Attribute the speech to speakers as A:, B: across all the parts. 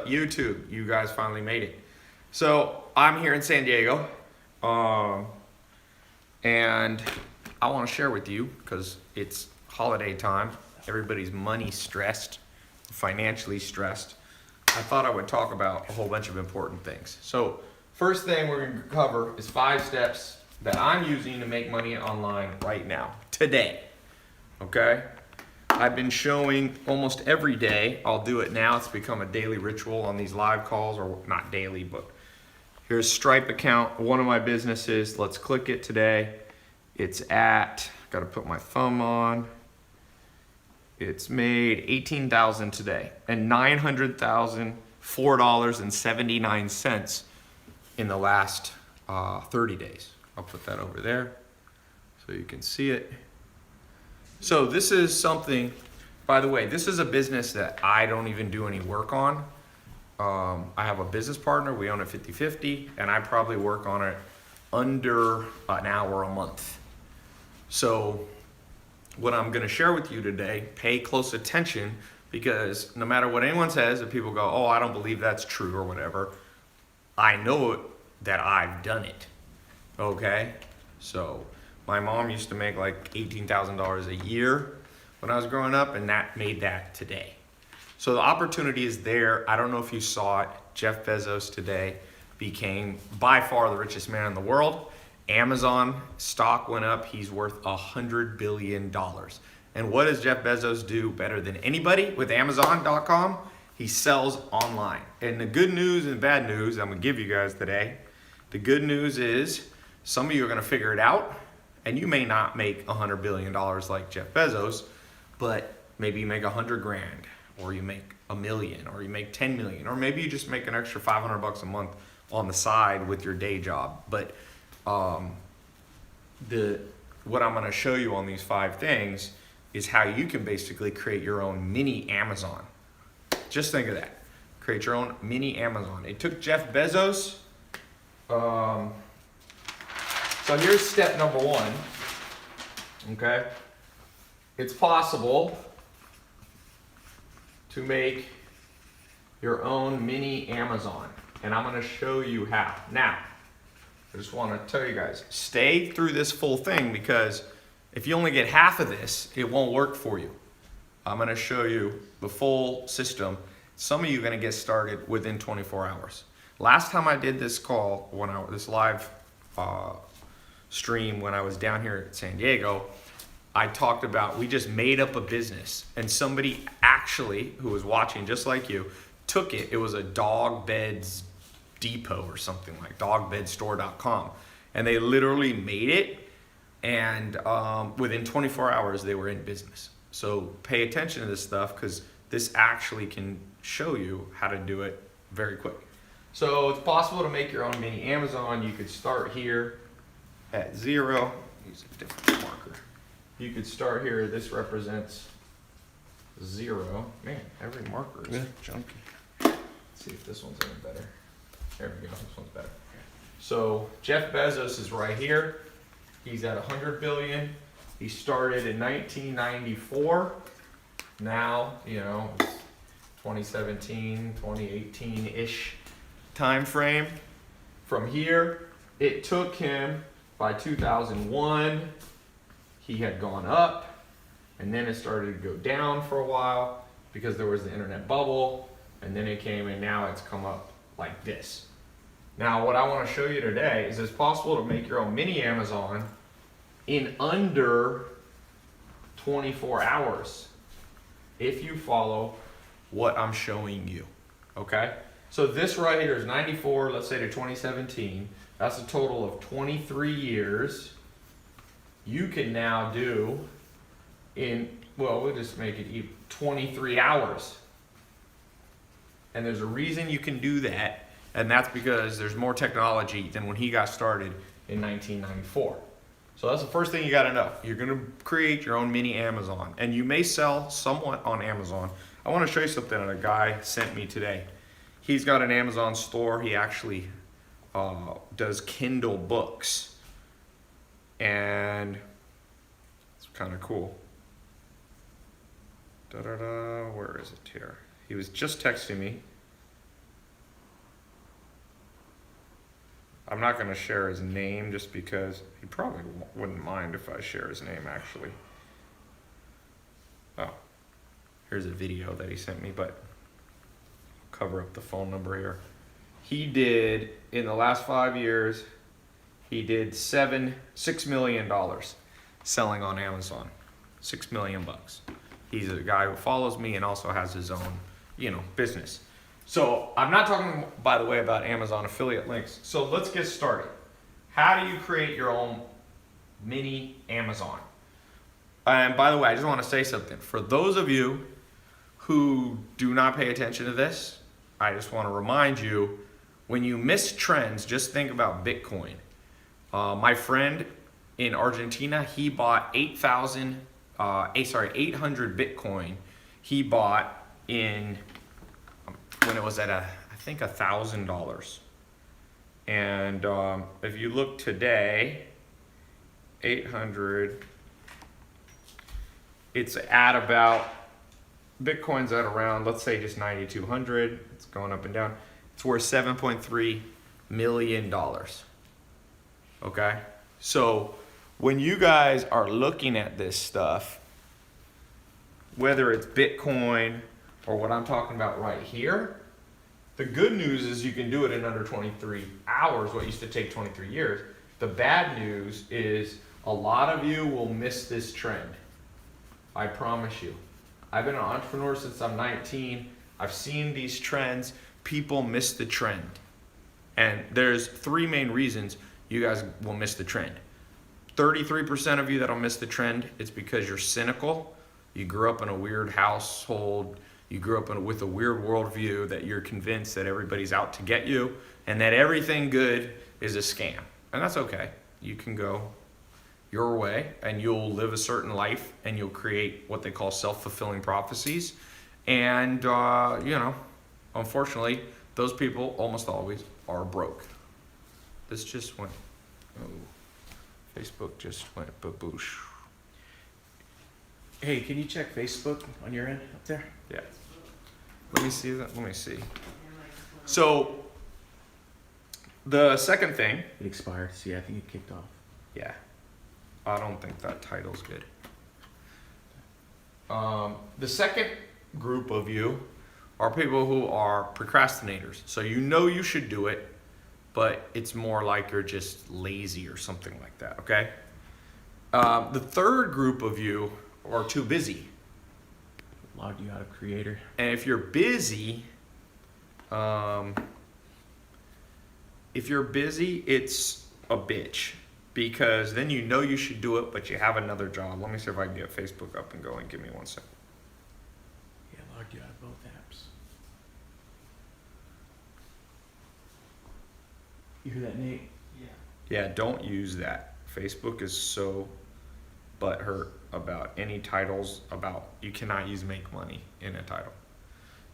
A: YouTube, you guys finally made it. So I'm here in San Diego, and I want to share with you because it's holiday time. Everybody's money stressed, financially stressed. I thought I would talk about a whole bunch of important things. So first thing we're going to cover is 5 steps that I'm using to make money online right now, today. Okay? I've been showing almost every day. I'll do it now. It's become a daily ritual on these live calls, or not daily, but here's Stripe account, one of my businesses. Let's click it today. It's at, got to put my thumb on. It's made $18,000 today and $900,000, $4.79 in the last 30 days. I'll put that over there so you can see it. So this is something, by the way, this is a business that I don't even do any work on. I have a business partner, we own it 50-50, and I probably work on it under an hour a month. So what I'm gonna share with you today, pay close attention, because no matter what anyone says, if people go, oh, I don't believe that's true or whatever, I know that I've done it, okay? So my mom used to make like $18,000 a year when I was growing up, and that made that today. So the opportunity is there. I don't know if you saw it. Jeff Bezos today became by far the richest man in the world. Amazon stock went up. He's worth $100 billion. And what does Jeff Bezos do better than anybody with Amazon.com? He sells online. And the good news and bad news I'm gonna give you guys today. The good news is some of you are gonna figure it out. And you may not make $100 billion like Jeff Bezos, but maybe you make 100 grand, or you make $1 million, or you make 10 million, or maybe you just make an extra 500 bucks a month on the side with your day job. But what I'm gonna show you on these 5 things is how you can basically create your own mini Amazon. Just think of that. Create your own mini Amazon. It took Jeff Bezos, so here's step number 1, okay? It's possible to make your own mini Amazon, and I'm gonna show you how. Now, I just wanna tell you guys, stay through this full thing, because if you only get half of this, it won't work for you. I'm gonna show you the full system. Some of you are gonna get started within 24 hours. Last time I did this call, this live stream when I was down here at San Diego, I talked about, we just made up a business, and somebody actually who was watching just like you took it. It was a dog beds depot or something, like dogbedstore.com, and they literally made it, and within 24 hours they were in business. So pay attention to this stuff, because this actually can show you how to do it very quick. So it's possible to make your own mini Amazon. You could start here at 0. Use a different marker. You could start here. This represents 0. Man, every marker is junky. Let's see if this one's any better. There we go. This one's better. So Jeff Bezos is right here. He's at 100 billion. He started in 1994. Now, it's 2017, 2018-ish time frame. From here, it took him, by 2001, he had gone up, and then it started to go down for a while because there was the internet bubble, and then it came, and now it's come up like this. Now, what I want to show you today is it's possible to make your own mini Amazon in under 24 hours if you follow what I'm showing you, okay? So this right here is 94, let's say, to 2017. That's a total of 23 years. You can now do we'll just make it 23 hours. And there's a reason you can do that, and that's because there's more technology than when he got started in 1994. So that's the first thing you gotta know. You're gonna create your own mini Amazon, and you may sell somewhat on Amazon. I wanna show you something that a guy sent me today. He's got an Amazon store. He actually does Kindle books, and it's kind of cool. Where is it here? He was just texting me. I'm not going to share his name just because he probably wouldn't mind if I share his name, actually. Oh, here's a video that he sent me, but I'll cover up the phone number here. He did, in the last 5 years, he did $6 million selling on Amazon. $6 million bucks. He's a guy who follows me and also has his own, business. So I'm not talking, by the way, about Amazon affiliate links. So let's get started. How do you create your own mini Amazon? And by the way, I just want to say something. For those of you who do not pay attention to this, I just want to remind you, when you miss trends, just think about Bitcoin. My friend in Argentina, he bought 800 Bitcoin. He bought in when it was at I think $1,000. And if you look today, 800, it's at about, Bitcoin's at around, let's say just 9,200. It's going up and down. It's worth $7.3 million. Okay? So when you guys are looking at this stuff, whether it's Bitcoin or what I'm talking about right here, the good news is you can do it in under 23 hours, what used to take 23 years. The bad news is a lot of you will miss this trend. I promise you. I've been an entrepreneur since I'm 19. I've seen these trends. People miss the trend. And there's 3 main reasons you guys will miss the trend. 33% of you that'll miss the trend, it's because you're cynical. You grew up in a weird household. You grew up with a weird worldview that you're convinced that everybody's out to get you and that everything good is a scam. And that's okay. You can go your way and you'll live a certain life and you'll create what they call self-fulfilling prophecies. And, unfortunately, those people almost always are broke. This just went, Facebook just went baboosh.
B: Hey, can you check Facebook on your end up there?
A: Yeah. Let me see that. Let me see. So, the second thing.
B: It expired. See, I think it kicked off.
A: Yeah. I don't think that title's good. The second group of you are people who are procrastinators. So you should do it, but it's more like you're just lazy or something like that, okay? The third group of you are too busy.
B: Logged you out of Creator.
A: And if you're busy, it's a bitch. Because then you should do it, but you have another job. Let me see if I can get Facebook up and going. Give me 1 second.
B: Yeah, logged you out of both apps. You hear that, Nate?
A: Yeah, don't use that. Facebook is so butthurt about any titles about, you cannot use make money in a title.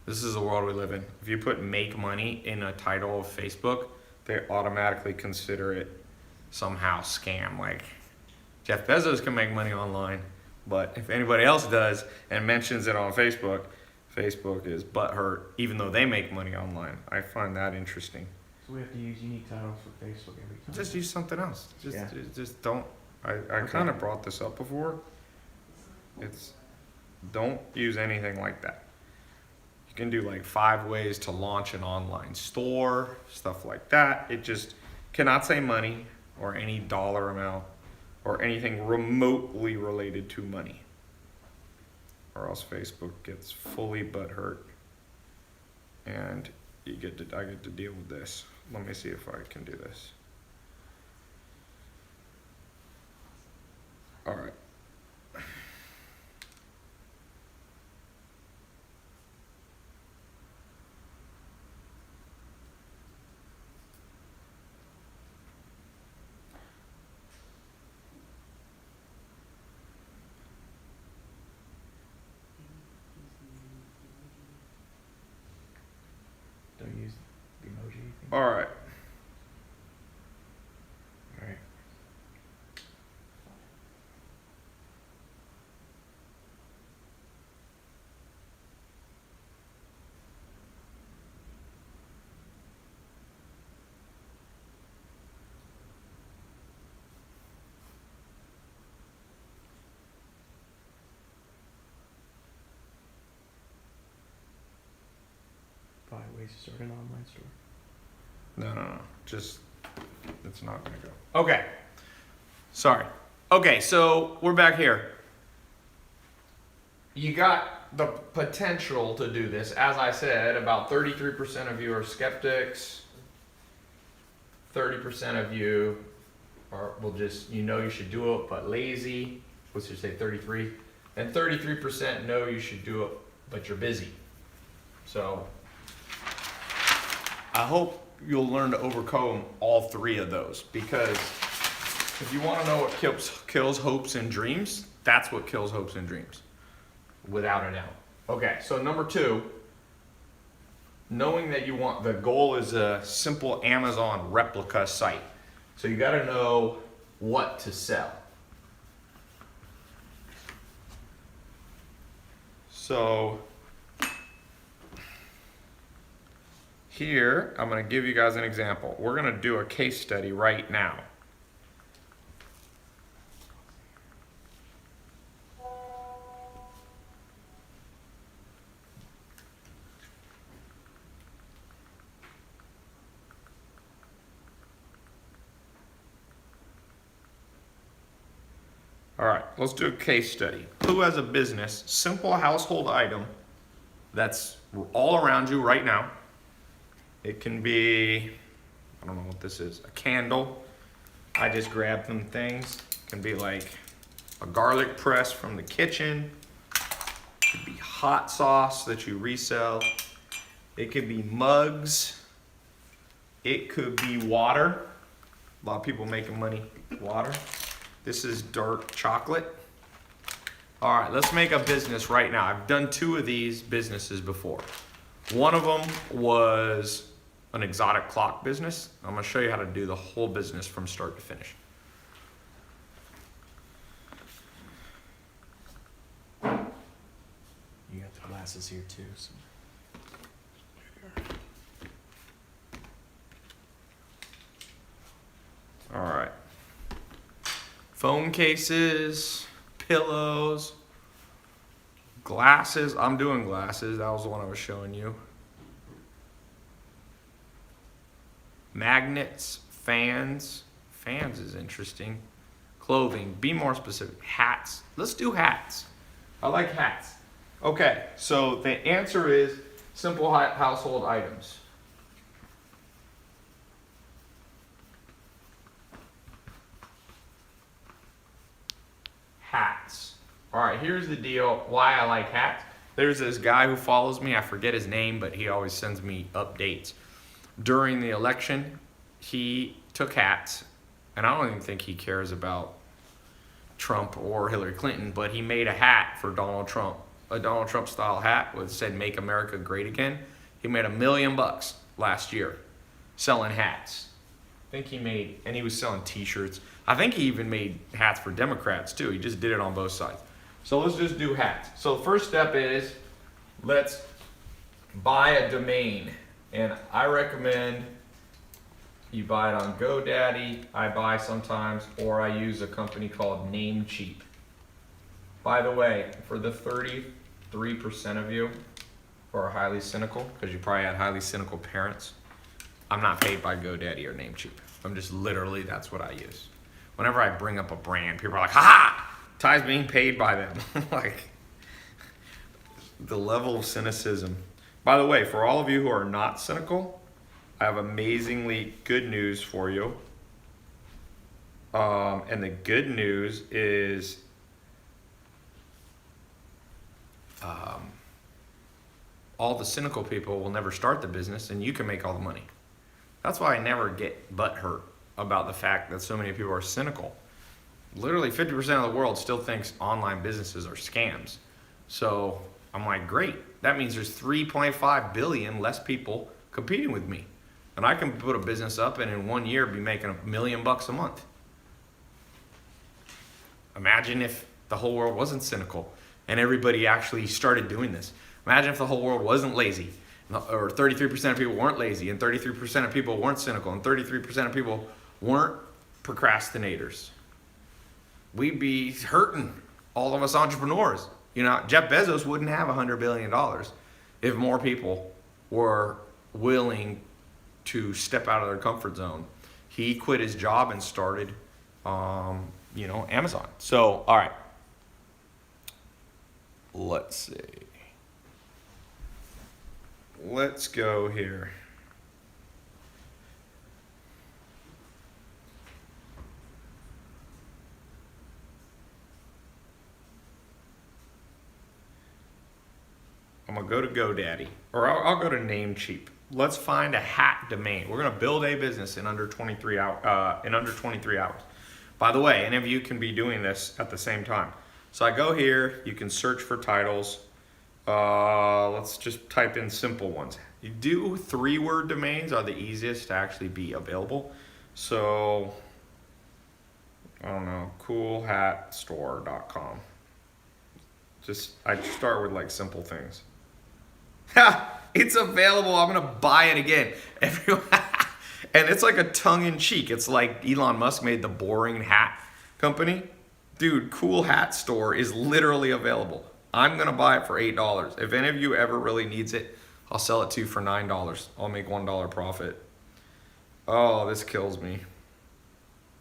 A: This is the world we live in. If you put make money in a title of Facebook, they automatically consider it somehow scam. Like Jeff Bezos can make money online, but if anybody else does and mentions it on Facebook, Facebook is butthurt even though they make money online. I find that interesting.
B: So we have to use unique titles for Facebook every time.
A: Just use something else. Just don't. I
B: Okay.
A: kind of brought this up before. Don't use anything like that. You can do like 5 ways to launch an online store, stuff like that. It just cannot say money or any dollar amount or anything remotely related to money, or else Facebook gets fully butthurt and I get to deal with this. Let me see if I can do this. All right.
B: Don't use the emoji thing.
A: All right.
B: All right. ways to start an online store.
A: No. Just, it's not gonna go. Okay. Sorry. Okay, so we're back here. You got the potential to do this. As I said, about 33% of you are skeptics. 30% of you will just, you should do it, but lazy. Let's just say 33. And 33% know you should do it, but you're busy. So I hope you'll learn to overcome all three of those, because if you want to know what kills hopes and dreams, that's what kills hopes and dreams, without a doubt. Okay, so number 2, knowing that the goal is a simple Amazon replica site. So you got to know what to sell. So here, I'm going to give you guys an example. We're going to do a case study right now. All right, let's do a case study. Who has a business, simple household item that's all around you right now? It can be, I don't know what this is, a candle. I just grabbed some things. It can be like a garlic press from the kitchen. It could be hot sauce that you resell. It could be mugs. It could be water. A lot of people making money with water. This is dark chocolate. All right, let's make a business right now. I've done 2 of these businesses before. One of them was an exotic clock business. I'm gonna show you how to do the whole business from start to finish.
B: You got the glasses here too. So.
A: All right. Phone cases, pillows, glasses. I'm doing glasses. That was the one I was showing you. Magnets, fans. Fans is interesting. Clothing. Be more specific. Hats. Let's do hats. I like hats. Okay, so the answer is simple household items. Hats. All right, here's the deal why I like hats. There's this guy who follows me. I forget his name, but he always sends me updates. During the election, he took hats, and I don't even think he cares about Trump or Hillary Clinton, but he made a hat for Donald Trump, a Donald Trump style hat with said "Make America Great Again." He made $1 million last year selling hats. I think he made, and he was selling t-shirts. I think he even made hats for Democrats too. He just did it on both sides. So let's just do hats. So the first step is, let's buy a domain. And I recommend you buy it on GoDaddy. I buy sometimes, or I use a company called Namecheap. By the way, for the 33% of you who are highly cynical, because you probably had highly cynical parents, I'm not paid by GoDaddy or Namecheap. I'm just literally, that's what I use. Whenever I bring up a brand, people are like, ha! Ty's being paid by them. Like, the level of cynicism. By the way, for all of you who are not cynical, I have amazingly good news for you. And the good news is all the cynical people will never start the business, and you can make all the money. That's why I never get butthurt about the fact that so many people are cynical. Literally 50% of the world still thinks online businesses are scams. So I'm like, great. That means there's 3.5 billion less people competing with me. And I can put a business up and in 1 year be making $1 million a month. Imagine if the whole world wasn't cynical and everybody actually started doing this. Imagine if the whole world wasn't lazy, or 33% of people weren't lazy, and 33% of people weren't cynical, and 33% of people weren't procrastinators. We'd be hurting, all of us entrepreneurs. You know, Jeff Bezos wouldn't have $100 billion if more people were willing to step out of their comfort zone. He quit his job and started, Amazon. So, all right. Let's see. Let's go here. I'm gonna go to GoDaddy, or I'll go to Namecheap. Let's find a hat domain. We're gonna build a business in under 23 hours. By the way, any of you can be doing this at the same time. So I go here. You can search for titles. Let's just type in simple ones. You do 3-word domains are the easiest to actually be available. So I don't know, coolhatstore.com. I start with like simple things. Ha! It's available. I'm gonna buy it again. Everyone, and it's like a tongue-in-cheek. It's like Elon Musk made the boring hat company. Dude, Cool Hat Store is literally available. I'm gonna buy it for $8. If any of you ever really needs it, I'll sell it to you for $9. I'll make $1 profit. Oh, this kills me.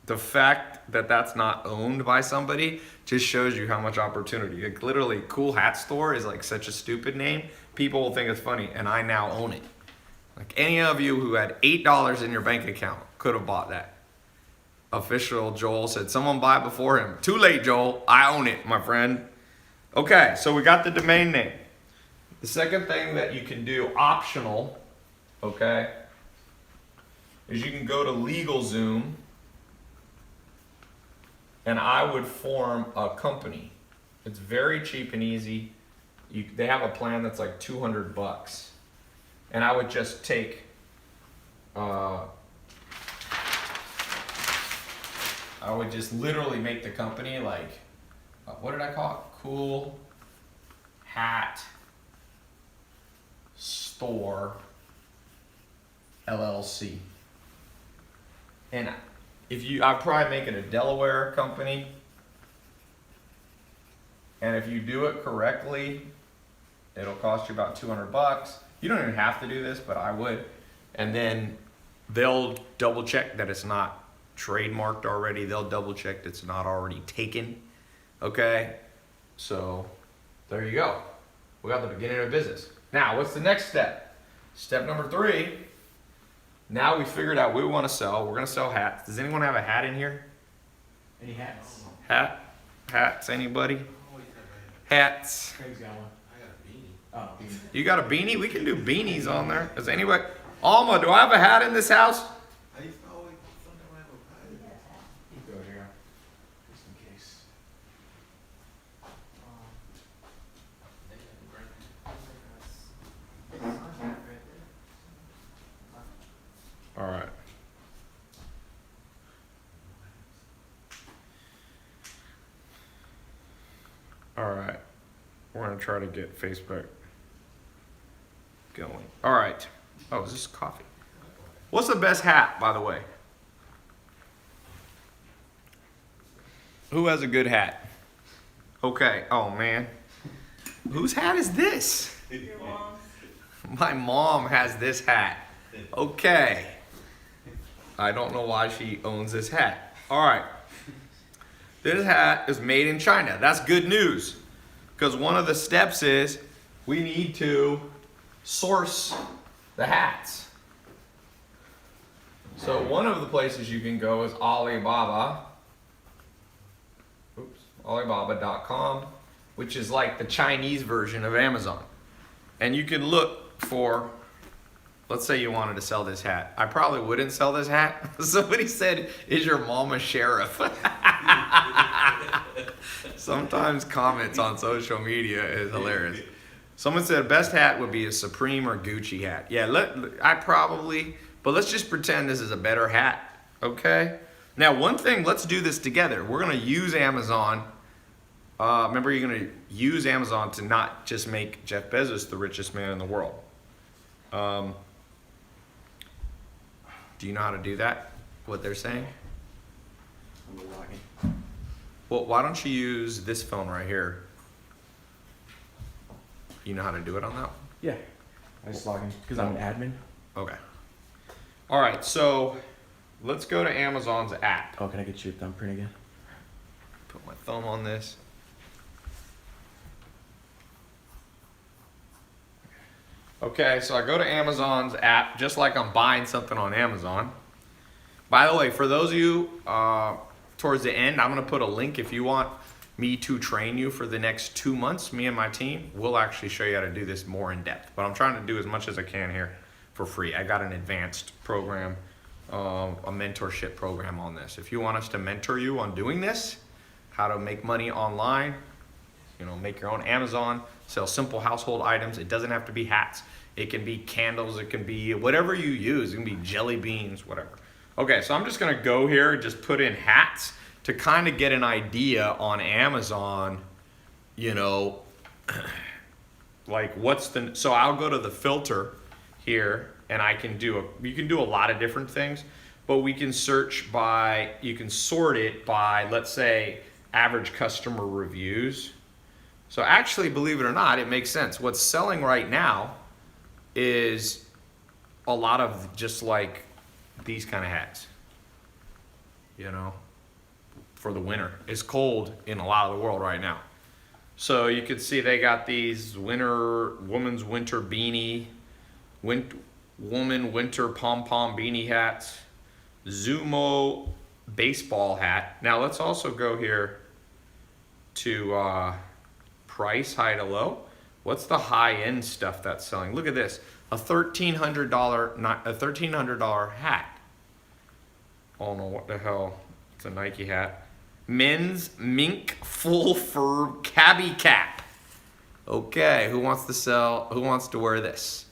A: The fact that that's not owned by somebody just shows you how much opportunity. Like literally, Cool Hat Store is like such a stupid name. People will think it's funny, and I now own it. Like any of you who had $8 in your bank account could have bought that. Official Joel said, someone buy it before him. Too late, Joel. I own it, my friend. Okay, so we got the domain name. The second thing that you can do, optional, okay, is you can go to LegalZoom, and I would form a company. It's very cheap and easy. They have a plan that's like $200, and I would just take, I would just literally make the company like, what did I call it? Cool Hat Store LLC. And I'd probably make it a Delaware company. And if you do it correctly, it'll cost you about $200. You don't even have to do this, but I would. And then they'll double check that it's not trademarked already. They'll double check that it's not already taken. Okay? So there you go. We got the beginning of business. Now, what's the next step? Step number 3. Now we figured out what we want to sell. We're going to sell hats. Does anyone have a hat in here?
B: Any hats?
A: Hats, anybody? Hats.
B: Craig's got one.
C: I got a beanie.
B: Oh, beanie.
A: You got a beanie? We can do beanies on there. Does anybody? Alma, do I have a hat in this house?
C: I used to always sometimes have a pie.
B: You go here, just in case.
A: All right. All right. We're going to try to get Facebook going. All right. Oh, is this coffee? What's the best hat, by the way? Who has a good hat? Okay. Oh, man. Whose hat is this?
D: Your mom's.
A: My mom has this hat. Okay. I don't know why she owns this hat. All right. This hat is made in China. That's good news. Because one of the steps is we need to source the hats. So one of the places you can go is Alibaba. Alibaba.com, which is like the Chinese version of Amazon. And you can look for, let's say you wanted to sell this hat. I probably wouldn't sell this hat. Somebody said, is your mom a sheriff? Sometimes comments on social media is hilarious. Someone said best hat would be a Supreme or Gucci hat. Yeah, but let's just pretend this is a better hat, okay? Now, one thing, let's do this together. We're gonna use Amazon. Remember, you're gonna use Amazon to not just make Jeff Bezos the richest man in the world. Do you know how to do that? What they're saying?
B: I'm logging.
A: Well, why don't you use this phone right here? You know how to do it on that one?
B: Yeah. I just log in because I'm an admin.
A: Okay. All right, so let's go to Amazon's app.
B: Oh, can I get your thumbprint again?
A: Put my thumb on this. Okay, so I go to Amazon's app just like I'm buying something on Amazon. By the way, for those of you towards the end, I'm going to put a link if you want me to train you for the next 2 months. Me and my team will actually show you how to do this more in depth. But I'm trying to do as much as I can here for free. I got an advanced program, a mentorship program on this. If you want us to mentor you on doing this, how to make money online, you know, make your own Amazon, sell simple household items. It doesn't have to be hats. It can be candles. It can be whatever you use. It can be jelly beans, whatever. Okay, so I'm just gonna go here and just put in hats to kind of get an idea on Amazon, you know, like what's the, so I'll go to the filter here and I can do you can do a lot of different things, but we can search by, you can sort it by, let's say, average customer reviews. So actually, believe it or not, it makes sense. What's selling right now is a lot of just like these kind of hats, you know, for the winter. It's cold in a lot of the world right now. So you can see they got these woman's winter beanie, woman winter pom-pom beanie hats, Zumo baseball hat. Now let's also go here to price, high to low. What's the high-end stuff that's selling? Look at this, a $1,300 hat. I don't know what the hell. It's a Nike hat. Men's mink full fur cabbie cap. Okay, who wants to wear this?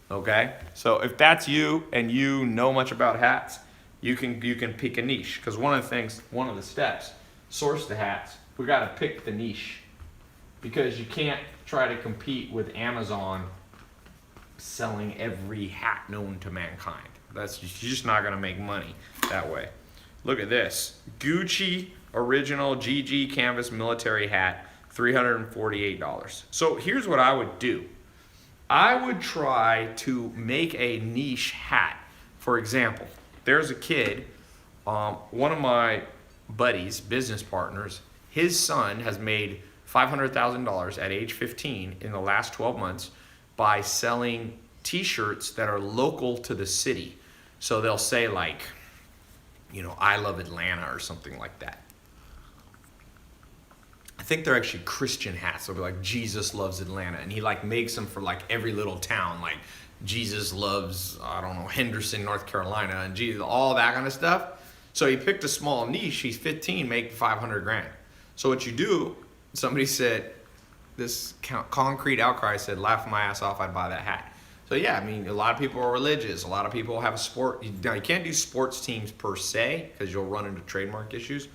A: Okay, so if that's you and you know much about hats, you can pick a niche, because one of the steps, source the hats. We got to pick the niche, because you can't try to compete with Amazon selling every hat known to mankind. You're just not gonna make money that way. Look at this, Gucci original GG canvas military hat, $348. So here's what I would do. I would try to make a niche hat. For example, there's a kid, one of my buddies, business partners, his son has made $500,000 at age 15 in the last 12 months by selling t-shirts that are local to the city. So they'll say like, you know, I love Atlanta or something like that. I think they're actually Christian hats. They'll be like, Jesus loves Atlanta. And he like makes them for like every little town. Like Jesus loves, I don't know, Henderson, North Carolina, and Jesus, all that kind of stuff. So he picked a small niche. He's 15, make 500 grand. So what you do, somebody said, this concrete outcry said, laugh my ass off, I'd buy that hat. So yeah, I mean, a lot of people are religious. A lot of people have a sport. Now you can't do sports teams per se, because you'll run into trademark issues,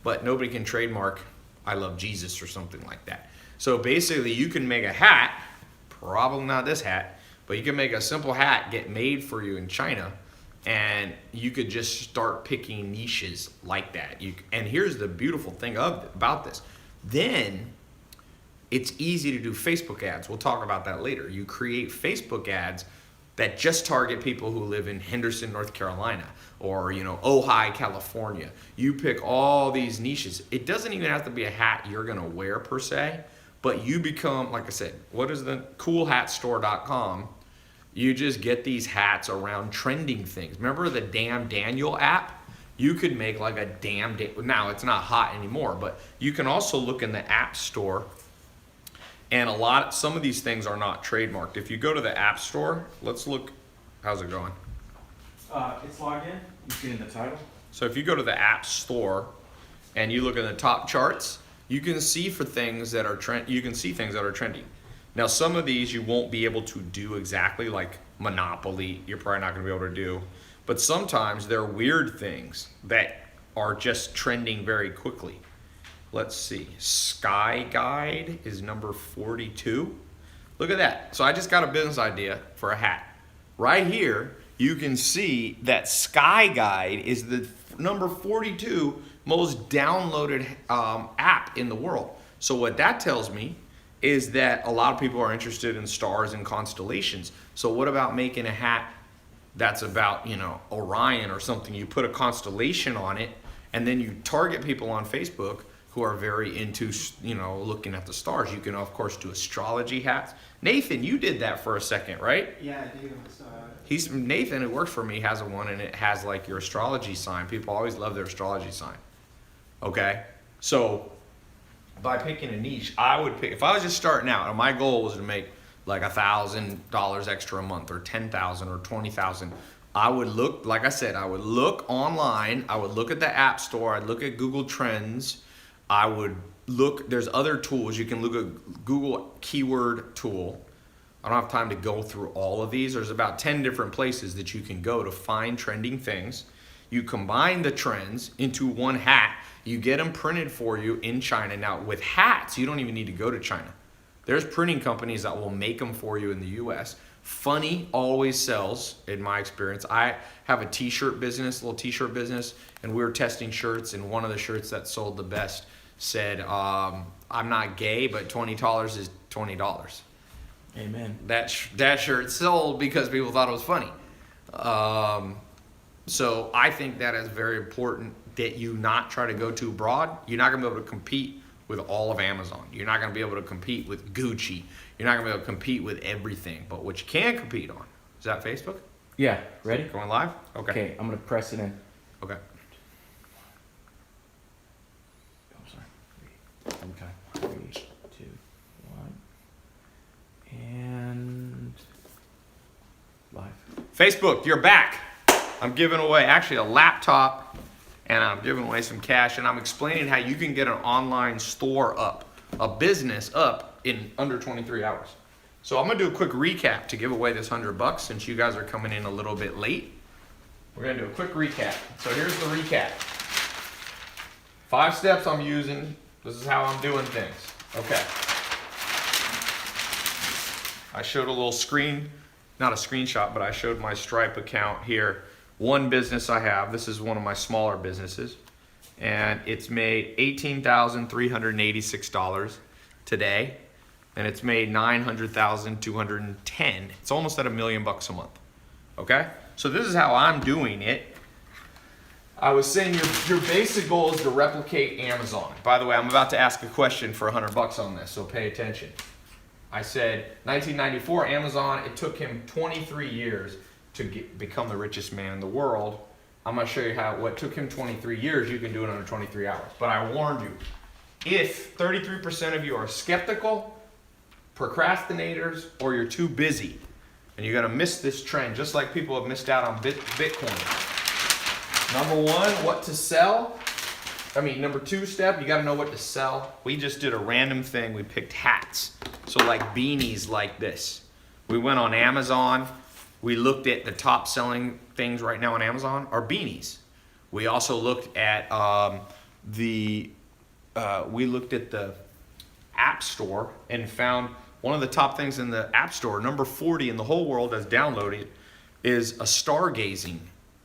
A: but nobody can trademark I love Jesus or something like that. So basically you can make a hat, probably not this hat, but you can make a simple hat, get made for you in China, and you could just start picking niches like that. And here's the beautiful thing about this. Then it's easy to do Facebook ads. We'll talk about that later. You create Facebook ads that just target people who live in Henderson, North Carolina, or Ojai, California. You pick all these niches. It doesn't even have to be a hat you're gonna wear per se, but you become, like I said, what is the coolhatstore.com? You just get these hats around trending things. Remember the Damn Daniel app? You could make like a now it's not hot anymore, but you can also look in the app store, and some of these things are not trademarked. If you go to the app store, let's look, how's it going?
B: It's logged in. You see in the title.
A: So if you go to the app store and you look at the top charts, you can see things that are trending. Now some of these you won't be able to do exactly, like Monopoly, you're probably not gonna be able to do. But sometimes there are weird things that are just trending very quickly. Let's see, Sky Guide is number 42. Look at that. So I just got a business idea for a hat. Right here, you can see that Sky Guide is the number 42 most downloaded app in the world. So what that tells me is that a lot of people are interested in stars and constellations. So what about making a hat that's about, you know, Orion or something. You put a constellation on it, and then you target people on Facebook who are very into, you know, looking at the stars. You can, of course, do astrology hats. Nathan, you did that for a second, right?
B: Yeah, I do.
A: Nathan, who works for me, has one, and it has like your astrology sign. People always love their astrology sign. Okay, so by picking a niche, I would pick, if I was just starting out, and my goal was to make like $1,000 extra a month, or 10,000 or 20,000. I would look, like I said, I would look online. I would look at the App Store. I'd look at Google Trends. I would look. There's other tools. You can look at Google Keyword Tool. I don't have time to go through all of these. There's about 10 different places that you can go to find trending things. You combine the trends into one hat. You get them printed for you in China. Now, with hats, you don't even need to go to China. There's printing companies that will make them for you in the US. Funny always sells, in my experience. I have a t-shirt business, little t-shirt business, and we were testing shirts, and one of the shirts that sold the best said, I'm not gay, but $20 is $20.
B: Amen.
A: That shirt sold because people thought it was funny. So I think that is very important that you not try to go too broad. You're not going to be able to compete with all of Amazon. You're not going to be able to compete with Gucci. You're not going to be able to compete with everything. But what you can compete on, is that Facebook?
B: Yeah, ready?
A: Going live? Okay.
B: Okay, I'm going to press it in.
A: Okay.
B: I'm sorry. Okay. 3, 2, 1. And live.
A: Facebook, you're back. I'm giving away actually a laptop, and I'm giving away some cash, and I'm explaining how you can get an online store up, a business up in under 23 hours. So I'm gonna do a quick recap to give away this $100 since you guys are coming in a little bit late. We're gonna do a quick recap. So here's the recap. 5 steps I'm using. This is how I'm doing things. Okay. I showed a little screen, not a screenshot, but I showed my Stripe account here. One business I have, this is one of my smaller businesses, and it's made $18,386 today, and it's made $900,210. It's almost at $1 million a month. Okay? So this is how I'm doing it. I was saying your basic goal is to replicate Amazon. By the way, I'm about to ask a question for $100 on this, so pay attention. I said 1994 Amazon, it took him 23 years to become the richest man in the world. I'm going to show you how what took him 23 years, you can do it under 23 hours. But I warned you, if 33% of you are skeptical, procrastinators, or you're too busy, and you're going to miss this trend, just like people have missed out on Bitcoin. Number 1, what to sell. Number 2 step, you got to know what to sell. We just did a random thing. We picked hats. So like beanies like this. We went on Amazon. We looked at the top selling things right now on Amazon are beanies. We also looked at the App Store and found one of the top things in the App Store, number 40 in the whole world as downloaded, is a stargazing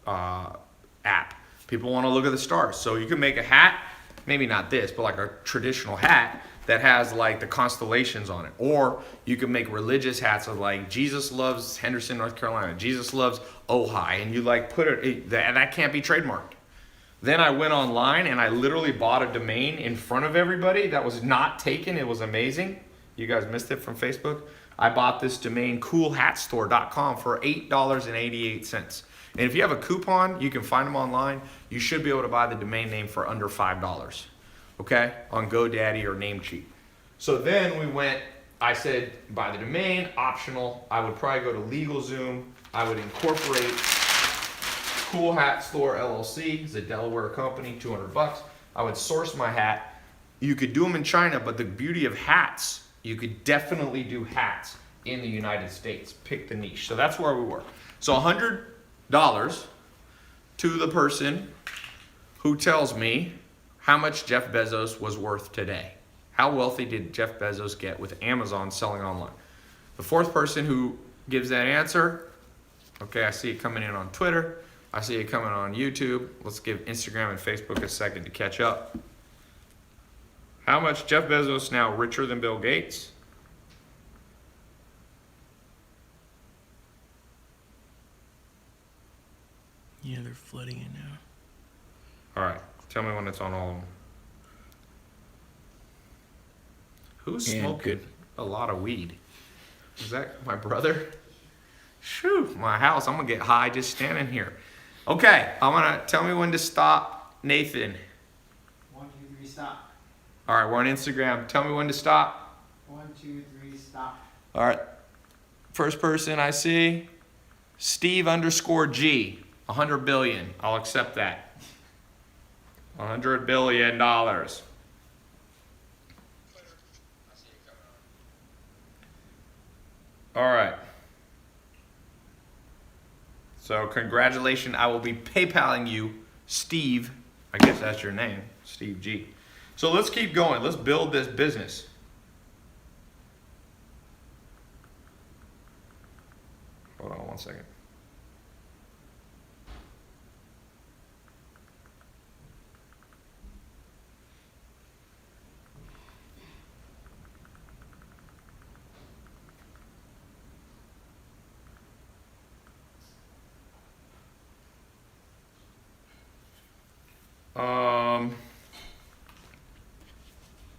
A: app. People want to look at the stars. So you can make a hat, maybe not this, but like a traditional hat that has like the constellations on it. Or you can make religious hats of like Jesus loves Henderson, North Carolina. Jesus loves Ojai. And you like put it, that can't be trademarked. Then I went online and I literally bought a domain in front of everybody that was not taken. It was amazing. You guys missed it from Facebook. I bought this domain, coolhatstore.com, for $8.88. And if you have a coupon, you can find them online. You should be able to buy the domain name for under $5. Okay, on GoDaddy or Namecheap. So then I said, buy the domain, optional. I would probably go to LegalZoom. I would incorporate Cool Hat Store LLC. It's a Delaware company, $200. I would source my hat. You could do them in China, but the beauty of hats, you could definitely do hats in the United States. Pick the niche. So that's where we were. So $100 to the person who tells me how much Jeff Bezos was worth today. How wealthy did Jeff Bezos get with Amazon selling online? The 4th person who gives that answer, okay, I see it coming in on Twitter. I see it coming on YouTube. Let's give Instagram and Facebook a second to catch up. How much Jeff Bezos now richer than Bill Gates?
B: Yeah, they're flooding it now.
A: All right. Tell me when it's on all of them. Who's
B: And
A: smoking
B: good.
A: a lot of weed? Is that my brother? Shoo, my house. I'm going to get high just standing here. Okay. Tell me when to stop, Nathan.
D: 1, 2, 3, stop.
A: All right. We're on Instagram. Tell me when to stop.
D: 1, 2, 3, stop.
A: All right. First person I see, Steve_G. 100 billion. I'll accept that. $100 billion. All right. So congratulations. I will be PayPaling you, Steve. I guess that's your name, Steve G. So let's keep going. Let's build this business. Hold on one second.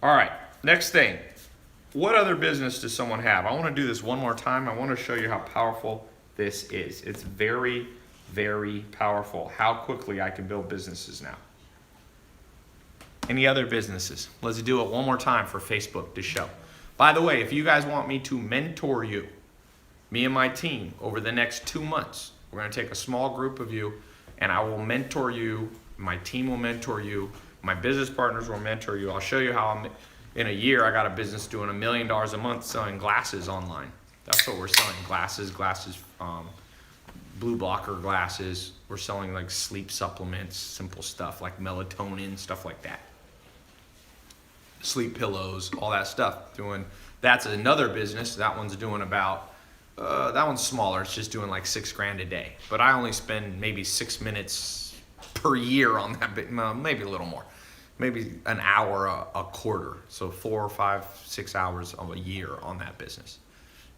A: All right, next thing. What other business does someone have? I want to do this one more time. I want to show you how powerful this is. It's very, very powerful how quickly I can build businesses now. Any other businesses? Let's do it one more time for Facebook to show. By the way, if you guys want me to mentor you, me and my team, over the next 2 months, we're going to take a small group of you and I will mentor you. My team will mentor you. My business partners will mentor you. I'll show you how in a year I got a business doing $1 million a month selling glasses online. That's what we're selling, glasses, blue blocker glasses. We're selling like sleep supplements, simple stuff like melatonin, stuff like that. Sleep pillows, all that stuff. That's another business. That one's doing about, that one's smaller. It's just doing like $6,000 a day. But I only spend maybe 6 minutes per year on that bit, maybe a little more. Maybe an hour a quarter. So 4 or 5, 6 hours of a year on that business.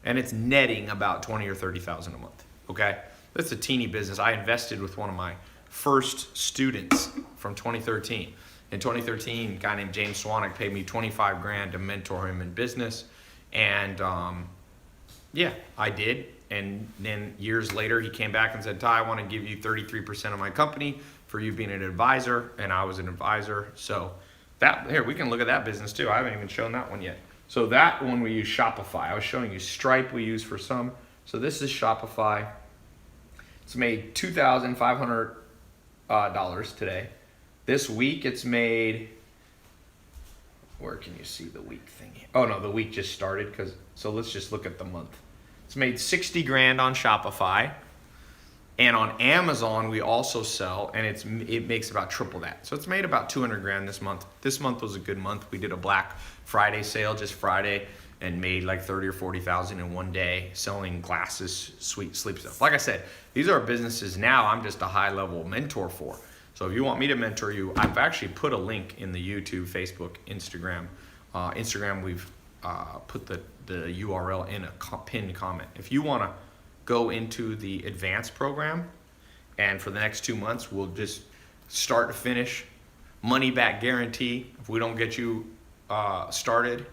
A: And it's netting about 20 or 30,000 a month. Okay? That's a teeny business. I invested with one of my first students from 2013. In 2013, a guy named James Swanwick paid me $25,000 to mentor him in business. And yeah, I did. And then years later, he came back and said, Ty, I want to give you 33% of my company for you being an advisor. And I was an advisor. So here, we can look at that business too. I haven't even shown that one yet. So that one we use Shopify. I was showing you Stripe we use for some. So this is Shopify. It's made $2,500 today. This week it's made, where can you see the week thing? Oh no, the week just started, so let's just look at the month. It's made $60,000 on Shopify, and on Amazon we also sell, and it makes about triple that. So it's made about $200,000 this month. This month was a good month. We did a Black Friday sale just Friday, and made like 30 or 40,000 in one day selling glasses, sweet sleep stuff. Like I said, these are businesses now I'm just a high level mentor for. So if you want me to mentor you, I've actually put a link in the YouTube, Facebook, Instagram. Instagram, we've put the URL in a pinned comment. If you want to go into the advanced program, and for the next 2 months, we'll just start to finish, money back guarantee. If we don't get you started,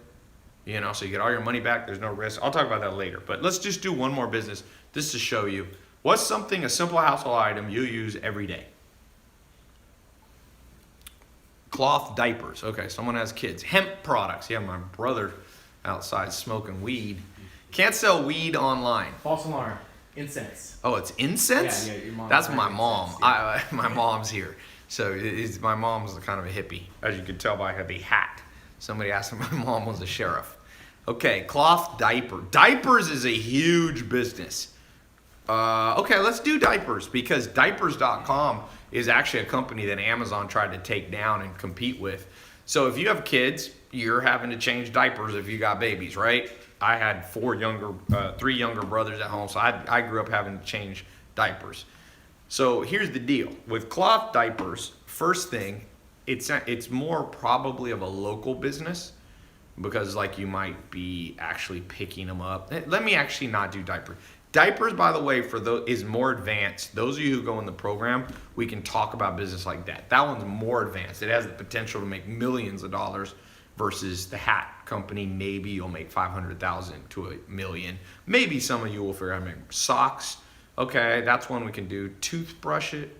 A: so you get all your money back, there's no risk. I'll talk about that later. But let's just do one more business just to show you what's a simple household item you use every day. Cloth diapers. Okay, someone has kids. Hemp products. Yeah, my brother outside smoking weed. Can't sell weed online.
B: False alarm. Incense.
A: Oh, it's incense?
B: Yeah, your mom.
A: That's my mom.
B: Incense, yeah.
A: My mom's here. So my mom's kind of a hippie, as you can tell by the hat. Somebody asked if my mom was a sheriff. Okay, cloth diaper. Diapers is a huge business. Okay, let's do diapers, because diapers.com is actually a company that Amazon tried to take down and compete with. So if you have kids, you're having to change diapers if you got babies, right? I had 3 younger brothers at home, so I grew up having to change diapers. So here's the deal. With cloth diapers, first thing, it's more probably of a local business, because like you might be actually picking them up. Let me actually not do diaper. Diapers, by the way, for those is more advanced. Those of you who go in the program, we can talk about business like that. That one's more advanced. It has the potential to make millions of dollars versus the hat company. Maybe you'll make 500,000 to a million. Maybe some of you will figure out how to make socks. Okay, that's one we can do. Toothbrush it.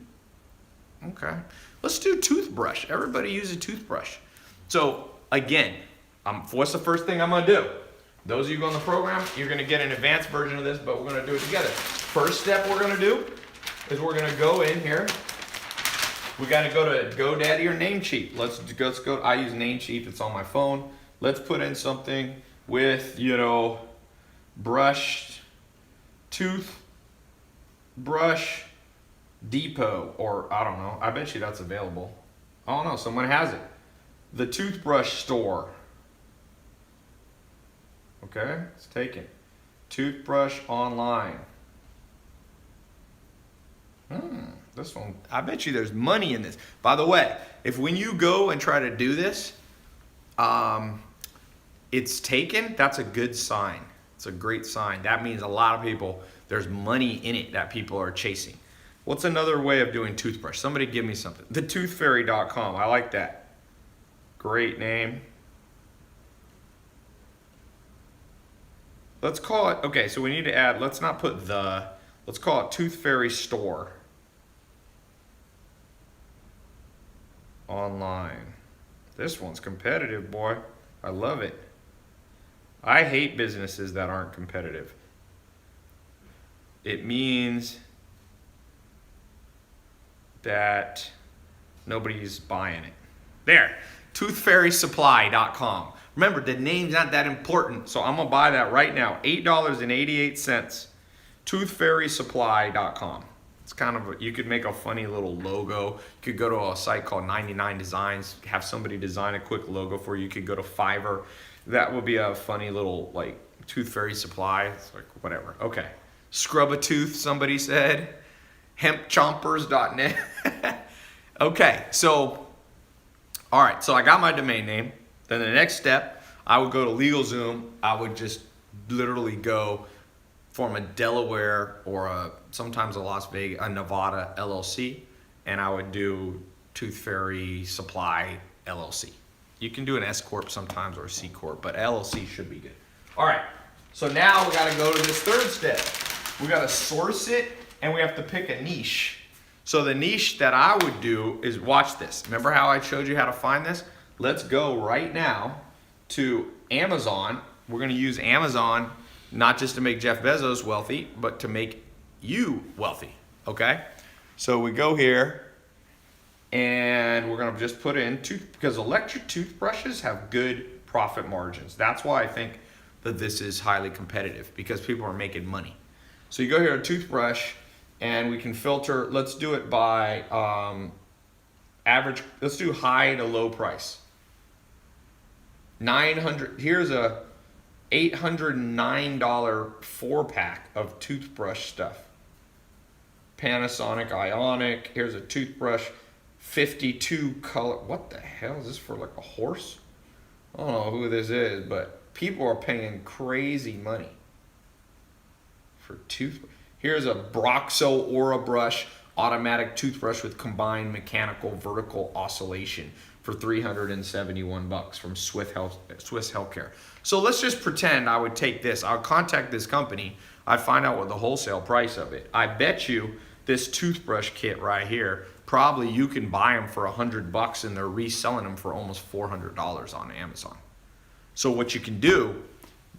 A: Okay, let's do toothbrush. Everybody use a toothbrush. So again, what's the first thing I'm gonna do? Those of you who go in the program, you're gonna get an advanced version of this, but we're gonna do it together. First step we're gonna do is we're gonna go in here. We gotta go to GoDaddy or Namecheap. Let's go. I use Namecheap. It's on my phone. Let's put in something with, brushed toothbrush depot, or I don't know. I bet you that's available. I don't know. Someone has it. The toothbrush store. Okay, it's taken. Toothbrush online. This one, I bet you there's money in this. By the way, if when you go and try to do this, it's taken, that's a good sign. It's a great sign. That means a lot of people, there's money in it that people are chasing. What's another way of doing toothbrush? Somebody give me something. thetoothfairy.com, I like that. Great name. Let's call it, okay, so we need to add, let's not put let's call it Tooth Fairy Store. Online. This one's competitive, boy. I love it. I hate businesses that aren't competitive. It means that nobody's buying it. There, toothfairysupply.com. Remember, the name's not that important, so I'm gonna buy that right now. $8.88. Toothfairysupply.com. It's kind of you could make a funny little logo. You could go to a site called 99 Designs, have somebody design a quick logo for you. You could go to Fiverr. That would be a funny little like Tooth Fairy Supply. It's like whatever. Okay. Scrub a tooth, somebody said. Hempchompers.net. Okay, so all right, so I got my domain name. Then the next step, I would go to LegalZoom. I would just literally go form a Delaware or sometimes a Las Vegas, a Nevada LLC, and I would do Tooth Fairy Supply LLC. You can do an S Corp sometimes or a C Corp, but LLC should be good. All right, so now we gotta go to this third step. We gotta source it and we have to pick a niche. So the niche that I would do is, watch this. Remember how I showed you how to find this? Let's go right now to Amazon. We're gonna use Amazon not just to make Jeff Bezos wealthy, but to make you wealthy, okay? So we go here and we're gonna just put in because electric toothbrushes have good profit margins. That's why I think that this is highly competitive, because people are making money. So you go here to toothbrush and we can filter, let's do it by average, let's do high to low price. 900, here's a $809 4-pack of toothbrush stuff. Panasonic Ionic, here's a toothbrush, 52 color, what the hell is this for, like a horse? I don't know who this is, but people are paying crazy money for toothbrush. Here's a Broxo Aura Brush, automatic toothbrush with combined mechanical vertical oscillation for $371 from Swiss Healthcare. So let's just pretend I would take this. I'll contact this company. I find out what the wholesale price of it. I bet you this toothbrush kit right here, probably you can buy them for $100 and they're reselling them for almost $400 on Amazon. So what you can do,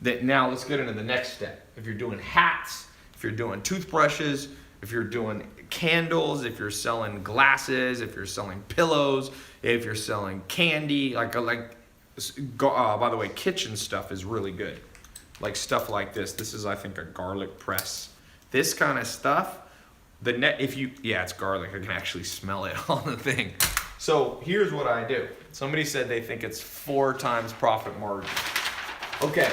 A: that now let's get into the next step. If you're doing hats, if you're doing toothbrushes, if you're doing candles, if you're selling glasses, if you're selling pillows, if you're selling candy, by the way, kitchen stuff is really good. Like stuff like this. This is, I think, a garlic press. This kind of stuff, it's garlic. I can actually smell it on the thing. So here's what I do. Somebody said they think it's 4 times profit margin. Okay.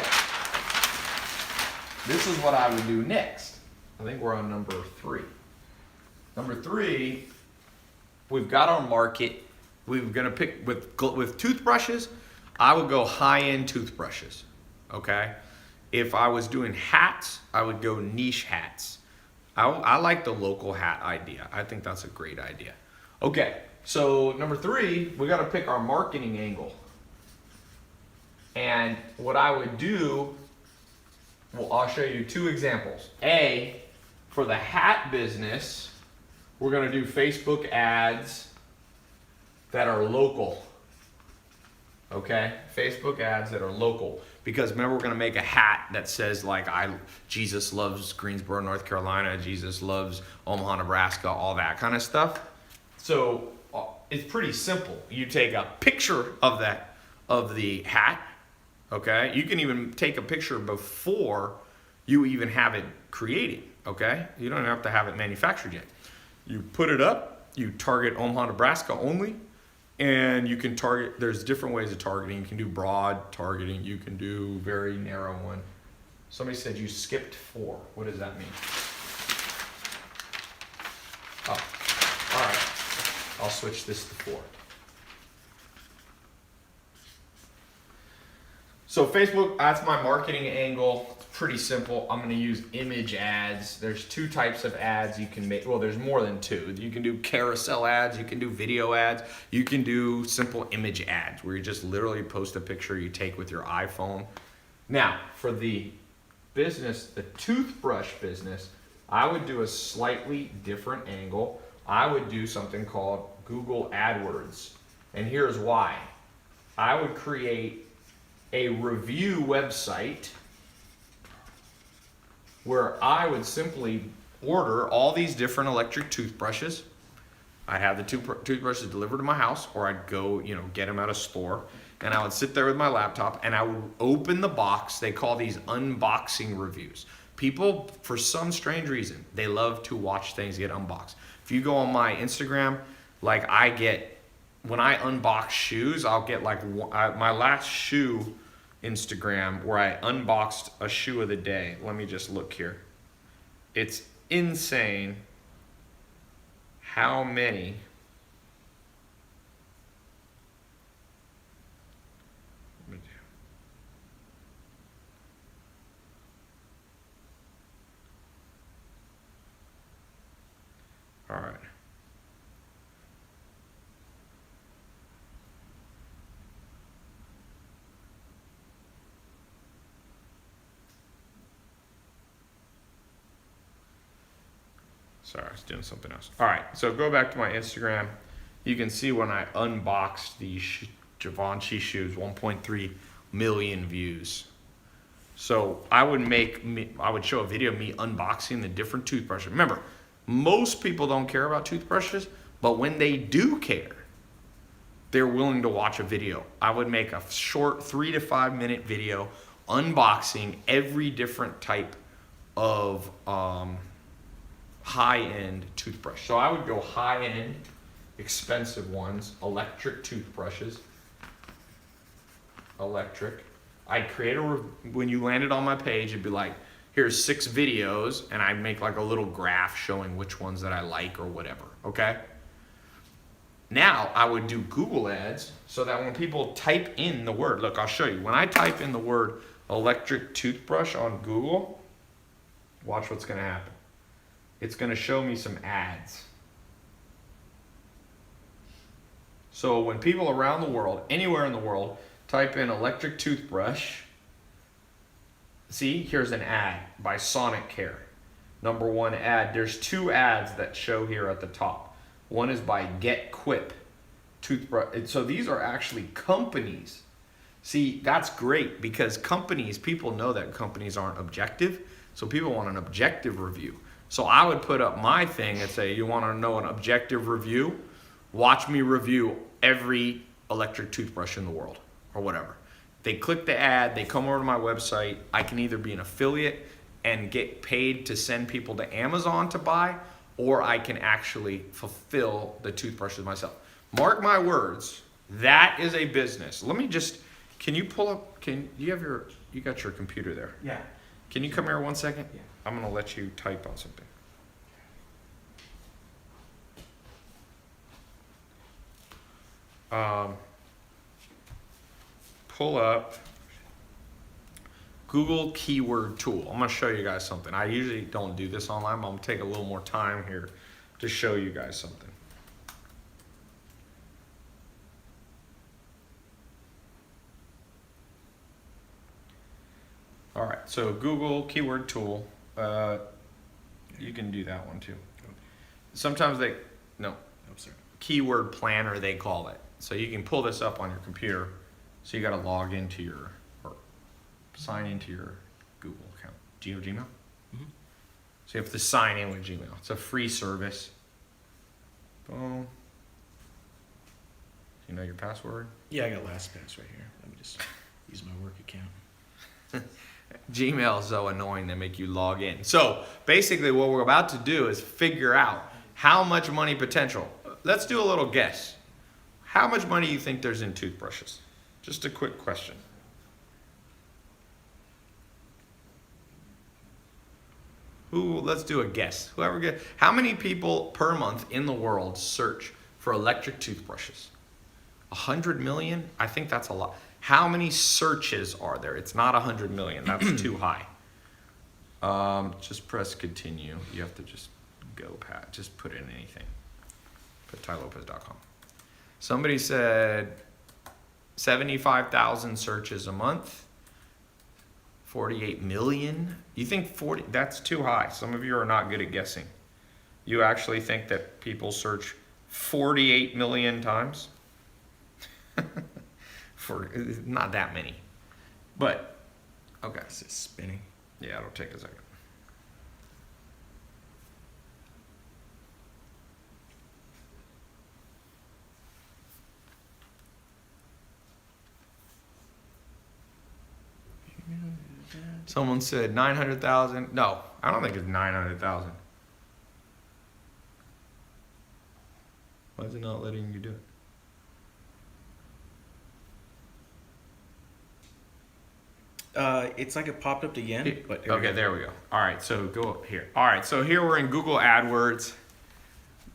A: This is what I would do next. I think we're on number 3. Number 3, we've got our market. We're gonna pick with toothbrushes. I would go high-end toothbrushes. Okay, If I was doing hats, I would go niche hats. I like the local hat idea. I think that's a great idea. Okay, so number 3, we got to pick our marketing angle. And what I would do, well, I'll show you 2 examples. A, for the hat business, we're going to do Facebook ads that are local. Okay, Facebook ads that are local. Because remember, we're going to make a hat that says like, Jesus loves Greensboro, North Carolina, Jesus loves Omaha, Nebraska, all that kind of stuff. So it's pretty simple. You take a picture of the hat. Okay, you can even take a picture before you even have it created. Okay, you don't have to have it manufactured yet. You put it up, you target Omaha, Nebraska only, and you can target, there's different ways of targeting. You can do broad targeting, you can do very narrow one. Somebody said you skipped 4. What does that mean? Oh, all right, I'll switch this to 4. So Facebook, that's my marketing angle. It's pretty simple. I'm going to use image ads. There's 2 types of ads you can make. Well, there's more than 2. You can do carousel ads. You can do video ads. You can do simple image ads where you just literally post a picture you take with your iPhone. Now, for the business, the toothbrush business, I would do a slightly different angle. I would do something called Google AdWords. And here's why. I would create a review website where I would simply order all these different electric toothbrushes. I'd have the toothbrushes delivered to my house, or I'd go, get them at a store, and I would sit there with my laptop and I would open the box. They call these unboxing reviews. People, for some strange reason, they love to watch things get unboxed. If you go on my Instagram, like when I unbox shoes, I'll get my last shoe Instagram where I unboxed a shoe of the day. Let me just look here. It's insane how many all right. Sorry, I was doing something else. All right, so go back to my Instagram. You can see when I unboxed these Givenchy shoes, 1.3 million views. So I would show a video of me unboxing the different toothbrushes. Remember, most people don't care about toothbrushes, but when they do care, they're willing to watch a video. I would make a short 3 to 5 minute video unboxing every different type of high-end toothbrush. So I would go high-end, expensive ones, electric toothbrushes. Electric. I'd create when you landed on my page, it'd be like, here's 6 videos, and I'd make like a little graph showing which ones that I like or whatever, okay? Now I would do Google ads so that when people type in the word, look, I'll show you. When I type in the word electric toothbrush on Google, watch what's gonna happen. It's going to show me some ads. So when people around the world, anywhere in the world, type in electric toothbrush, see, here's an ad by Sonic Care. Number 1 ad. There's 2 ads that show here at the top. One is by Get Quip toothbrush. So these are actually companies. See, that's great because people know that companies aren't objective. So people want an objective review. So I would put up my thing and say, you want to know an objective review? Watch me review every electric toothbrush in the world or whatever. They click the ad, they come over to my website. I can either be an affiliate and get paid to send people to Amazon to buy, or I can actually fulfill the toothbrushes myself. Mark my words, that is a business. Can you pull up, you got your computer there.
B: Yeah.
A: Can you come here 1 second?
B: Yeah.
A: I'm going to let you type on something. Pull up Google keyword tool. I'm gonna show you guys something. I usually don't do this online, but I'm gonna take a little more time here to show you guys something. All right, so Google keyword tool. You can do that one too. Sometimes
B: Oh, sorry.
A: keyword planner they call it. So you can pull this up on your computer. So you got to log into or sign into your Google account. Do you have Gmail?
B: Mhm.
A: So you have to sign in with Gmail. It's a free service. Boom. Do you know your password?
B: Yeah, I got LastPass right here. Let me just use my work account.
A: Gmail is so annoying they make you log in. So basically what we're about to do is figure out how much money potential. Let's do a little guess. How much money do you think there's in toothbrushes? Just a quick question. Let's do a guess. Whoever gets, how many people per month in the world search for electric toothbrushes? 100 million? I think that's a lot. How many searches are there? It's not 100 million. That's too high. Just press continue. You have to just go past. Just put in anything. Put tailopez.com. Somebody said 75,000 searches a month. 48 million. You think 40? That's too high. Some of you are not good at guessing. You actually think that people search 48 million times? For not that many, but okay.
B: This is spinning.
A: Yeah, it'll take a second. Someone said 900,000. No, I don't think it's 900,000. Why is it not letting you do it?
B: It's like it popped up again, but
A: Okay, there we go. All right, so go up here. All right, so here we're in Google AdWords.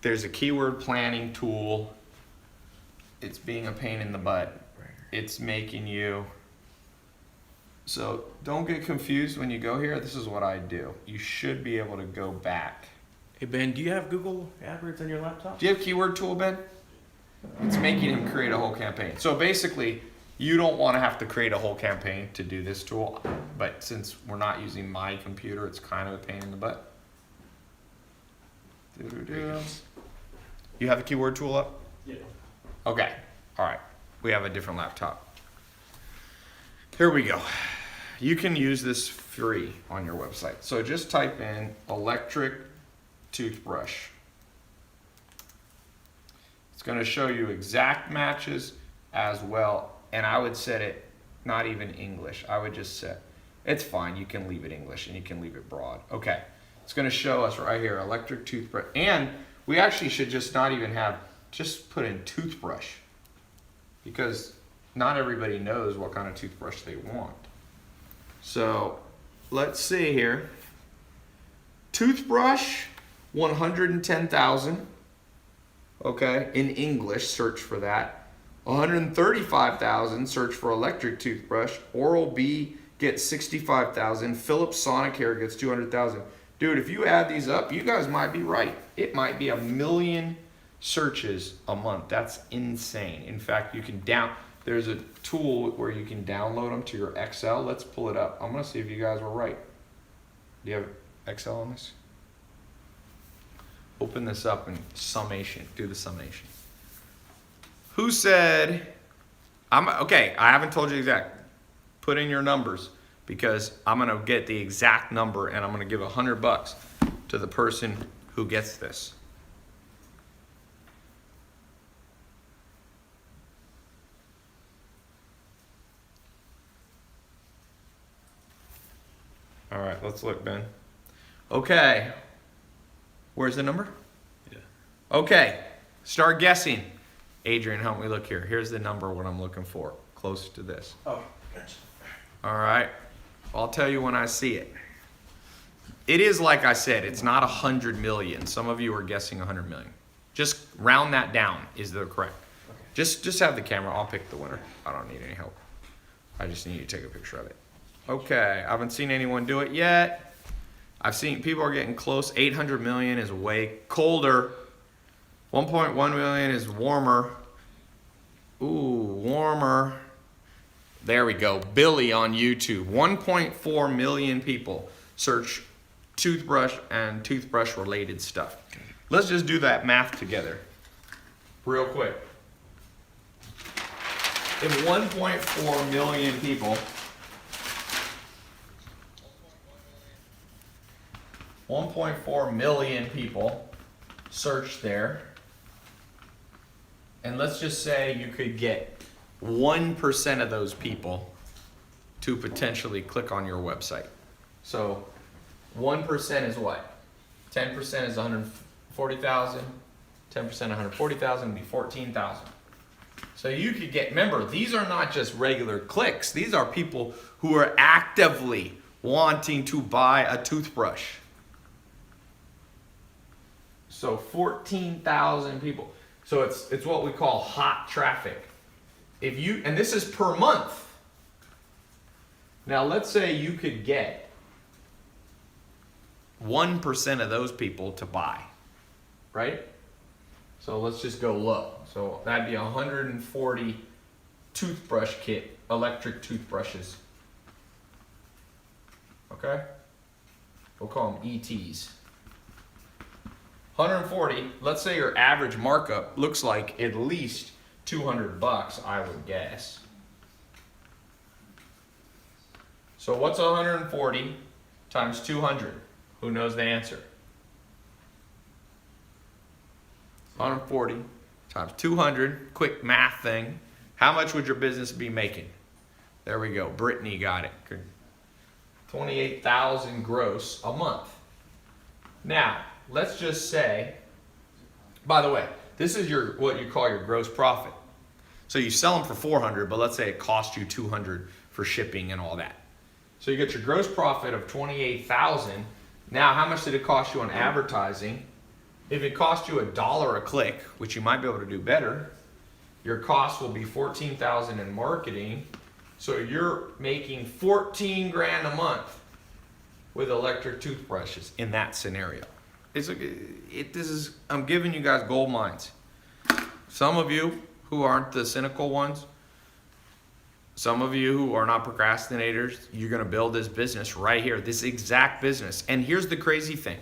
A: There's a keyword planning tool. It's being a pain in the butt. It's making you. So don't get confused when you go here. This is what I do. You should be able to go back.
B: Hey Ben, do you have Google AdWords on your laptop?
A: Do you have keyword tool, Ben? It's making him create a whole campaign. So basically, you don't want to have to create a whole campaign to do this tool, but since we're not using my computer, it's kind of a pain in the butt. You have the keyword tool up?
B: Yeah.
A: Okay, all right. We have a different laptop. Here we go. You can use this free on your website. So just type in electric toothbrush. It's going to show you exact matches as well. And I would set it not even English. I would just set, it's fine. You can leave it English and you can leave it broad. Okay. It's going to show us right here, electric toothbrush. And we actually should just not even have, just put in toothbrush. Because not everybody knows what kind of toothbrush they want. So let's see here. Toothbrush, 110,000. Okay, in English, search for that. 135,000, search for electric toothbrush. Oral-B gets 65,000. Philips Sonicare gets 200,000. Dude, if you add these up, you guys might be right. It might be 1 million searches a month. That's insane. In fact, you can there's a tool where you can download them to your Excel. Let's pull it up. I'm gonna see if you guys were right. Do you have Excel on this? Open this up and summation. Do the summation. Who said, okay, I haven't told you exact. Put in your numbers because I'm going to get the exact number and I'm going to give $100 to the person who gets this. All right, let's look, Ben. Okay. Where's the number?
B: Yeah.
A: Okay, start guessing. Adrian, help me look here. Here's the number, what I'm looking for. Close to this.
B: Oh, gotcha.
A: All right. I'll tell you when I see it. It is like I said, it's not 100 million. Some of you are guessing 100 million. Just round that down is the correct.
B: Okay.
A: Just have the camera. I'll pick the winner. I don't need any help. I just need you to take a picture of it. Okay, I haven't seen anyone do it yet. I've seen people are getting close. 800 million is way colder. 1.1 million is warmer. Ooh, warmer. There we go. Billy on YouTube. 1.4 million people search toothbrush and toothbrush related stuff. Let's just do that math together real quick. If 1.4 million people 1.4 million people search there, and let's just say you could get 1% of those people to potentially click on your website. So 1% is what? 10% is 140,000. 10% 140,000 would be 14,000. So you could get, remember, these are not just regular clicks. These are people who are actively wanting to buy a toothbrush. So 14,000 people. So it's what we call hot traffic. If you, and this is per month. Now let's say you could get 1% of those people to buy, right? So let's just go low. So that'd be 140 toothbrush kit, electric toothbrushes. Okay? We'll call them ETs. 140, let's say your average markup looks like at least $200, I would guess. So what's 140 times 200? Who knows the answer? 140 times 200, quick math thing. How much would your business be making? There we go, Brittany got it. 28,000 gross a month. Now, let's just say, by the way, this is your what you call your gross profit. So you sell them for 400, but let's say it cost you 200 for shipping and all that. So you get your gross profit of 28,000. Now, how much did it cost you on advertising? If it cost you $1 a click, which you might be able to do better, your cost will be 14,000 in marketing. So you're making 14 grand a month with electric toothbrushes in that scenario. I'm giving you guys gold mines. Some of you who aren't the cynical ones, some of you who are not procrastinators, you're gonna build this business right here, this exact business. And here's the crazy thing.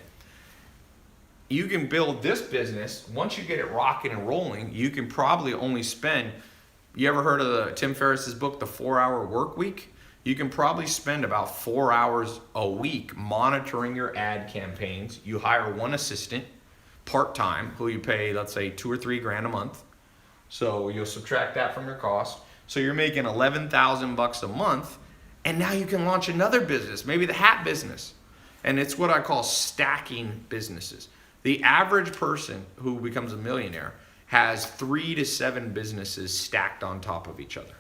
A: You can build this business, once you get it rocking and rolling, you can probably only spend, you ever heard of Tim Ferriss's book, The 4-Hour Work Week? You can probably spend about 4 hours a week monitoring your ad campaigns. You hire one assistant, part-time, who you pay, let's say, 2 or 3 grand a month. So you'll subtract that from your cost. So you're making 11,000 bucks a month, and now you can launch another business, maybe the hat business. And it's what I call stacking businesses. The average person who becomes a millionaire has 3 to 7 businesses stacked on top of each other.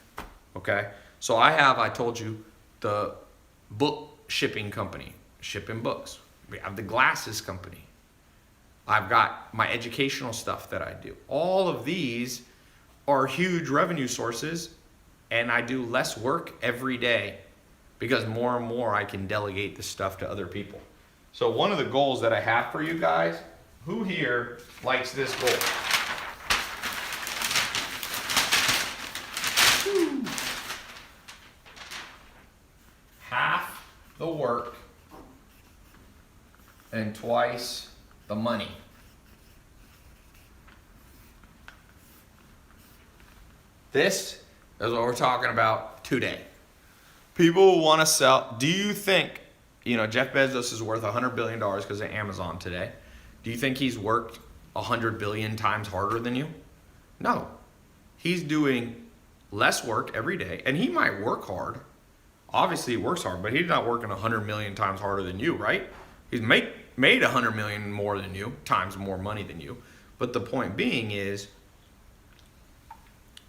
A: Okay? So I told you, the book shipping company, shipping books. We have the glasses company. I've got my educational stuff that I do. All of these are huge revenue sources, and I do less work every day because more and more I can delegate this stuff to other people. So one of the goals that I have for you guys, who here likes this goal? Woo. Half the work and twice the money. This is what we're talking about today. People want to sell. Do you think, Jeff Bezos is worth $100 billion because of Amazon today? Do you think he's worked 100 billion times harder than you? No. He's doing less work every day, and he might work hard. Obviously, he works hard, but he's not working 100 million times harder than you, right? He's made 100 million more than you, times more money than you. But the point being is,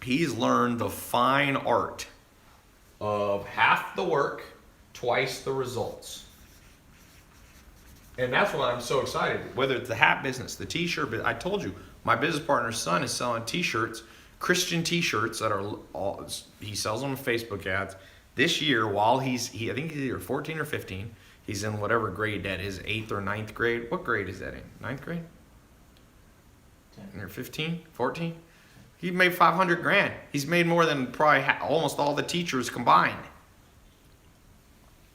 A: he's learned the fine art of half the work, twice the results. And that's why I'm so excited. Whether it's the hat business, the t-shirt business. I told you, my business partner's son is selling t-shirts, Christian t-shirts that are all, he sells them on Facebook ads. This year, while I think he's either 14 or 15. He's in whatever grade that is, 8th or 9th grade. What grade is that in? 9th grade?
B: 10.
A: Or 15, 14? He made 500 grand. He's made more than probably almost all the teachers combined.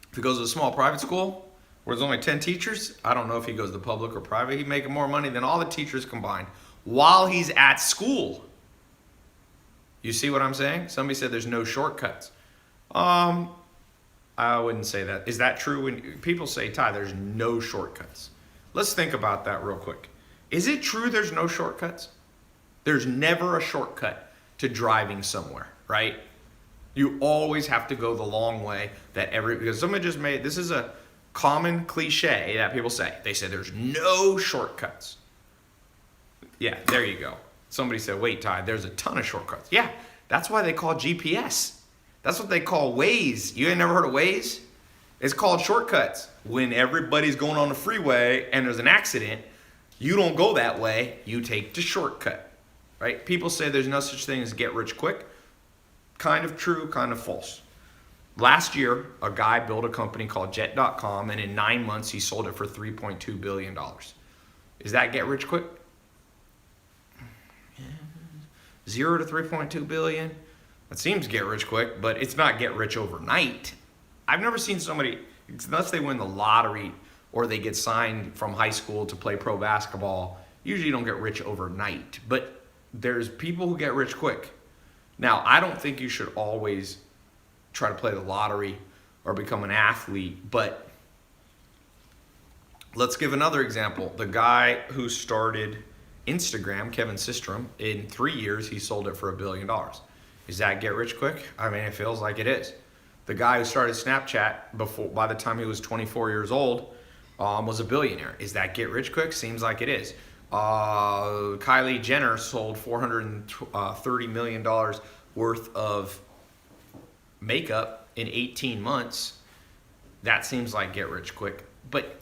A: If he goes to a small private school where there's only 10 teachers, I don't know if he goes to public or private. He's making more money than all the teachers combined while he's at school. You see what I'm saying? Somebody said there's no shortcuts. I wouldn't say that. Is that true? When people say, Ty, there's no shortcuts. Let's think about that real quick. Is it true there's no shortcuts? There's never a shortcut to driving somewhere, right? You always have to go the long way because someone just this is a common cliche that people say. They say there's no shortcuts. Yeah, there you go. Somebody said, wait, Ty, there's a ton of shortcuts. Yeah, that's why they call GPS. That's what they call Waze. You ain't never heard of Waze? It's called shortcuts. When everybody's going on the freeway and there's an accident, you don't go that way. You take the shortcut, right? People say there's no such thing as get rich quick. Kind of true, kind of false. Last year, a guy built a company called jet.com, and in 9 months, he sold it for $3.2 billion. Is that get rich quick? 0 to 3.2 billion. It seems get rich quick, but it's not get rich overnight. I've never seen somebody, unless they win the lottery or they get signed from high school to play pro basketball, usually you don't get rich overnight. But there's people who get rich quick. Now, I don't think you should always try to play the lottery or become an athlete, but let's give another example. The guy who started Instagram, Kevin Systrom, in 3 years, he sold it for $1 billion. Is that get rich quick? I mean, it feels like it is. The guy who started Snapchat by the time he was 24 years old, was a billionaire. Is that get rich quick? Seems like it is. Kylie Jenner sold $430 million worth of makeup in 18 months. That seems like get rich quick. But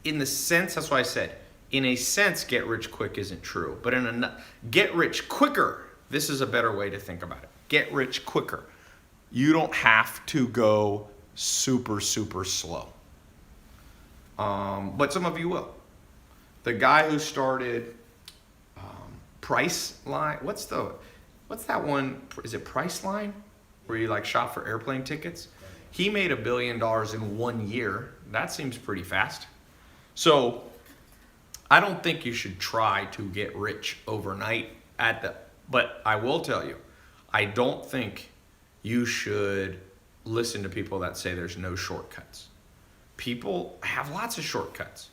A: in the sense, that's why I said, in a sense, get rich quick isn't true. But in a get rich quicker, this is a better way to think about it. Get rich quicker. You don't have to go super, super slow. But some of you will. The guy who started Priceline, what's that one? Is it Priceline? Where you like shop for airplane tickets? He made $1 billion in 1 year. That seems pretty fast. So I don't think you should try to get rich overnight but I will tell you, I don't think you should listen to people that say there's no shortcuts. People have lots of shortcuts.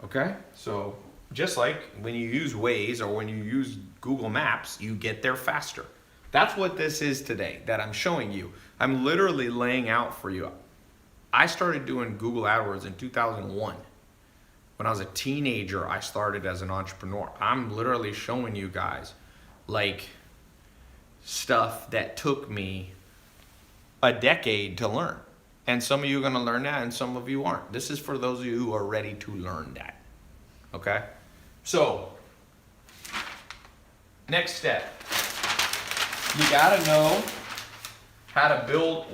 A: Okay? So just like when you use Waze or when you use Google Maps, you get there faster. That's what this is today that I'm showing you. I'm literally laying out for you. I started doing Google AdWords in 2001. When I was a teenager, I started as an entrepreneur. I'm literally showing you guys like stuff that took me a decade to learn. And some of you are going to learn that and some of you aren't. This is for those of you who are ready to learn that. Okay? So, next step. You got to know how to build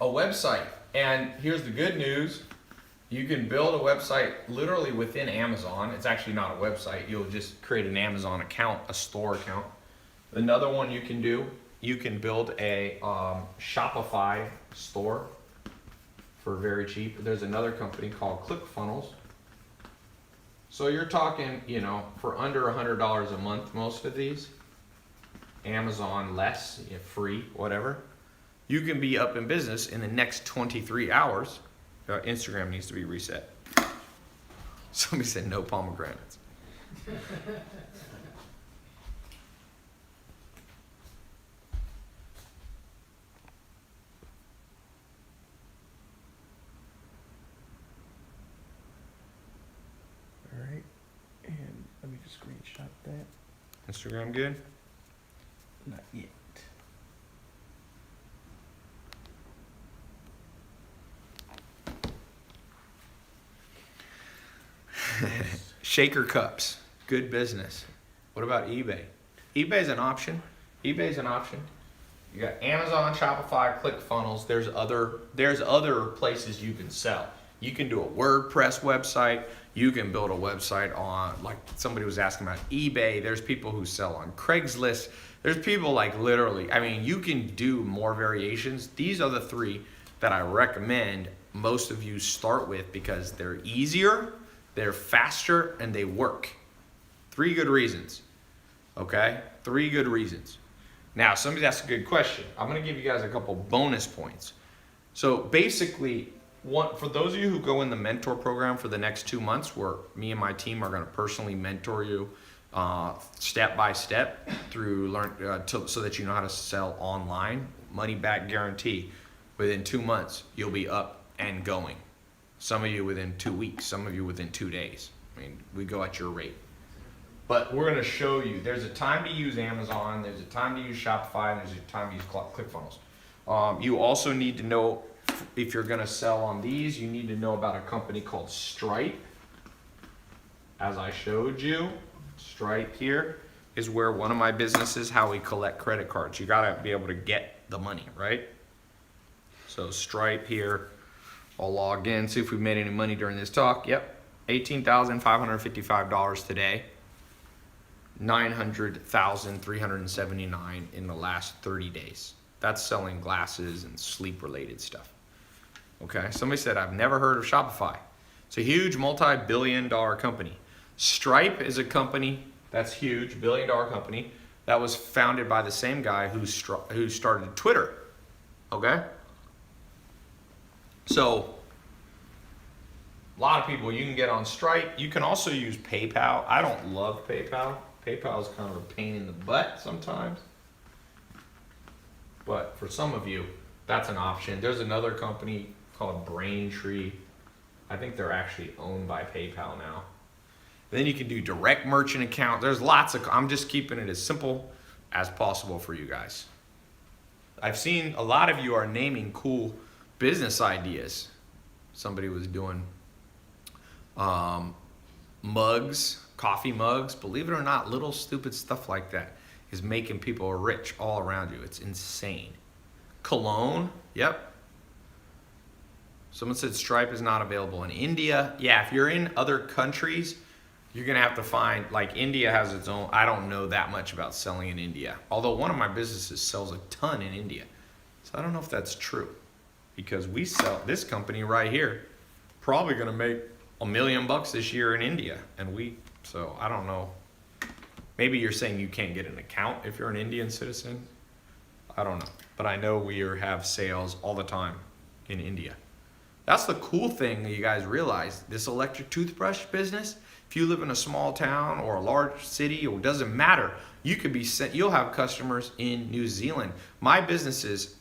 A: a website. And here's the good news. You can build a website literally within Amazon. It's actually not a website. You'll just create an Amazon account, a store account. Another one you can do, you can build a Shopify store for very cheap. There's another company called ClickFunnels. So you're talking, for under $100 a month, most of these. Amazon less, free, whatever. You can be up in business in the next 23 hours. Instagram needs to be reset. Somebody said no pomegranates.
B: All right, and let me just screenshot that.
A: Instagram good?
B: Not yet.
A: Shaker cups, good business. What about eBay? eBay's an option. You got Amazon, Shopify, ClickFunnels. There's other places you can sell. You can do a WordPress website. You can build a website on, like somebody was asking about eBay. There's people who sell on Craigslist. There's people like literally, I mean, you can do more variations. These are the 3 that I recommend most of you start with because they're easier, they're faster, and they work. 3 good reasons, okay? 3 good reasons. Now, somebody asked a good question. I'm gonna give you guys a couple bonus points. So basically, for those of you who go in the mentor program for the next 2 months, where me and my team are gonna personally mentor you step by step through so that you know how to sell online, money back guarantee. Within 2 months, you'll be up and going. Some of you within 2 weeks, some of you within 2 days. I mean, we go at your rate. But we're gonna show you, there's a time to use Amazon, there's a time to use Shopify, and there's a time to use ClickFunnels. You also need to know, if you're gonna sell on these, you need to know about a company called Stripe. As I showed you, Stripe here is where one of my businesses, how we collect credit cards. You gotta be able to get the money, right? So Stripe here, I'll log in, see if we've made any money during this talk. Yep, $18,555 today. 900,379 in the last 30 days. That's selling glasses and sleep related stuff. Okay, somebody said, I've never heard of Shopify. It's a huge multi-billion-dollar company. Stripe is a company that's huge, billion-dollar company that was founded by the same guy who started Twitter. Okay? So, a lot of people, you can get on Stripe. You can also use PayPal. I don't love PayPal. PayPal is kind of a pain in the butt sometimes. But for some of you, that's an option. There's another company called Braintree. I think they're actually owned by PayPal now. Then you can do direct merchant account. There's lots of, I'm just keeping it as simple as possible for you guys. I've seen a lot of you are naming cool business ideas. Somebody was doing mugs, coffee mugs. Believe it or not, little stupid stuff like that is making people rich all around you. It's insane. Cologne, yep. Someone said Stripe is not available in India. Yeah, if you're in other countries, you're gonna have to find, like India has its own, I don't know that much about selling in India. Although one of my businesses sells a ton in India. So I don't know if that's true. Because we sell, this company right here, probably gonna make $1 million this year in India. So I don't know. Maybe you're saying you can't get an account if you're an Indian citizen. I don't know. But I know we have sales all the time in India. That's the cool thing that you guys realize. This electric toothbrush business, if you live in a small town or a large city, or it doesn't matter, you could be sent, you'll have customers in New Zealand. My businesses,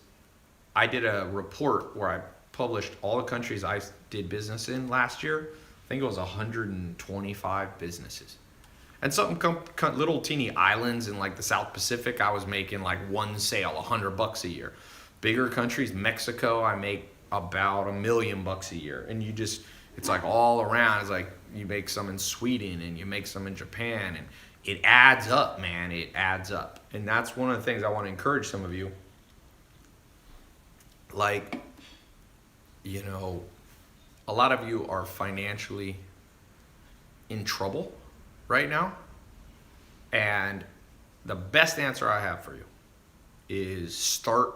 A: I did a report where I published all the countries I did business in last year. I think it was 125 businesses. And some little teeny islands in like the South Pacific, I was making like one sale, $100 a year. Bigger countries, Mexico, I make about $1 million a year. And you just, it's like all around. It's like you make some in Sweden and you make some in Japan, and it adds up, man. It adds up. And that's one of the things I want to encourage some of you. Like, you know, a lot of you are financially in trouble right now. And the best answer I have for you is start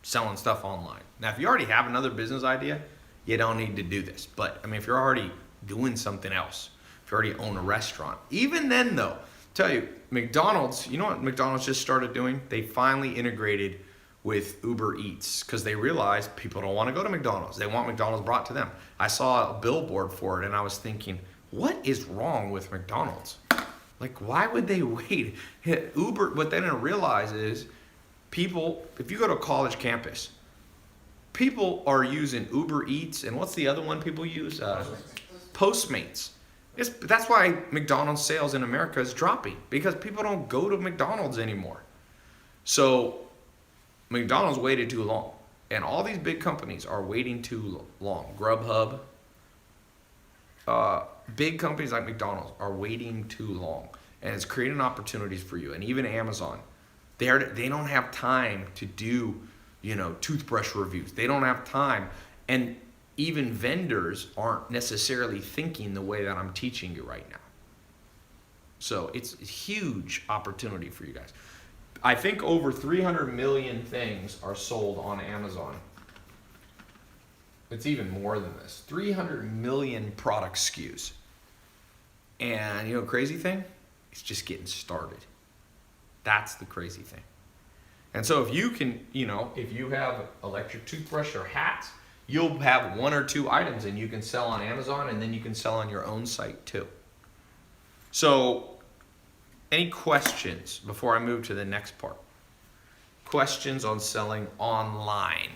A: selling stuff online. Now, if you already have another business idea, you don't need to do this. But I mean, if you're already doing something else, if you already own a restaurant, even then though, tell you, McDonald's, you know what McDonald's just started doing? They finally integrated with Uber Eats because they realized people don't want to go to McDonald's. They want McDonald's brought to them. I saw a billboard for it and I was thinking, what is wrong with McDonald's? Like, why would they wait? Uber, what they didn't realize is people, if you go to a college campus, people are using Uber Eats, and what's the other one people use? Postmates. That's why McDonald's sales in America is dropping, because people don't go to McDonald's anymore. So McDonald's waited too long, and all these big companies are waiting too long. Grubhub, big companies like McDonald's are waiting too long, and it's creating opportunities for you. And even Amazon, They don't have time to do, toothbrush reviews. They don't have time. And even vendors aren't necessarily thinking the way that I'm teaching you right now. So it's a huge opportunity for you guys. I think over 300 million things are sold on Amazon. It's even more than this. 300 million product SKUs. And crazy thing? It's just getting started. That's the crazy thing. And so if you can, if you have electric toothbrush or hats, you'll have one or two items and you can sell on Amazon, and then you can sell on your own site too. So any questions before I move to the next part? Questions on selling online.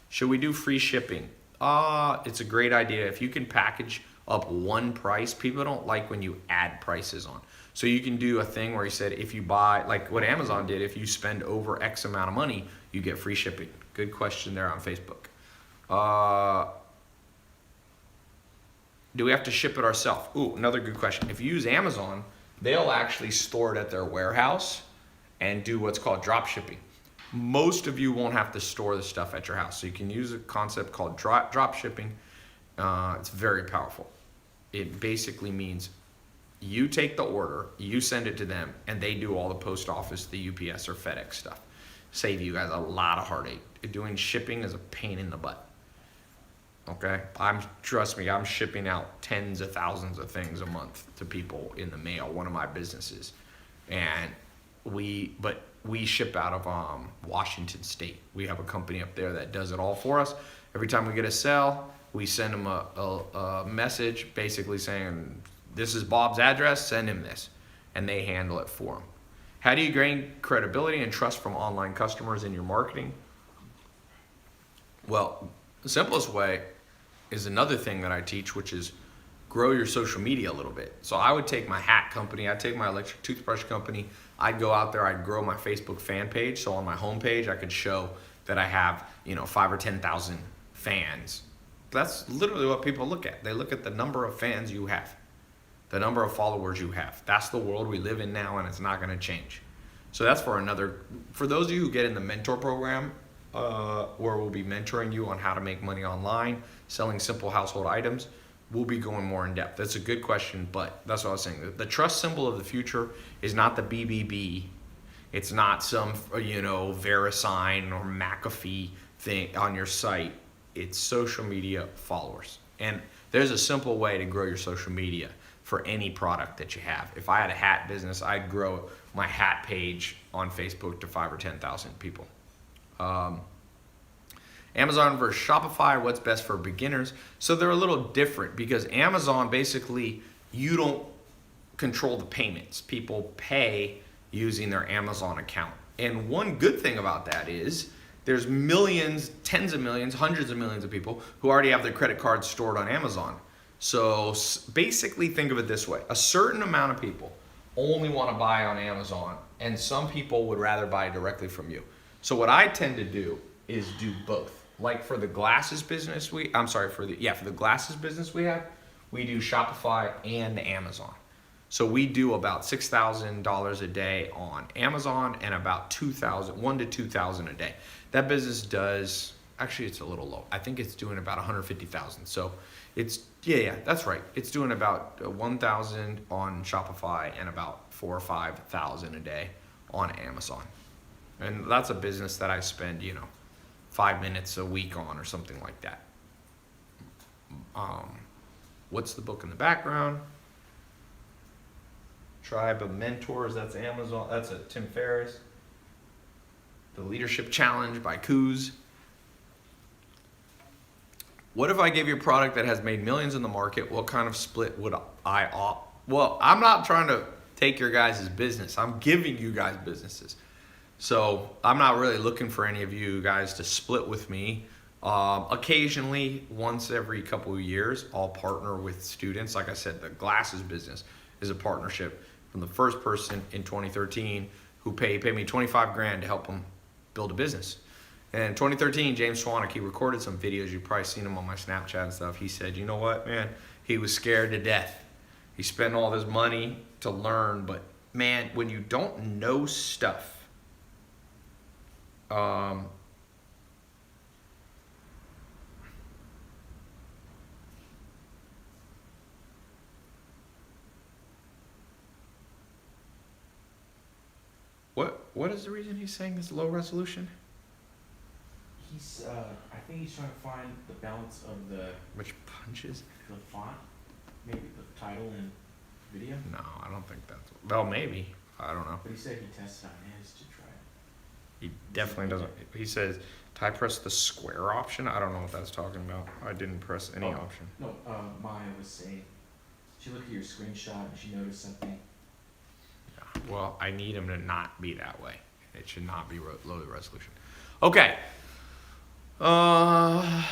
A: Should we do free shipping? It's a great idea. If you can package up one price, people don't like when you add prices on. So you can do a thing where you said, if you buy, like what Amazon did, if you spend over X amount of money, you get free shipping. Good question there on Facebook. Do we have to ship it ourselves? Ooh, another good question. If you use Amazon, they'll actually store it at their warehouse and do what's called drop shipping. Most of you won't have to store the stuff at your house. So you can use a concept called drop shipping. It's very powerful. It basically means you take the order, you send it to them, and they do all the post office, the UPS or FedEx stuff. Save you guys a lot of heartache. Doing shipping is a pain in the butt. Okay? Trust me, I'm shipping out tens of thousands of things a month to people in the mail, one of my businesses. And we ship out of Washington State. We have a company up there that does it all for us. Every time we get a sale, we send them a message basically saying, this is Bob's address, send him this. And they handle it for him. How do you gain credibility and trust from online customers in your marketing? Well, the simplest way is another thing that I teach, which is grow your social media a little bit. So I would take my hat company, I'd take my electric toothbrush company, I'd go out there, I'd grow my Facebook fan page. So on my homepage, I could show that I have, 5 or 10,000 fans. That's literally what people look at. They look at the number of fans you have, the number of followers you have. That's the world we live in now, and it's not going to change. So that's for those of you who get in the mentor program, where we'll be mentoring you on how to make money online, selling simple household items, we'll be going more in depth. That's a good question, but that's what I was saying. The trust symbol of the future is not the BBB. It's not some, VeriSign or McAfee thing on your site. It's social media followers. And there's a simple way to grow your social media for any product that you have. If I had a hat business, I'd grow my hat page on Facebook to 5 or 10,000 people. Amazon versus Shopify, what's best for beginners? So they're a little different because Amazon, basically, you don't control the payments. People pay using their Amazon account. And one good thing about that is there's millions, tens of millions, hundreds of millions of people who already have their credit cards stored on Amazon. So basically think of it this way. A certain amount of people only want to buy on Amazon, and some people would rather buy directly from you. So what I tend to do is do both. Like for the glasses business for the glasses business we have, we do Shopify and Amazon. So we do about $6,000 a day on Amazon and about $1,000 to $2,000 a day. That business does, actually it's a little low. I think it's doing about $150,000. So it's, that's right. It's doing about $1,000 on Shopify and about $4,000 or $5,000 a day on Amazon. And that's a business that I spend, 5 minutes a week on or something like that. What's the book in the background? Tribe of Mentors, that's Amazon, that's a Tim Ferriss. The Leadership Challenge by Coos. What if I gave you a product that has made millions in the market? What kind of split would I opt? Well, I'm not trying to take your guys' business. I'm giving you guys businesses. So I'm not really looking for any of you guys to split with me. Occasionally, once every couple of years, I'll partner with students. Like I said, the glasses business is a partnership from the first person in 2013 who paid me $25,000 to help him build a business. And in 2013, James Swanwick, he recorded some videos. You've probably seen him on my Snapchat and stuff. He said, you know what, man? He was scared to death. He spent all this money to learn, but man, when you don't know stuff, Um, what is the reason he's saying this low resolution?
B: He's, I think he's trying to find the balance of the
A: Which punches?
B: font, maybe the title and video.
A: No, I don't think that's. Well, maybe. I don't know.
B: But he said he tested on his to try it.
A: He definitely doesn't. He says, "I press the square option." I don't know what that's talking about. I didn't press any option.
B: No, Maya was saying, she looked at your screenshot and she noticed something.
A: Yeah. Well, I need him to not be that way. It should not be low resolution. Okay. Ty,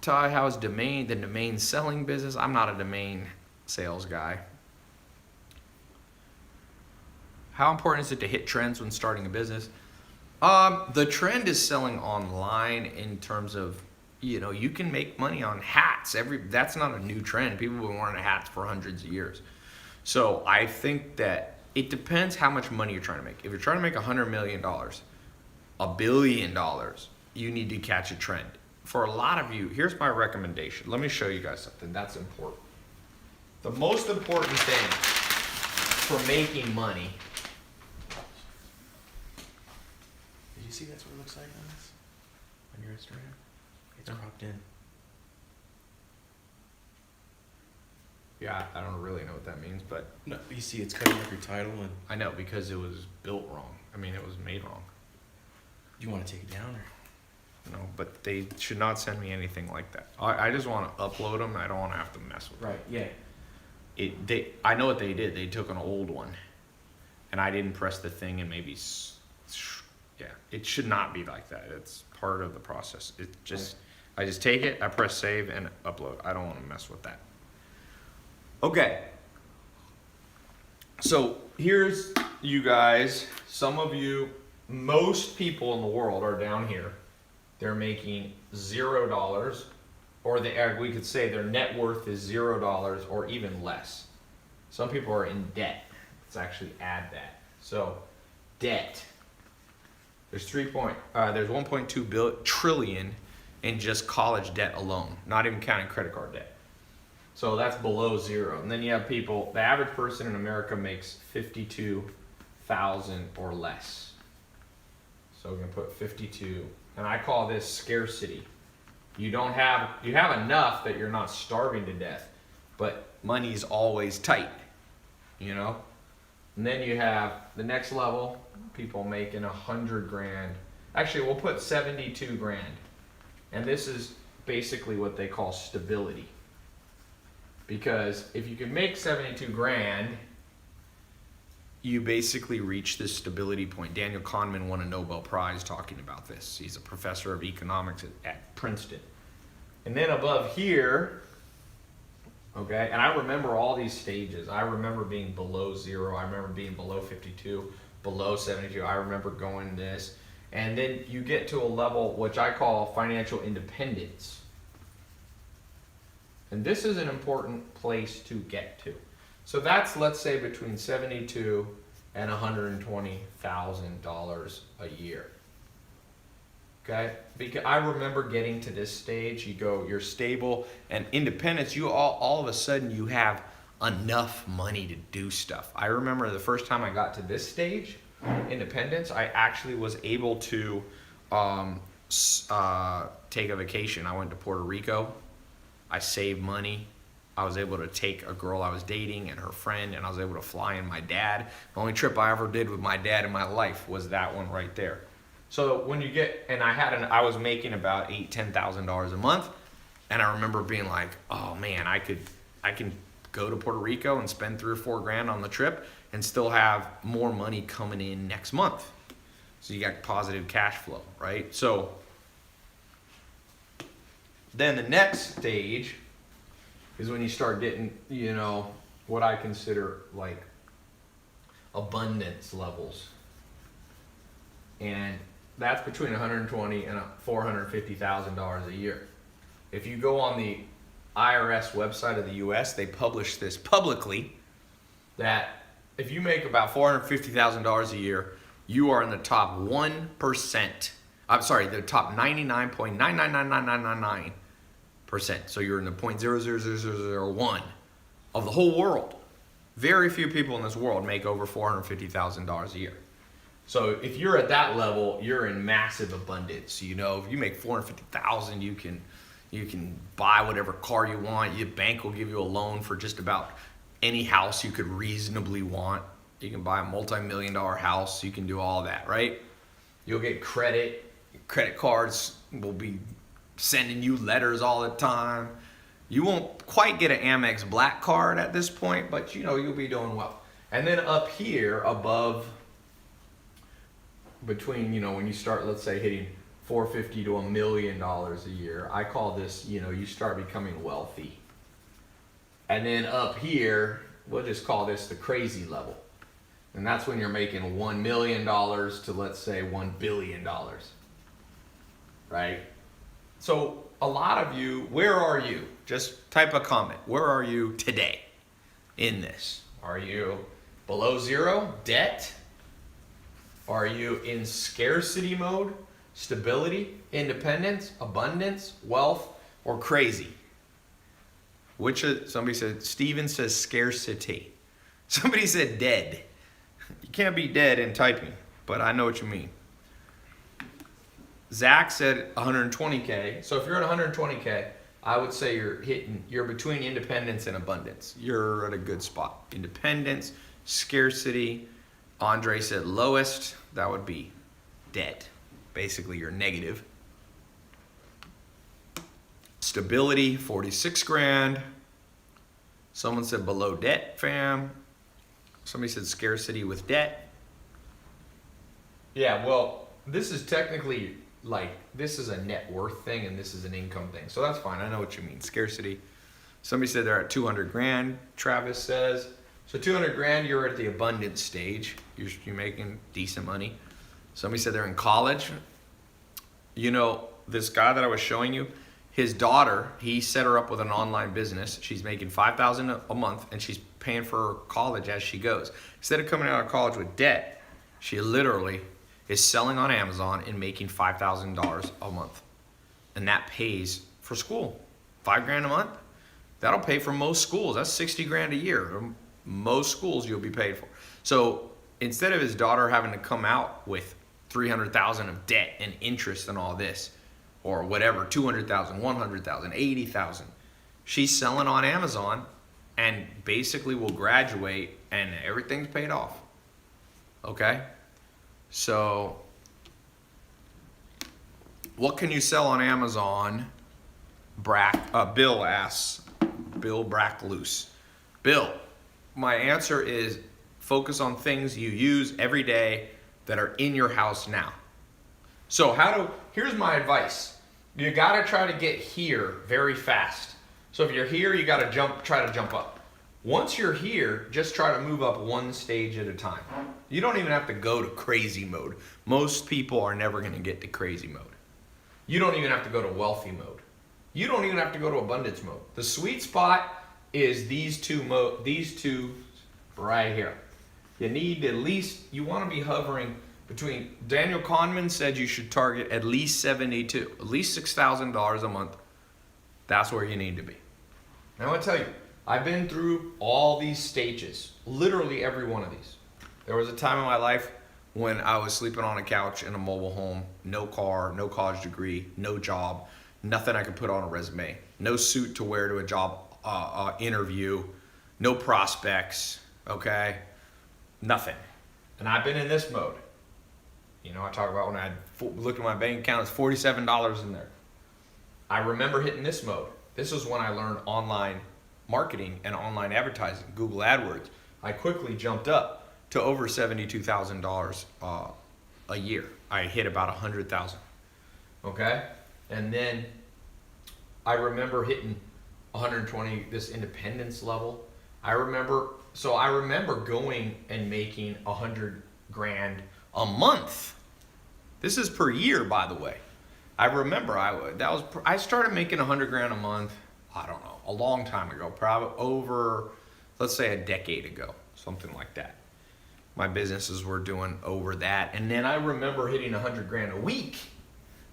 A: how's the domain selling business? I'm not a domain sales guy. How important is it to hit trends when starting a business? The trend is selling online in terms of, you can make money on hats. That's not a new trend. People have been wearing hats for hundreds of years. So I think that it depends how much money you're trying to make. If you're trying to make $100 million, $1 billion, you need to catch a trend. For a lot of you, here's my recommendation. Let me show you guys something that's important. The most important thing for making money.
B: Did you see that's what it looks like on this? On your Instagram? It's cropped in.
A: Yeah, I don't really know what that means, but
B: No, you see it's cutting up your title and
A: I know because it was built wrong. I mean, it was made wrong.
B: you want to take it down or?
A: No, but they should not send me anything like that. I just want to upload them. I don't want to have to mess with them.
B: Right, yeah.
A: I know what they did. They took an old one, and I didn't press the thing, and maybe, yeah, it should not be like that. It's part of the process. I just take it, I press save, and upload. I don't want to mess with that. Okay. So here's you guys. Some of you, most people in the world are down here. They're making $0, or we could say their net worth is $0 or even less. Some people are in debt. Let's actually add that. So, debt. There's 1.2 trillion in just college debt alone, not even counting credit card debt. So that's below zero. And then you have people. The average person in America makes $52,000 or less. So we're gonna put 52. And I call this scarcity. You have enough that you're not starving to death, but money's always tight, And then you have the next level, people making 100 grand. Actually, we'll put 72 grand. And this is basically what they call stability. Because if you can make 72 grand, you basically reach this stability point. Daniel Kahneman won a Nobel Prize talking about this. He's a professor of economics at Princeton. And then above here, okay, and I remember all these stages. I remember being below zero. I remember being below 52, below 72. I remember going this. And then you get to a level which I call financial independence. And this is an important place to get to. So that's, let's say, between $72,000 and $120,000 a year. Okay? Because I remember getting to this stage, you're stable, and independence, you all of a sudden you have enough money to do stuff. I remember the first time I got to this stage, independence, I actually was able to take a vacation. I went to Puerto Rico. I saved money. I was able to take a girl I was dating and her friend, and I was able to fly in my dad. The only trip I ever did with my dad in my life was that one right there. So when you get, and I was making about $10,000 a month, and I remember being like, oh man, I can go to Puerto Rico and spend $3 or $4 grand on the trip and still have more money coming in next month. So you got positive cash flow, right? So then the next stage is when you start getting, what I consider like abundance levels. And that's between $120,000 and $450,000 a year. If you go on the IRS website of the US, they publish this publicly, that if you make about $450,000 a year, you are in the top 1%. I'm sorry, the top 99.9999999%. So you're in the 0.00001 of the whole world. Very few people in this world make over $450,000 a year. So if you're at that level, you're in massive abundance. You know, if you make $450,000, you can buy whatever car you want. Your bank will give you a loan for just about any house you could reasonably want. You can buy a multi-million-dollar house. You can do all that, right? You'll get credit. Credit cards will be sending you letters all the time. You won't quite get an Amex Black card at this point, but you know, you'll be doing well. And then up here above, between, you know, when you start, let's say, hitting $450 to $1 million a year, I call this, you know, you start becoming wealthy. And then up here, we'll just call this the crazy level. And that's when you're making $1 million to, let's say, $1 billion, right? So a lot of you, where are you? Just type a comment. Where are you today in this? Are you below zero, debt? Are you in scarcity mode, stability, independence, abundance, wealth, or crazy? Somebody said, Steven says scarcity. Somebody said dead. You can't be dead in typing, but I know what you mean. Zach said 120K. So if you're at 120K, I would say you're between independence and abundance. You're at a good spot. Independence, scarcity. Andre said lowest, that would be dead. Basically, you're negative. Stability, 46 grand. Someone said below debt, fam. Somebody said scarcity with debt. Yeah, well, this is technically this is a net worth thing and this is an income thing. So that's fine. I know what you mean. Scarcity. Somebody said they're at 200 grand, Travis says. So 200 grand, you're at the abundance stage. You're making decent money. Somebody said they're in college. You know, this guy that I was showing you, his daughter, he set her up with an online business. She's making $5,000 a month and she's paying for her college as she goes. Instead of coming out of college with debt, she literally is selling on Amazon and making $5,000 a month. And that pays for school. $5 grand a month. That'll pay for most schools. That's 60 grand a year. Most schools you'll be paid for. So instead of his daughter having to come out with 300,000 of debt and interest and all this, or whatever, 200,000, 100,000, 80,000, she's selling on Amazon and basically will graduate and everything's paid off. Okay? So what can you sell on Amazon? Bill asks. Bill Brackloose. Bill, my answer is focus on things you use every day that are in your house now. So here's my advice. You gotta try to get here very fast. So if you're here, you gotta try to jump up. Once you're here, just try to move up one stage at a time. You don't even have to go to crazy mode. Most people are never gonna get to crazy mode. You don't even have to go to wealthy mode. You don't even have to go to abundance mode. The sweet spot is these two right here. You need you wanna be hovering between, Daniel Kahneman said you should target at least 72, at least $6,000 a month. That's where you need to be. Now I want to tell you, I've been through all these stages, literally every one of these. There was a time in my life when I was sleeping on a couch in a mobile home, no car, no college degree, no job, nothing I could put on a resume, no suit to wear to a job interview, no prospects, okay? Nothing. And I've been in this mode. You know, I talk about when I looked at my bank account, it's $47 in there. I remember hitting this mode. This is when I learned online marketing and online advertising, Google AdWords. I quickly jumped up to over $72,000 a year. I hit about 100,000. Okay? And then I remember hitting 120, this independence level. I remember going and making 100 grand a month. This is per year, by the way. I remember I started making 100 grand a month, I don't know, a long time ago, probably over, let's say a decade ago, something like that. my businesses were doing over that. And then I remember hitting 100 grand a week.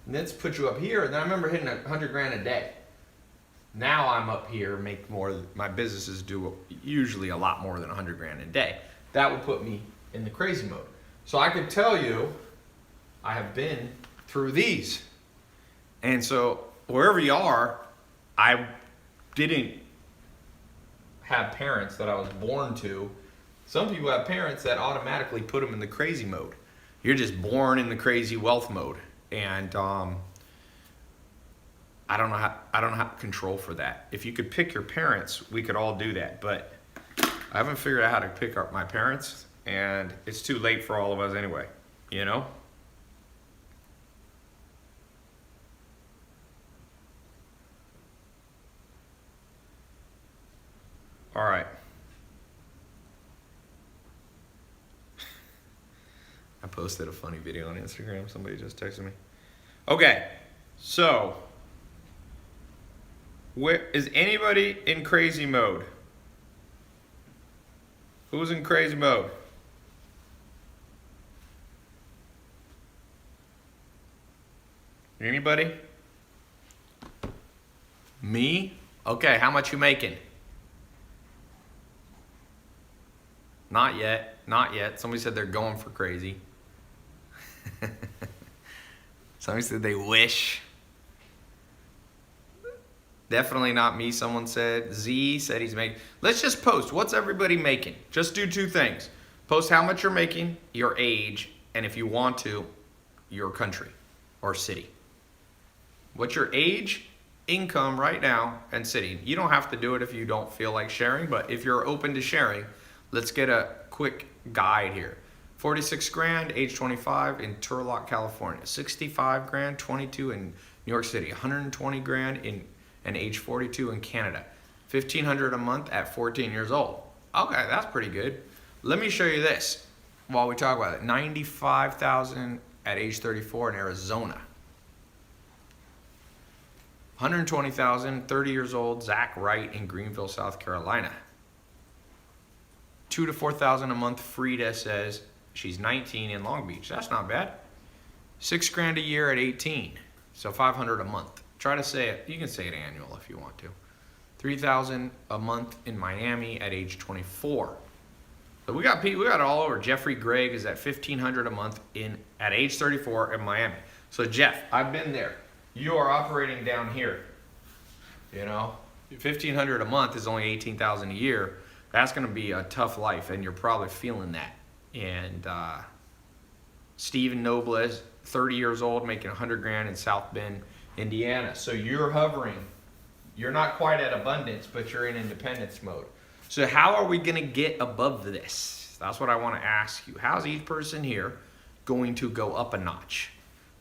A: And that's put you up here. And then I remember hitting 100 grand a day. Now I'm up here, make more. My businesses do usually a lot more than 100 grand a day. That would put me in the crazy mode. So I could tell you, I have been through these. And so wherever you are, I didn't have parents that I was born to. Some people have parents that automatically put them in the crazy mode. You're just born in the crazy wealth mode. And I don't know how to control for that. If you could pick your parents, we could all do that. But I haven't figured out how to pick up my parents, and it's too late for all of us anyway, you know? All right. I posted a funny video on Instagram. Somebody just texted me. Okay, so where is anybody in crazy mode? Who's in crazy mode? Anybody? Me? Okay, how much you making? Not yet, not yet. Somebody said they're going for crazy. Somebody said they wish. Definitely not me, someone said. Z said he's making. Let's just post. What's everybody making? Just do two things. Post how much you're making, your age, and if you want to, your country or city. What's your age, income right now, and city? You don't have to do it if you don't feel like sharing, but if you're open to sharing, let's get a quick guide here. 46 grand, age 25 in Turlock, California. 65 grand, 22 in New York City. 120 grand in and age 42 in Canada. 1,500 a month at 14 years old. Okay, that's pretty good. Let me show you this while we talk about it. 95,000 at age 34 in Arizona. 120,000, 30 years old, Zach Wright in Greenville, South Carolina. 2,000 to 4,000 a month, Frida says she's 19 in Long Beach. That's not bad. 6 grand a year at 18, so 500 a month. Try to say it, you can say it annual if you want to. 3,000 a month in Miami at age 24. So we got it all over. Jeffrey Gregg is at 1,500 a month at age 34 in Miami. So Jeff, I've been there. You are operating down here. You know, 1,500 a month is only 18,000 a year. That's going to be a tough life, and you're probably feeling that. And Stephen Nobles, 30 years old, making 100 grand in South Bend, Indiana. So you're hovering. You're not quite at abundance, but you're in independence mode. So how are we going to get above this? That's what I want to ask you. How's each person here going to go up a notch?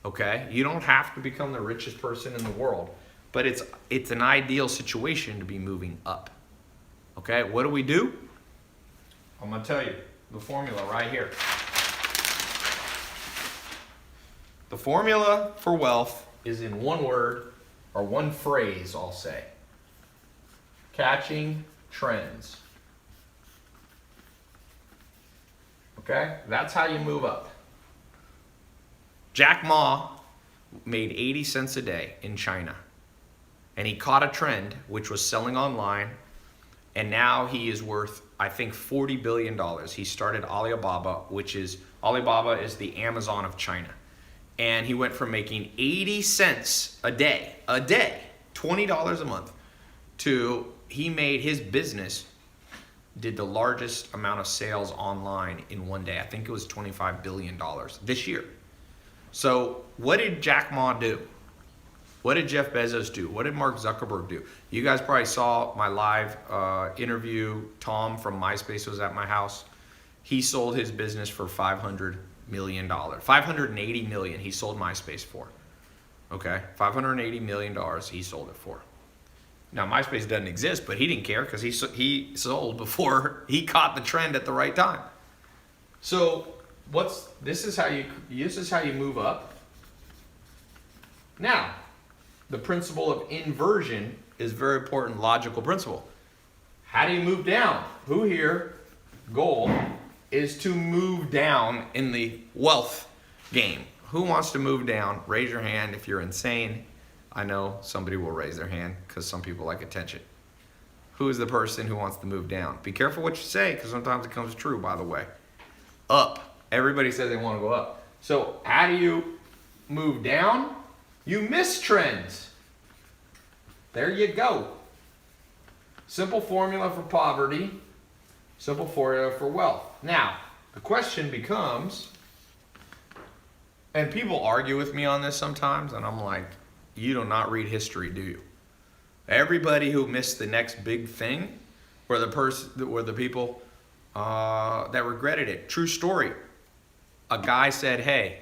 A: Okay? You don't have to become the richest person in the world, but it's an ideal situation to be moving up. Okay? What do? I'm going to tell you the formula right here. The formula for wealth is in one word, or one phrase, I'll say. Catching trends. Okay? That's how you move up. Jack Ma made 80 cents a day in China. And he caught a trend, which was selling online. And now he is worth, I think, $40 billion. He started Alibaba, Alibaba is the Amazon of China. And he went from making 80 cents a day, $20 a month, to he made his business, did the largest amount of sales online in one day. I think it was $25 billion this year. So what did Jack Ma do? What did Jeff Bezos do? What did Mark Zuckerberg do? You guys probably saw my live interview. Tom from MySpace was at my house. He sold his business for $500 million. $580 million he sold MySpace for. Okay, $580 million he sold it for. Now MySpace doesn't exist, but he didn't care because he sold before he caught the trend at the right time. So this is how you move up. Now, the principle of inversion is a very important logical principle. How do you move down? Who here, goal, is to move down in the wealth game. Who wants to move down? Raise your hand if you're insane. I know somebody will raise their hand because some people like attention. Who is the person who wants to move down? Be careful what you say because sometimes it comes true, by the way. Up. Everybody says they want to go up. So how do you move down? You miss trends. There you go. Simple formula for poverty. Simple formula for wealth. Now, the question becomes, and people argue with me on this sometimes, and I'm like, you do not read history, do you? Everybody who missed the next big thing were the people that regretted it. True story. A guy said, hey,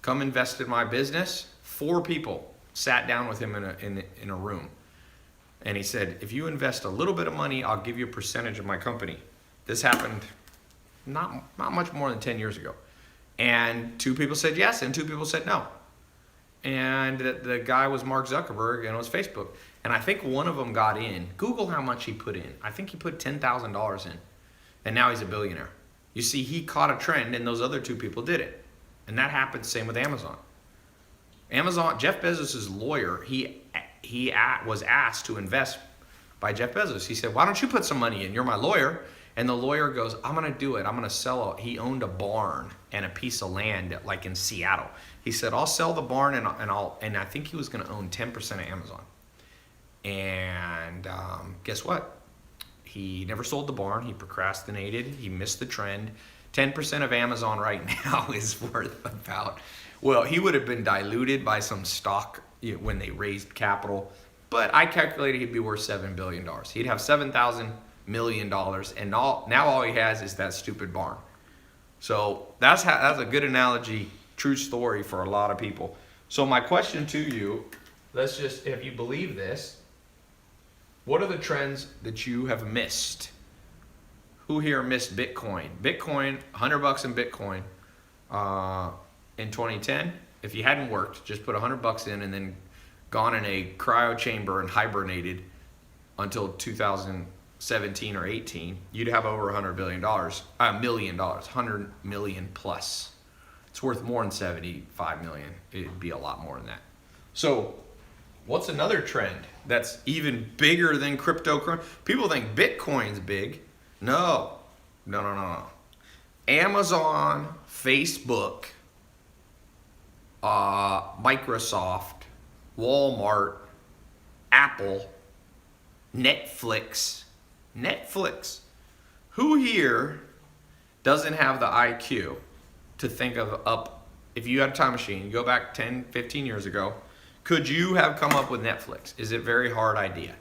A: come invest in my business. 4 people sat down with him in a room. And he said, if you invest a little bit of money, I'll give you a percentage of my company. This happened not much more than 10 years ago. And 2 people said yes, and 2 people said no. And the guy was Mark Zuckerberg, and it was Facebook. And I think one of them got in. Google how much he put in. I think he put $10,000 in. And now he's a billionaire. You see, he caught a trend, and those other 2 people did it. And that happened same with Amazon. Jeff Bezos' lawyer, he was asked to invest by Jeff Bezos. He said, why don't you put some money in? You're my lawyer. And the lawyer goes, I'm going to do it. I'm going to sell it. He owned a barn and a piece of land like in Seattle. He said, I'll sell the barn and I think he was going to own 10% of Amazon. And guess what? He never sold the barn. He procrastinated. He missed the trend. 10% of Amazon right now is worth about, well, he would have been diluted by some stock when they raised capital. But I calculated he'd be worth $7 billion. He'd have $7,000 million, and now all he has is that stupid barn. So that's a good analogy, true story for a lot of people. So my question to you, if you believe this, what are the trends that you have missed? Who here missed Bitcoin? Bitcoin, $100 in Bitcoin in 2010. If you hadn't worked, just put $100 in and then gone in a cryo chamber and hibernated until 2017 or 18, you'd have over $100 million, $100 million plus. It's worth more than 75 million. It'd be a lot more than that. So what's another trend that's even bigger than cryptocurrency? People think Bitcoin's big. No. Amazon, Facebook, Microsoft, Walmart, Apple, Netflix. Who here doesn't have the IQ to think of if you had a time machine, you go back 10, 15 years ago, could you have come up with Netflix? Is it a very hard idea?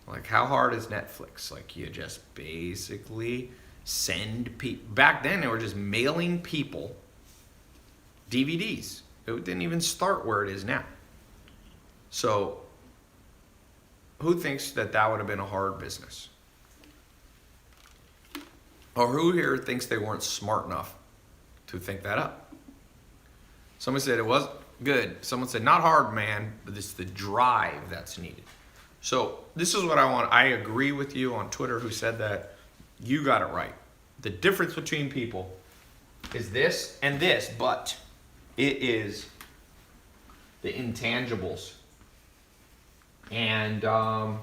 A: Like, how hard is Netflix? Like, you just basically send people. Back then, they were just mailing people DVDs. It didn't even start where it is now. So, who thinks that would have been a hard business? Or who here thinks they weren't smart enough to think that up? Someone said it was good. Someone said not hard, man, but it's the drive that's needed. So this is what I want. I agree with you on Twitter who said that. You got it right. The difference between people is this and this, but it is the intangibles. And I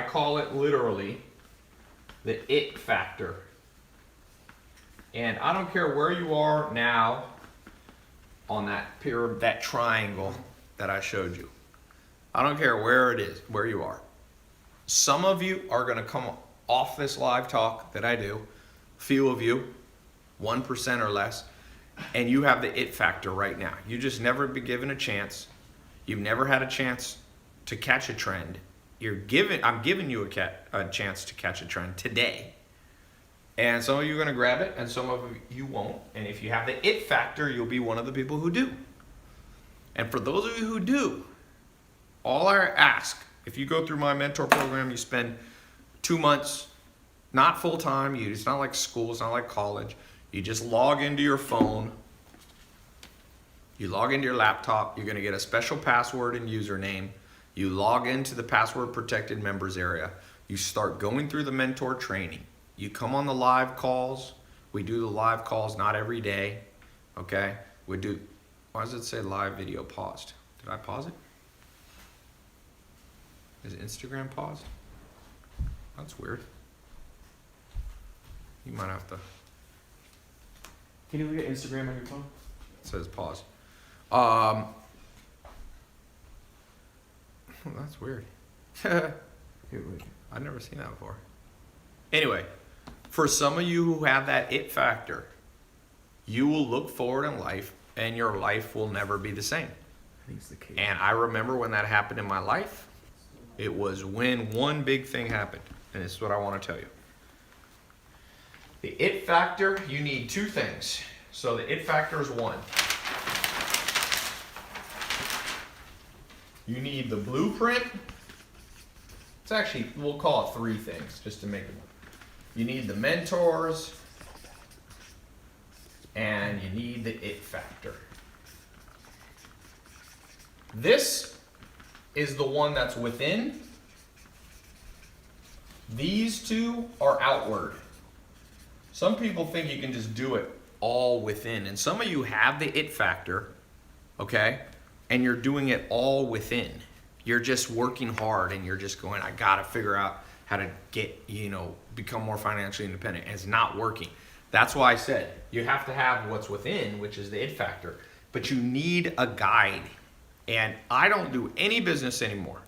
A: call it literally the it factor. And I don't care where you are now on that triangle that I showed you. I don't care where it is, where you are. Some of you are going to come off this live talk that I do, few of you, 1% or less, and you have the it factor right now. You just never been given a chance. You've never had a chance to catch a trend. I'm giving you a chance to catch a trend today. And some of you are going to grab it, and some of you won't. And if you have the it factor, you'll be one of the people who do. And for those of you who do, all I ask, if you go through my mentor program, you spend 2 months, not full time. It's not like school. It's not like college. You just log into your phone. You log into your laptop. You're going to get a special password and username. You log into the password protected members area. You start going through the mentor training. You come on the live calls. We do the live calls not every day. Okay? We do, why does it say live video paused? Did I pause it? Is Instagram paused? That's weird. You might have to.
B: Can you look at Instagram on your phone?
A: It says pause. That's weird.
B: Here, wait.
A: I've never seen that before. Anyway, for some of you who have that it factor, you will look forward in life and your life will never be the same.
B: I think it's the case.
A: And I remember when that happened in my life, it was when one big thing happened. And this is what I want to tell you. The it factor, you need two things. So the it factor is one. You need the blueprint. It's actually, we'll call it three things just to make it. You need the mentors, and you need the it factor. This is the one that's within. These two are outward. Some people think you can just do it all within, and some of you have the it factor, okay? And you're doing it all within. You're just working hard and you're just going, I gotta figure out how to get, become more financially independent. And it's not working. That's why I said you have to have what's within, which is the it factor. But you need a guide. And I don't do any business anymore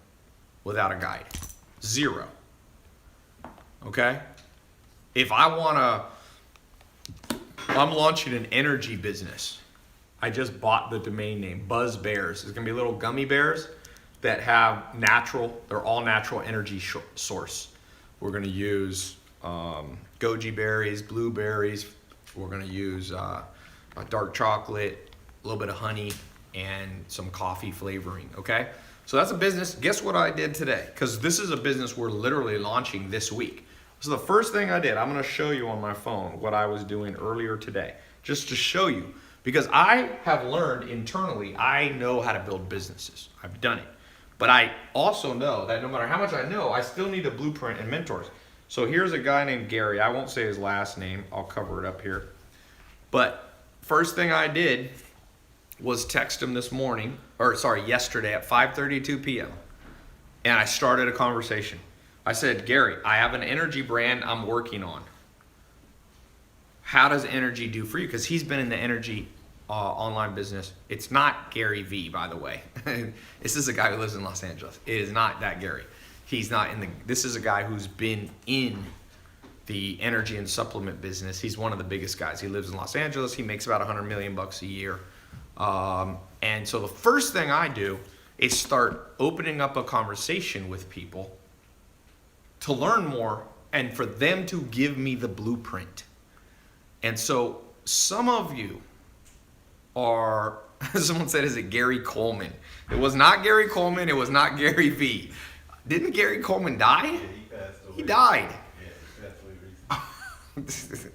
A: without a guide. Zero. Okay? If I I'm launching an energy business. I just bought the domain name, Buzz Bears. It's gonna be little gummy bears that have they're all natural energy source. We're gonna use goji berries, blueberries. We're gonna use dark chocolate, a little bit of honey, and some coffee flavoring, okay? So that's a business. Guess what I did today? Because this is a business we're literally launching this week. So the first thing I did, I'm gonna show you on my phone what I was doing earlier today, just to show you. Because I have learned internally, I know how to build businesses. I've done it. But I also know that no matter how much I know, I still need a blueprint and mentors. So here's a guy named Gary. I won't say his last name. I'll cover it up here. But first thing I did was text him yesterday at 5:32 p.m. And I started a conversation. I said, Gary, I have an energy brand I'm working on. How does energy do for you? Because he's been in the energy online business. It's not Gary V, by the way. This is a guy who lives in Los Angeles. It is not that Gary. He's not this is a guy who's been in the energy and supplement business. He's one of the biggest guys. He lives in Los Angeles. He makes about $100 million a year. And so the first thing I do is start opening up a conversation with people to learn more and for them to give me the blueprint. And so some of you are, someone said, is it Gary Coleman? It was not Gary Coleman. It was not Gary V. Didn't Gary Coleman die?
C: Yeah, he passed away.
A: He died.
C: Yeah, he passed away recently.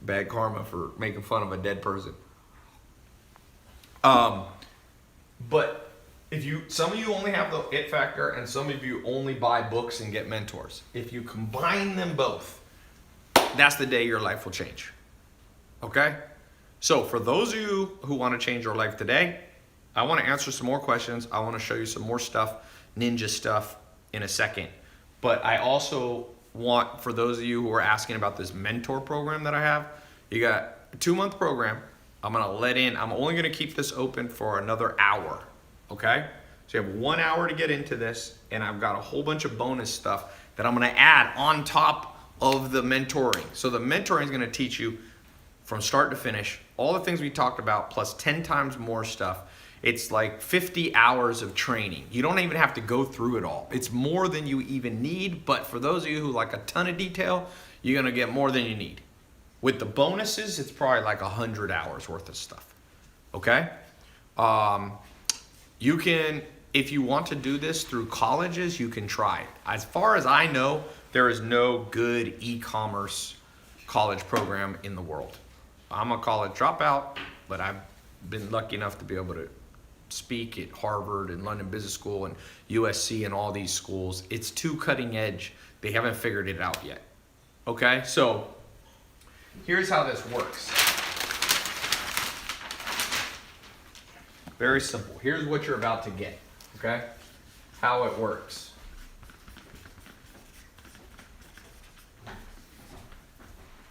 A: Bad karma for making fun of a dead person. But some of you only have the it factor and some of you only buy books and get mentors. If you combine them both, that's the day your life will change. Okay? So for those of you who want to change your life today, I want to answer some more questions. I want to show you some more stuff, ninja stuff in a second. But I also want, for those of you who are asking about this mentor program that I have, you got a 2-month program. I'm only going to keep this open for another hour. Okay? So you have 1 hour to get into this, and I've got a whole bunch of bonus stuff that I'm going to add on top of the mentoring. So the mentoring is going to teach you from start to finish all the things we talked about plus 10 times more stuff. It's like 50 hours of training. You don't even have to go through it all. It's more than you even need, but for those of you who like a ton of detail, you're going to get more than you need. With the bonuses, it's probably like 100 hours worth of stuff. Okay? You can, if you want to do this through colleges, you can try it. As far as I know, there is no good e-commerce college program in the world. I'm a college dropout, but I've been lucky enough to be able to speak at Harvard and London Business School and USC and all these schools. It's too cutting edge. They haven't figured it out yet. Okay, so here's how this works. Very simple. Here's what you're about to get, okay? How it works.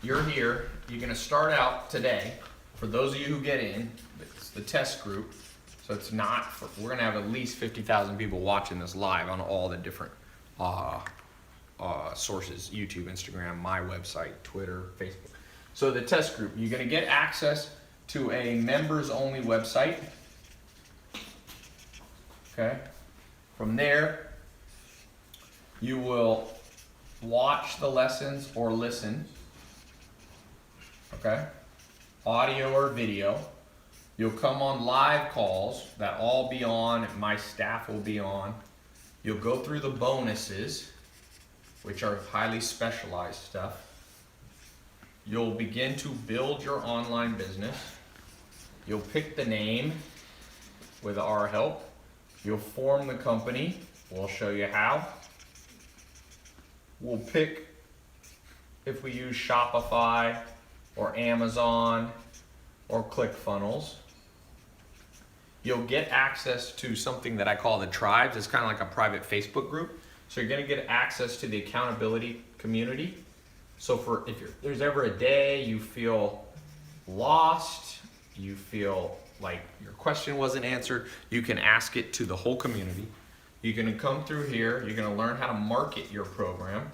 A: You're here. You're going to start out today. For those of you who get in, it's the test group. So it's not, we're going to have at least 50,000 people watching this live on all the different sources, YouTube, Instagram, my website, Twitter, Facebook. So the test group, you're going to get access to a members only website. Okay. From there, you will watch the lessons or listen. Okay. Audio or video. You'll come on live calls that I'll be on and my staff will be on. You'll go through the bonuses, which are highly specialized stuff. You'll begin to build your online business. You'll pick the name with our help. You'll form the company. We'll show you how. We'll pick if we use Shopify or Amazon or ClickFunnels. You'll get access to something that I call the tribes. It's kind of like a private Facebook group. So you're going to get access to the accountability community. So if there's ever a day you feel lost, you feel like your question wasn't answered, you can ask it to the whole community. You're going to come through here. You're going to learn how to market your program.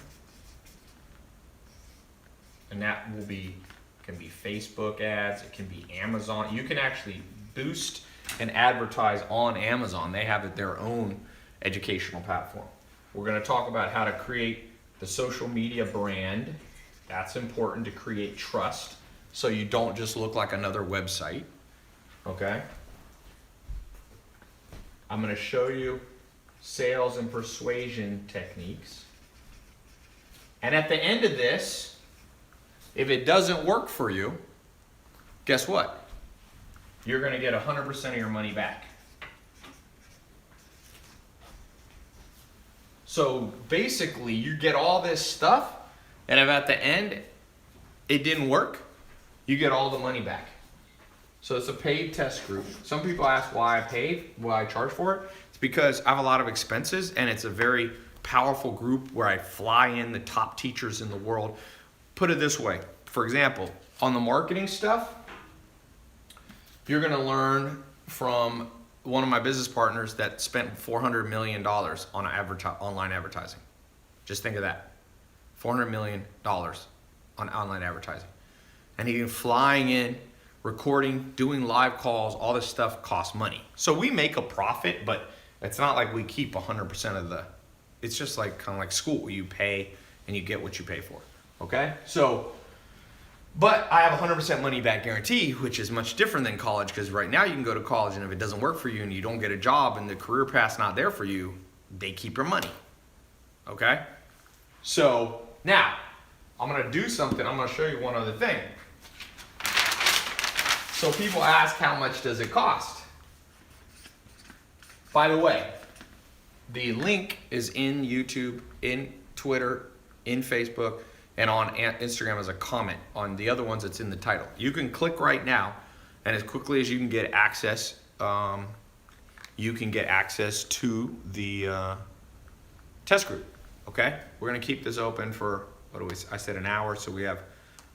A: And that can be Facebook ads. It can be Amazon. You can actually boost and advertise on Amazon. They have their own educational platform. We're going to talk about how to create the social media brand. That's important to create trust so you don't just look like another website. Okay? I'm going to show you sales and persuasion techniques. And at the end of this, if it doesn't work for you, guess what? You're going to get 100% of your money back. So basically, you get all this stuff, and if at the end it didn't work, you get all the money back. So it's a paid test group. Some people ask why I charge for it. It's because I have a lot of expenses, and it's a very powerful group where I fly in the top teachers in the world. Put it this way. For example, on the marketing stuff, you're going to learn from one of my business partners that spent $400 million on online advertising. Just think of that. $400 million on online advertising. And he's flying in, recording, doing live calls, all this stuff costs money. So we make a profit, but it's not like we keep 100% of the, it's just like kind of like school. You pay and you get what you pay for. Okay? So, but I have 100% money back guarantee, which is much different than college, because right now you can go to college and if it doesn't work for you and you don't get a job and the career path's not there for you, they keep your money. Okay? So now I'm going to do something. I'm going to show you one other thing. So people ask, how much does it cost? By the way, the link is in YouTube, in Twitter, in Facebook, and on Instagram as a comment. On the other ones, it's in the title. You can click right now, and as quickly as you can get access, to the test group. Okay, we're gonna keep this open for I said an hour, so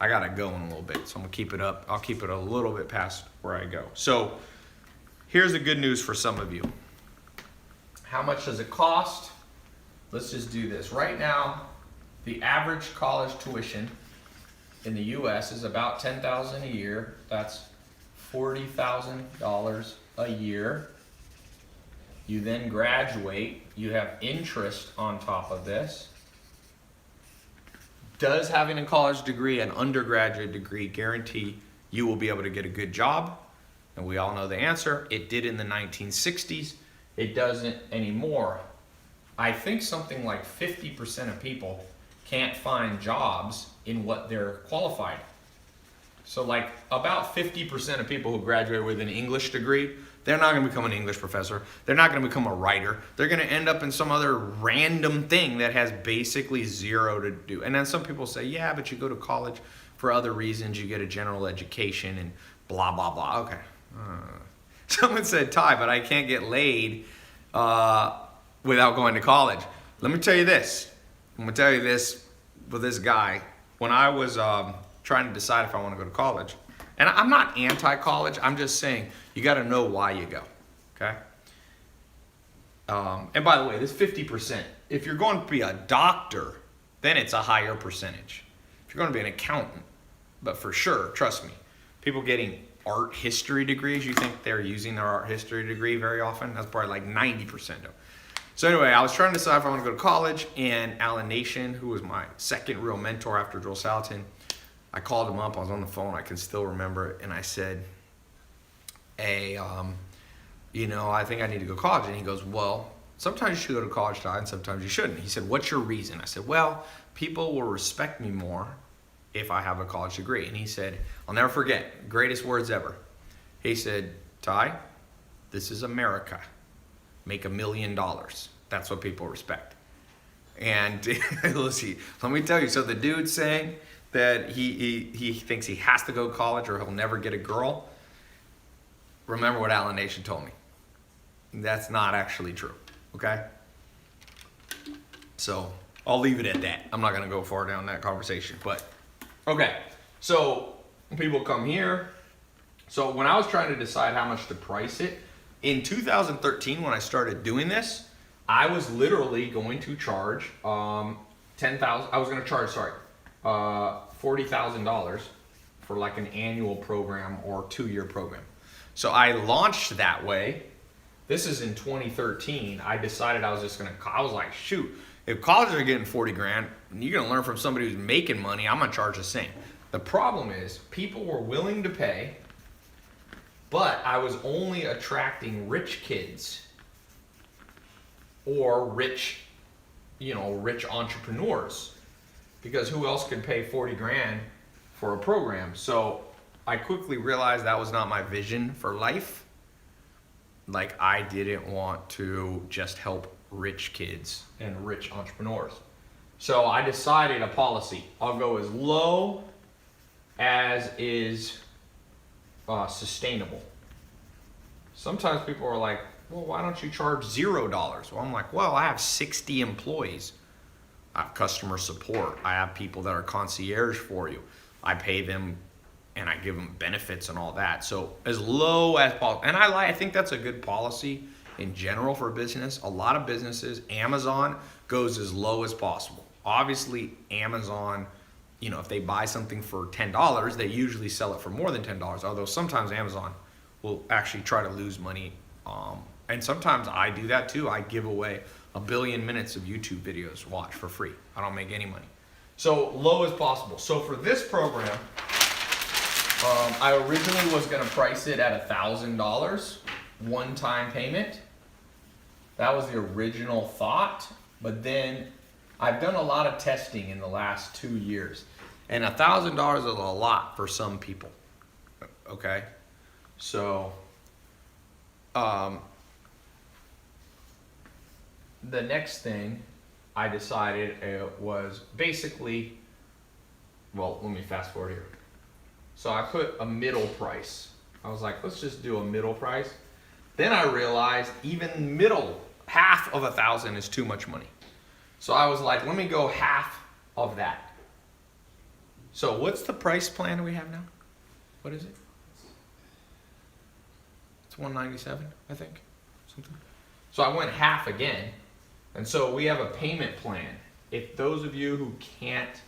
A: I gotta go in a little bit, so I'm gonna keep it up. I'll keep it a little bit past where I go. So here's the good news for some of you. How much does it cost? Let's just do this right now. The average college tuition in the U.S. is about $10,000 a year. That's $40,000 a year. You then graduate. You have interest on top of this. Does having a college degree, an undergraduate degree, guarantee you will be able to get a good job? And we all know the answer. It did in the 1960s. It doesn't anymore. I think something like 50% of people can't find jobs in what they're qualified. So like about 50% of people who graduate with an English degree, they're not going to become an English professor. They're not going to become a writer. They're going to end up in some other random thing that has basically zero to do. And then some people say, yeah, but you go to college for other reasons. You get a general education and blah, blah, blah. Okay. Someone said, Ty, but I can't get laid without going to college. Let me tell you this. I'm going to tell you this with this guy. When I was trying to decide if I want to go to college, and I'm not anti-college, I'm just saying you got to know why you go, okay? And by the way, this 50%, if you're going to be a doctor, then it's a higher percentage. If you're going to be an accountant, but for sure, trust me, people getting art history degrees, you think they're using their art history degree very often? That's probably like 90% of them. So anyway, I was trying to decide if I want to go to college, and Alan Nation, who was my second real mentor after Joel Salatin, I called him up. I was on the phone. I can still remember it. And I said, hey, I think I need to go to college. And he goes, well, sometimes you should go to college, Ty, and sometimes you shouldn't. He said, what's your reason? I said, well, people will respect me more if I have a college degree. And he said, I'll never forget, greatest words ever. He said, Ty, this is America. Make $1 million. That's what people respect. And let's see, let me tell you, so the dude's saying that he thinks he has to go to college or he'll never get a girl. Remember what Alan Nation told me. That's not actually true, okay? So I'll leave it at that. I'm not gonna go far down that conversation, but okay. So people come here. So when I was trying to decide how much to price it, in 2013 when I started doing this, I was literally going to charge $40,000 for like an annual program or 2-year program. So I launched that way. This is in 2013. I decided I was like, shoot, if colleges are getting 40 grand, and you're gonna learn from somebody who's making money, I'm gonna charge the same. The problem is people were willing to pay, but I was only attracting rich kids or rich entrepreneurs, because who else could pay 40 grand for a program? So I quickly realized that was not my vision for life. Like, I didn't want to just help rich kids and rich entrepreneurs. So I decided a policy. I'll go as low as is sustainable. Sometimes people are like, well, why don't you charge $0? Well, I'm like, well, I have 60 employees. I have customer support. I have people that are concierge for you. I pay them and I give them benefits and all that. So as low as possible. And I think that's a good policy in general for business. A lot of businesses, Amazon goes as low as possible. Obviously, Amazon, if they buy something for $10, they usually sell it for more than $10. Although sometimes Amazon will actually try to lose money. And sometimes I do that too. I give away 1 billion minutes of YouTube videos to watch for free. I don't make any money. So low as possible. So for this program, I originally was going to price it at $1,000, one-time payment. That was the original thought. But then I've done a lot of testing in the last 2 years. And $1,000 is a lot for some people. Okay? So the next thing I decided was basically, well, let me fast forward here. So I put a middle price. I was like, let's just do a middle price. Then I realized even middle, half of 1,000 is too much money. So I was like, let me go half of that. So what's the price plan we have now? What is it? It's $197, I think, something. So I went half again. And so we have a payment plan. If those of you who can't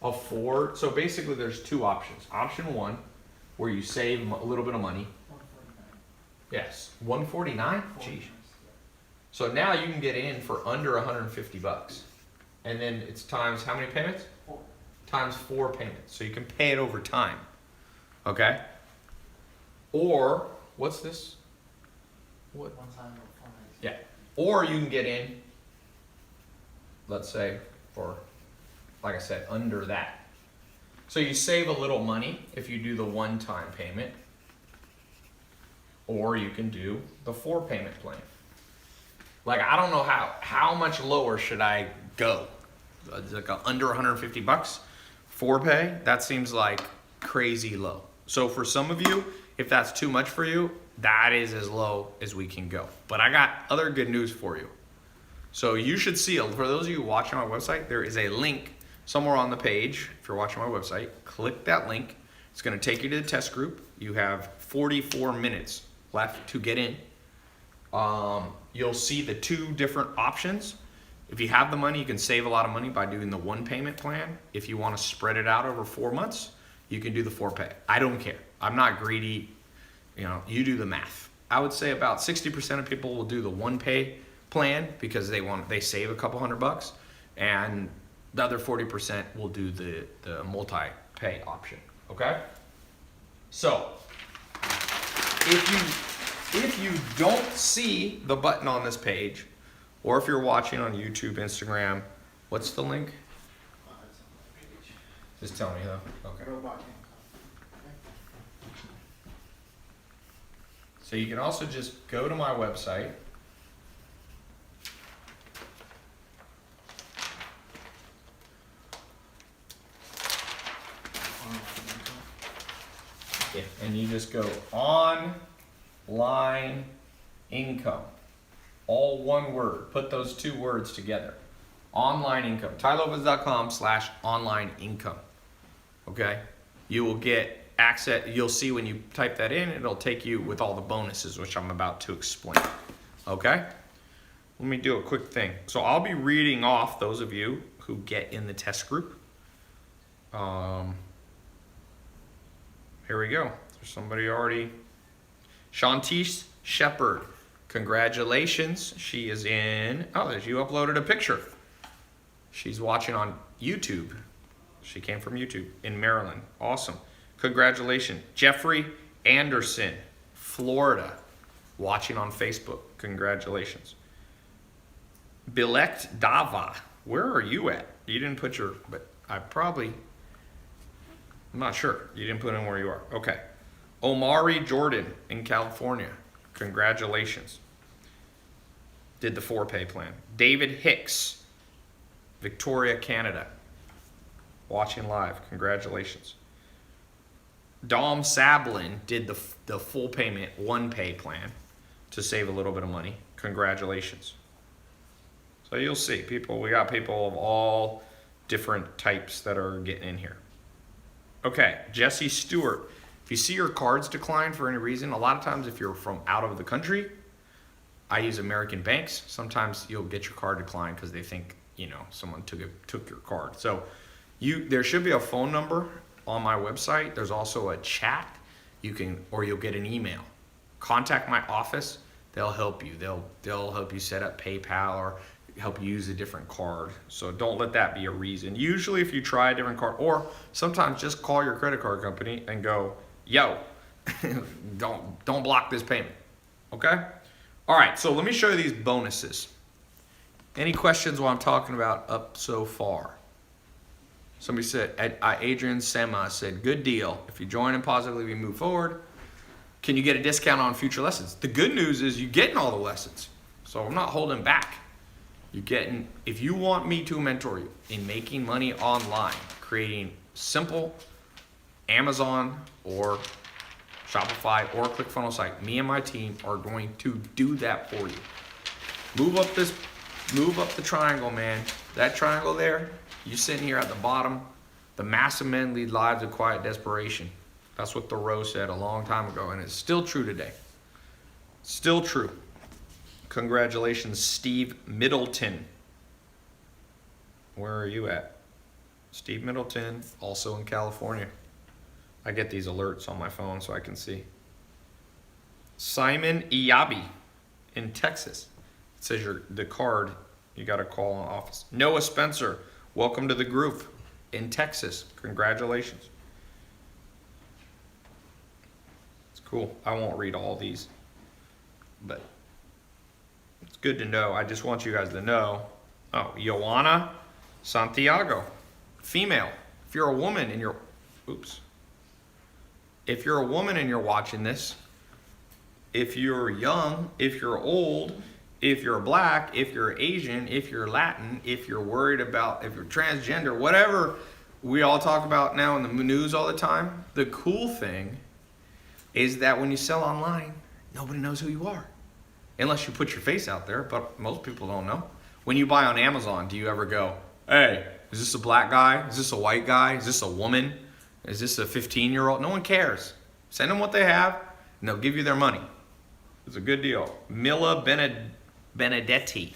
A: afford, so basically there's 2 options. Option 1, where you save a little bit of money.
D: 149.
A: Yes, 149? Geez. So now you can get in for under 150 bucks. And then it's times how many payments?
D: 4.
A: Times 4 payments. So you can pay it over time. Okay? Or, what's this? What?
D: One time or 4 nights.
A: Yeah. Or you can get in, let's say, for, like I said, under that. So you save a little money if you do the one-time payment, or you can do the 4-payment plan. Like, I don't know how much lower should I go? It's like under 150 bucks, 4-pay, that seems like crazy low. So for some of you, if that's too much for you, that is as low as we can go. But I got other good news for you. So you should see, for those of you watching my website, there is a link somewhere on the page. If you're watching my website, click that link. It's gonna take you to the test group. You have 44 minutes left to get in. You'll see the 2 different options. If you have the money, you can save a lot of money by doing the 1-payment plan. If you want to spread it out over 4 months, you can do the 4-pay. I don't care. I'm not greedy. You know, you do the math. I would say about 60% of people will do the 1-pay plan because they save a couple $100, and the other 40% will do the multi-pay option. Okay? So if you don't see the button on this page, or if you're watching on YouTube, Instagram, what's the link?
C: It's on my page.
A: Just tell me though. Okay.
C: Robot income.
A: So you can also just go to my website. Yeah, and you just go online income. All one word. Put those 2 words together. Online income. tailopez.com/online income. Okay? You will get access. You'll see when you type that in, it'll take you with all the bonuses, which I'm about to explain. Okay? Let me do a quick thing. So I'll be reading off those of you who get in the test group. Here we go. There's somebody already. Shantice Shepherd. Congratulations. She is in. Oh, you uploaded a picture. She's watching on YouTube. She came from YouTube in Maryland. Awesome. Congratulations. Jeffrey Anderson, Florida, watching on Facebook. Congratulations. Mylett Dava. Where are you at? You didn't put your, but I'm not sure. You didn't put in where you are. Okay. Omari Jordan in California. Congratulations. Did the 4-pay plan. David Hicks, Victoria, Canada. Watching live. Congratulations. Dom Sablin did the full payment 1-pay plan to save a little bit of money. Congratulations. So you'll see people, we got people of all different types that are getting in here. Okay, Jesse Stewart. If you see your cards decline for any reason, a lot of times if you're from out of the country, I use American banks. Sometimes you'll get your card declined because they think, you know, someone took your card. So there should be a phone number on my website. There's also a chat. You'll get an email. Contact my office. They'll help you. They'll help you set up PayPal or help you use a different card. So don't let that be a reason. Usually if you try a different card, or sometimes just call your credit card company and go, yo, don't block this payment. Okay? All right, so let me show you these bonuses. Any questions while I'm talking about up so far? Somebody said, Adrian Sema said, good deal. If you join and positively move forward, can you get a discount on future lessons? The good news is you're getting all the lessons. So I'm not holding back. If you want me to mentor you in making money online, creating simple Amazon or Shopify or ClickFunnels site, me and my team are going to do that for you. Move up the triangle, man. That triangle there, you sitting here at the bottom. The massive men lead lives of quiet desperation. That's what Thoreau said a long time ago, and it's still true today. Still true. Congratulations, Steve Middleton. Where are you at? Steve Middleton, also in California. I get these alerts on my phone so I can see. Simon Iyabi in Texas. It says the card, you got to call an office. Noah Spencer, welcome to the group in Texas. Congratulations. It's cool. I won't read all these, but it's good to know. I just want you guys to know. Oh, Joanna Santiago, female. If you're a woman and you're Oops. If you're a woman and you're watching this, if you're young, if you're old, if you're black, if you're Asian, if you're Latin, if you're worried about, if you're transgender, whatever we all talk about now in the news all the time, the cool thing is that when you sell online, nobody knows who you are. Unless you put your face out there, but most people don't know. When you buy on Amazon, do you ever go, hey, is this a black guy? Is this a white guy? Is this a woman? Is this a 15-year-old? No one cares. Send them what they have, and they'll give you their money. It's a good deal. Mila Benedetti,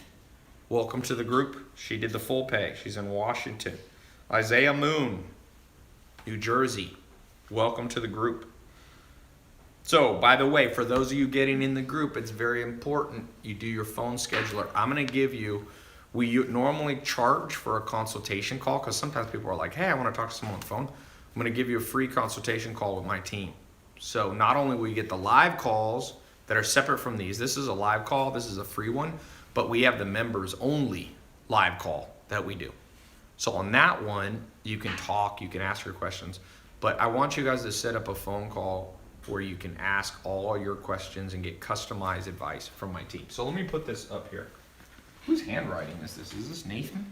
A: welcome to the group. She did the full pay. She's in Washington. Isaiah Moon, New Jersey, welcome to the group. So, by the way, for those of you getting in the group, it's very important you do your phone scheduler. I'm going to give you, we normally charge for a consultation call because sometimes people are like, hey, I want to talk to someone on the phone. I'm going to give you a free consultation call with my team. So not only will you get the live calls that are separate from these, this is a live call, this is a free one, but we have the members only live call that we do. So on that one, you can talk, you can ask your questions, but I want you guys to set up a phone call where you can ask all your questions and get customized advice from my team. So let me put this up here. Whose handwriting is this? Is this Nathan?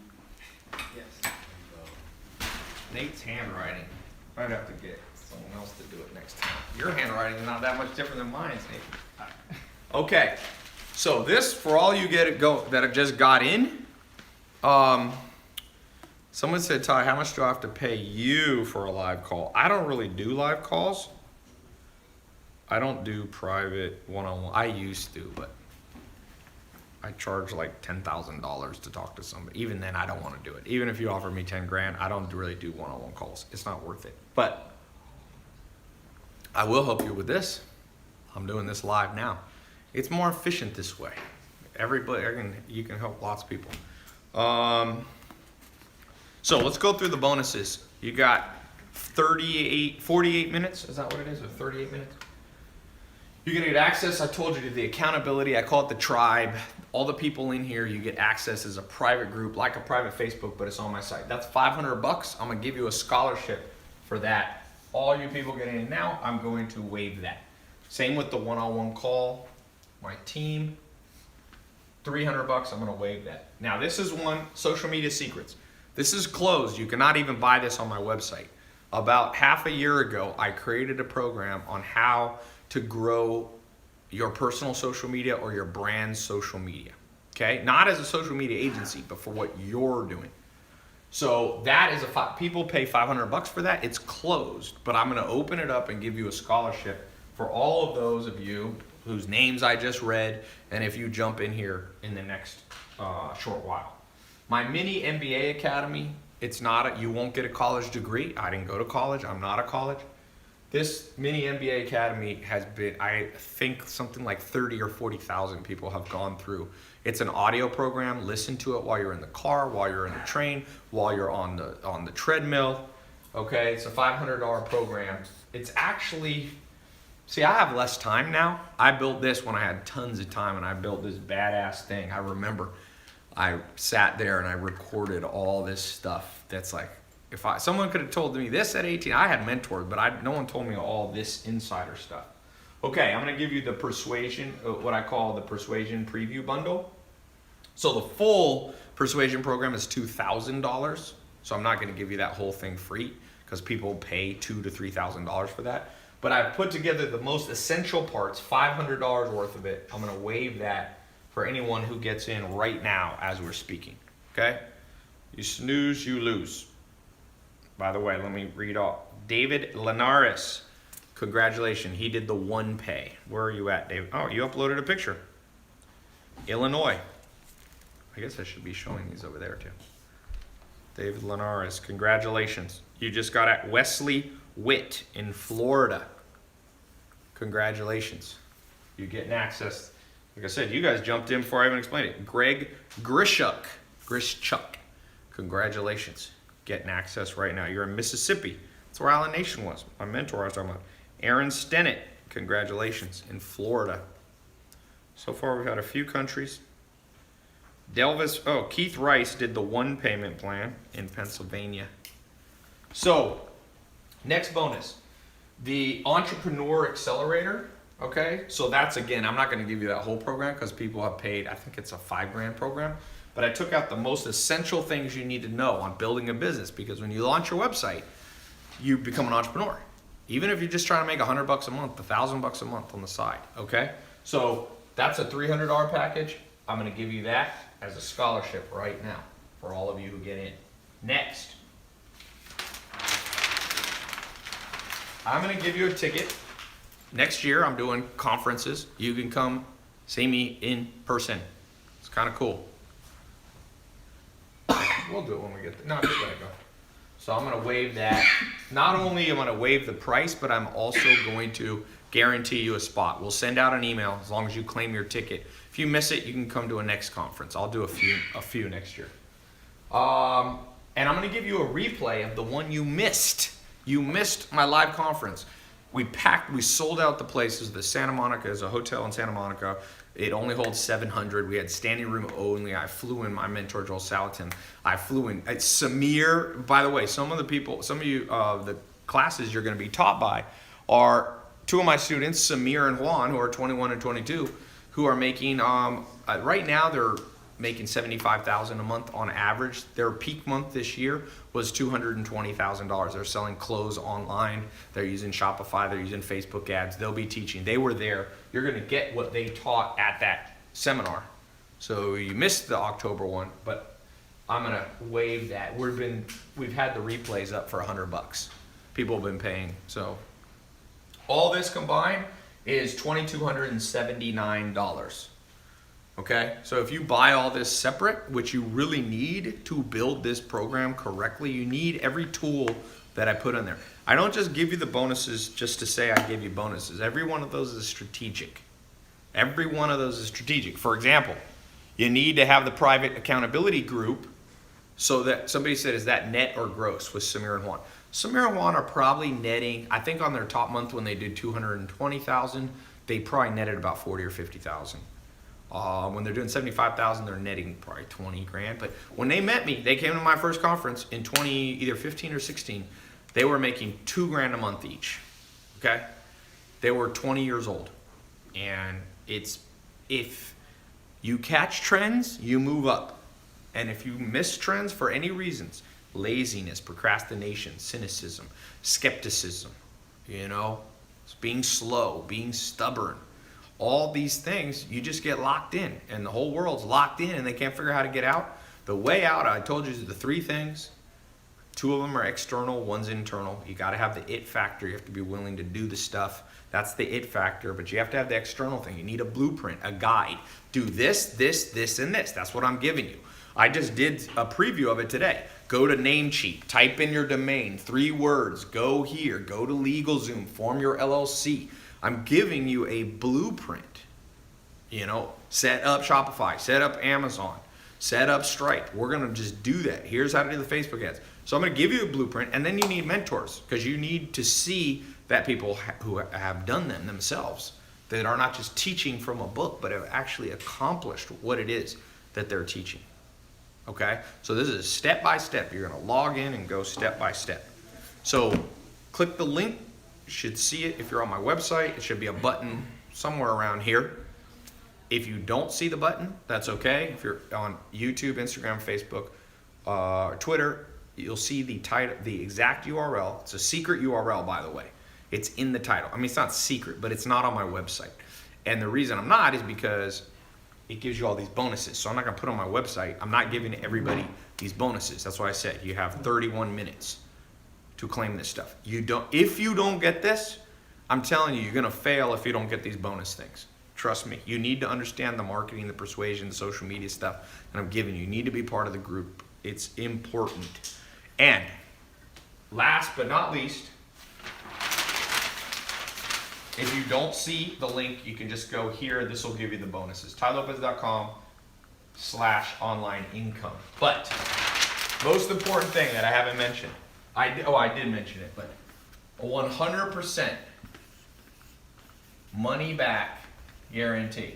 C: Yes.
A: Nate's handwriting. I'd have to get someone else to do it next time. Your handwriting is not that much different than mine, Nathan. Okay, so this, for all you that have just got in, someone said, Ty, how much do I have to pay you for a live call? I don't really do live calls. I don't do private one-on-one. I used to, but I charge like $10,000 to talk to somebody. Even then, I don't want to do it. Even if you offer me 10 grand, I don't really do one-on-one calls. It's not worth it. But I will help you with this. I'm doing this live now. It's more efficient this way. Everybody, you can help lots of people. So let's go through the bonuses. You got 48 minutes. Is that what it is? Or 38 minutes? You're gonna get access, I told you, to the accountability. I call it the tribe. All the people in here, you get access as a private group, like a private Facebook, but it's on my site. That's $500. I'm gonna give you a scholarship for that. All you people getting in now, I'm going to waive that. Same with the one-on-one call, my team, $300, I'm gonna waive that. Now this is one, social media secrets. This is closed, you cannot even buy this on my website. About half a year ago, I created a program on how to grow your personal social media or your brand's social media, okay? Not as a social media agency, but for what you're doing. So that is people pay $500 for that. It's closed, but I'm gonna open it up and give you a scholarship for all of those of you whose names I just read, and if you jump in here in the next short while. My mini MBA Academy, you won't get a college degree. I didn't go to college, I'm not a college. This mini MBA Academy has been, I think something like 30 or 40,000 people have gone through. It's an audio program. Listen to it while you're in the car, while you're in the train, while you're on the treadmill. Okay, it's a $500 program. It's actually, see, I have less time now. I built this when I had tons of time, and I built this badass thing. I remember I sat there and I recorded all this stuff that's like, someone could have told me this at 18, I had mentors, but no one told me all this insider stuff. Okay, I'm gonna give you the persuasion, what I call the persuasion preview bundle. So the full persuasion program is $2,000. So I'm not gonna give you that whole thing free because people pay $2,000 to $3,000 for that. But I've put together the most essential parts, $500 worth of it. I'm gonna waive that for anyone who gets in right now as we're speaking, okay? You snooze, you lose. By the way, let me read off. David Linares, congratulations. He did the one pay. Where are you at, David? Oh, you uploaded a picture. Illinois. I guess I should be showing these over there too. David Linares, congratulations. You just got at Wesley Witt in Florida. Congratulations. You're getting access. Like I said, you guys jumped in before I even explained it. Greg Grishuk. Congratulations. Getting access right now. You're in Mississippi. That's where Island Nation was. My mentor I was talking about. Aaron Stennett, congratulations, in Florida. So far we've had a few countries. Keith Rice did the one payment plan in Pennsylvania. So Next bonus, the Entrepreneur Accelerator. Okay, so that's, again, I'm not going to give you that whole program because people have paid, I think it's a $5,000 program, but I took out the most essential things you need to know on building a business, because when you launch your website, you become an entrepreneur. Even if you're just trying to make $100 a month, $1,000 a month on the side. Okay, so that's a $300 package. I'm going to give you that as a scholarship right now for all of you who get in. Next, I'm going to give you a ticket. Next year, I'm doing conferences. You can come see me in person. It's kind of cool. We'll do it when we get there. No, just let it go. So I'm going to waive that. Not only am I going to waive the price, but I'm also going to guarantee you a spot. We'll send out an email as long as you claim your ticket. If you miss it, you can come to a next conference. I'll do a few next year. And I'm going to give you a replay of the one you missed. You missed my live conference. We sold out the places. The Santa Monica is a hotel in Santa Monica. It only holds 700. We had standing room only. I flew in my mentor, Joel Salatin. I flew in. Samir, by the way, some of you, the classes you're going to be taught by are two of my students, Samir and Juan, who are 21 and 22, who are making, right now they're making $75,000 a month on average. Their peak month this year was $220,000. They're selling clothes online. They're using Shopify. They're using Facebook ads. They'll be teaching. They were there. You're going to get what they taught at that seminar. So you missed the October one, but I'm going to waive that. We've had the replays up for $100. People have been paying. So all this combined is $2,279. Okay, so if you buy all this separate, which you really need to build this program correctly, you need every tool that I put in there. I don't just give you the bonuses just to say I give you bonuses. Every one of those is strategic. Every one of those is strategic. For example, you need to have the private accountability group so that somebody said, is that net or gross with Samir and Juan? Samir and Juan are probably netting, I think on their top month when they did 220,000, they probably netted about 40 or 50,000. When they're doing 75,000, they're netting probably 20 grand. But when they met me, they came to my first conference in either 15 or 16. They were making $2,000 a month each. Okay, they were 20 years old, and if you catch trends, you move up, and if you miss trends for any reasons, laziness, procrastination, cynicism, skepticism, being slow, being stubborn. All these things, you just get locked in, and the whole world's locked in and they can't figure out how to get out. The way out, I told you, is the three things. Two of them are external, one's internal. You got to have the it factor. You have to be willing to do the stuff. That's the it factor, but you have to have the external thing. You need a blueprint, a guide. Do this, this, this, and this. That's what I'm giving you. I just did a preview of it today. Go to Namecheap, type in your domain, 3 words, go here, go to LegalZoom, form your LLC. I'm giving you a blueprint. Set up Shopify, set up Amazon, set up Stripe. We're going to just do that. Here's how to do the Facebook ads. So I'm going to give you a blueprint, and then you need mentors because you need to see that people who have done them themselves, that are not just teaching from a book, but have actually accomplished what it is that they're teaching. Okay? So this is step by step. You're going to log in and go step by step. So click the link. You should see it if you're on my website. It should be a button somewhere around here. If you don't see the button, that's okay. If you're on YouTube, Instagram, Facebook, or Twitter, you'll see the title, the exact URL. It's a secret URL, by the way. It's in the title. I mean, it's not secret, but it's not on my website. And the reason I'm not is because it gives you all these bonuses. So I'm not going to put it on my website. I'm not giving everybody these bonuses. That's why I said you have 31 minutes to claim this stuff. If you don't get this, I'm telling you, you're going to fail if you don't get these bonus things. Trust me. You need to understand the marketing, the persuasion, the social media stuff that I'm giving you. You need to be part of the group. It's important. And last but not least, if you don't see the link, you can just go here. This will give you the bonuses. tailopez.com/online income. But most important thing that I haven't mentioned, I did mention it, but a 100% money back guarantee.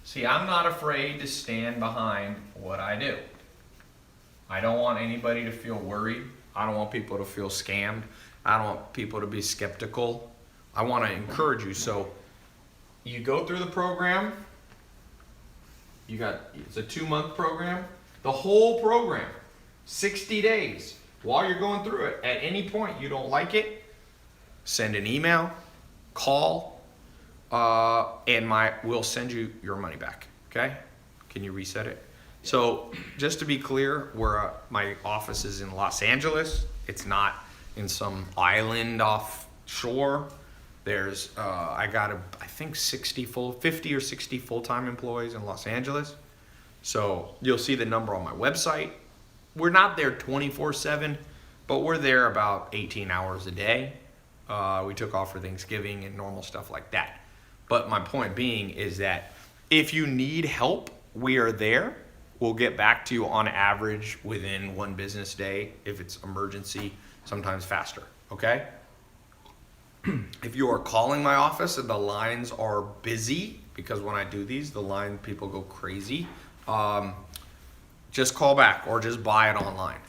A: See, I'm not afraid to stand behind what I do. I don't want anybody to feel worried. I don't want people to feel scammed. I don't want people to be skeptical. I want to encourage you. So you go through the program. It's a 2-month program. The whole program, 60 days. While you're going through it, at any point you don't like it, send an email, call, and we'll send you your money back. Okay? Can you reset it? So just to be clear, my office is in Los Angeles. It's not in some island offshore. There's I got I think 50 or 60 full-time employees in Los Angeles. So you'll see the number on my website. We're not there 24/7, but we're there about 18 hours a day. We took off for Thanksgiving and normal stuff like that. But my point being is that if you need help, we are there. We'll get back to you on average within 1 business day. If it's emergency, sometimes faster, okay? If you are calling my office and the lines are busy, because when I do these, people go crazy, just call back or just buy it online.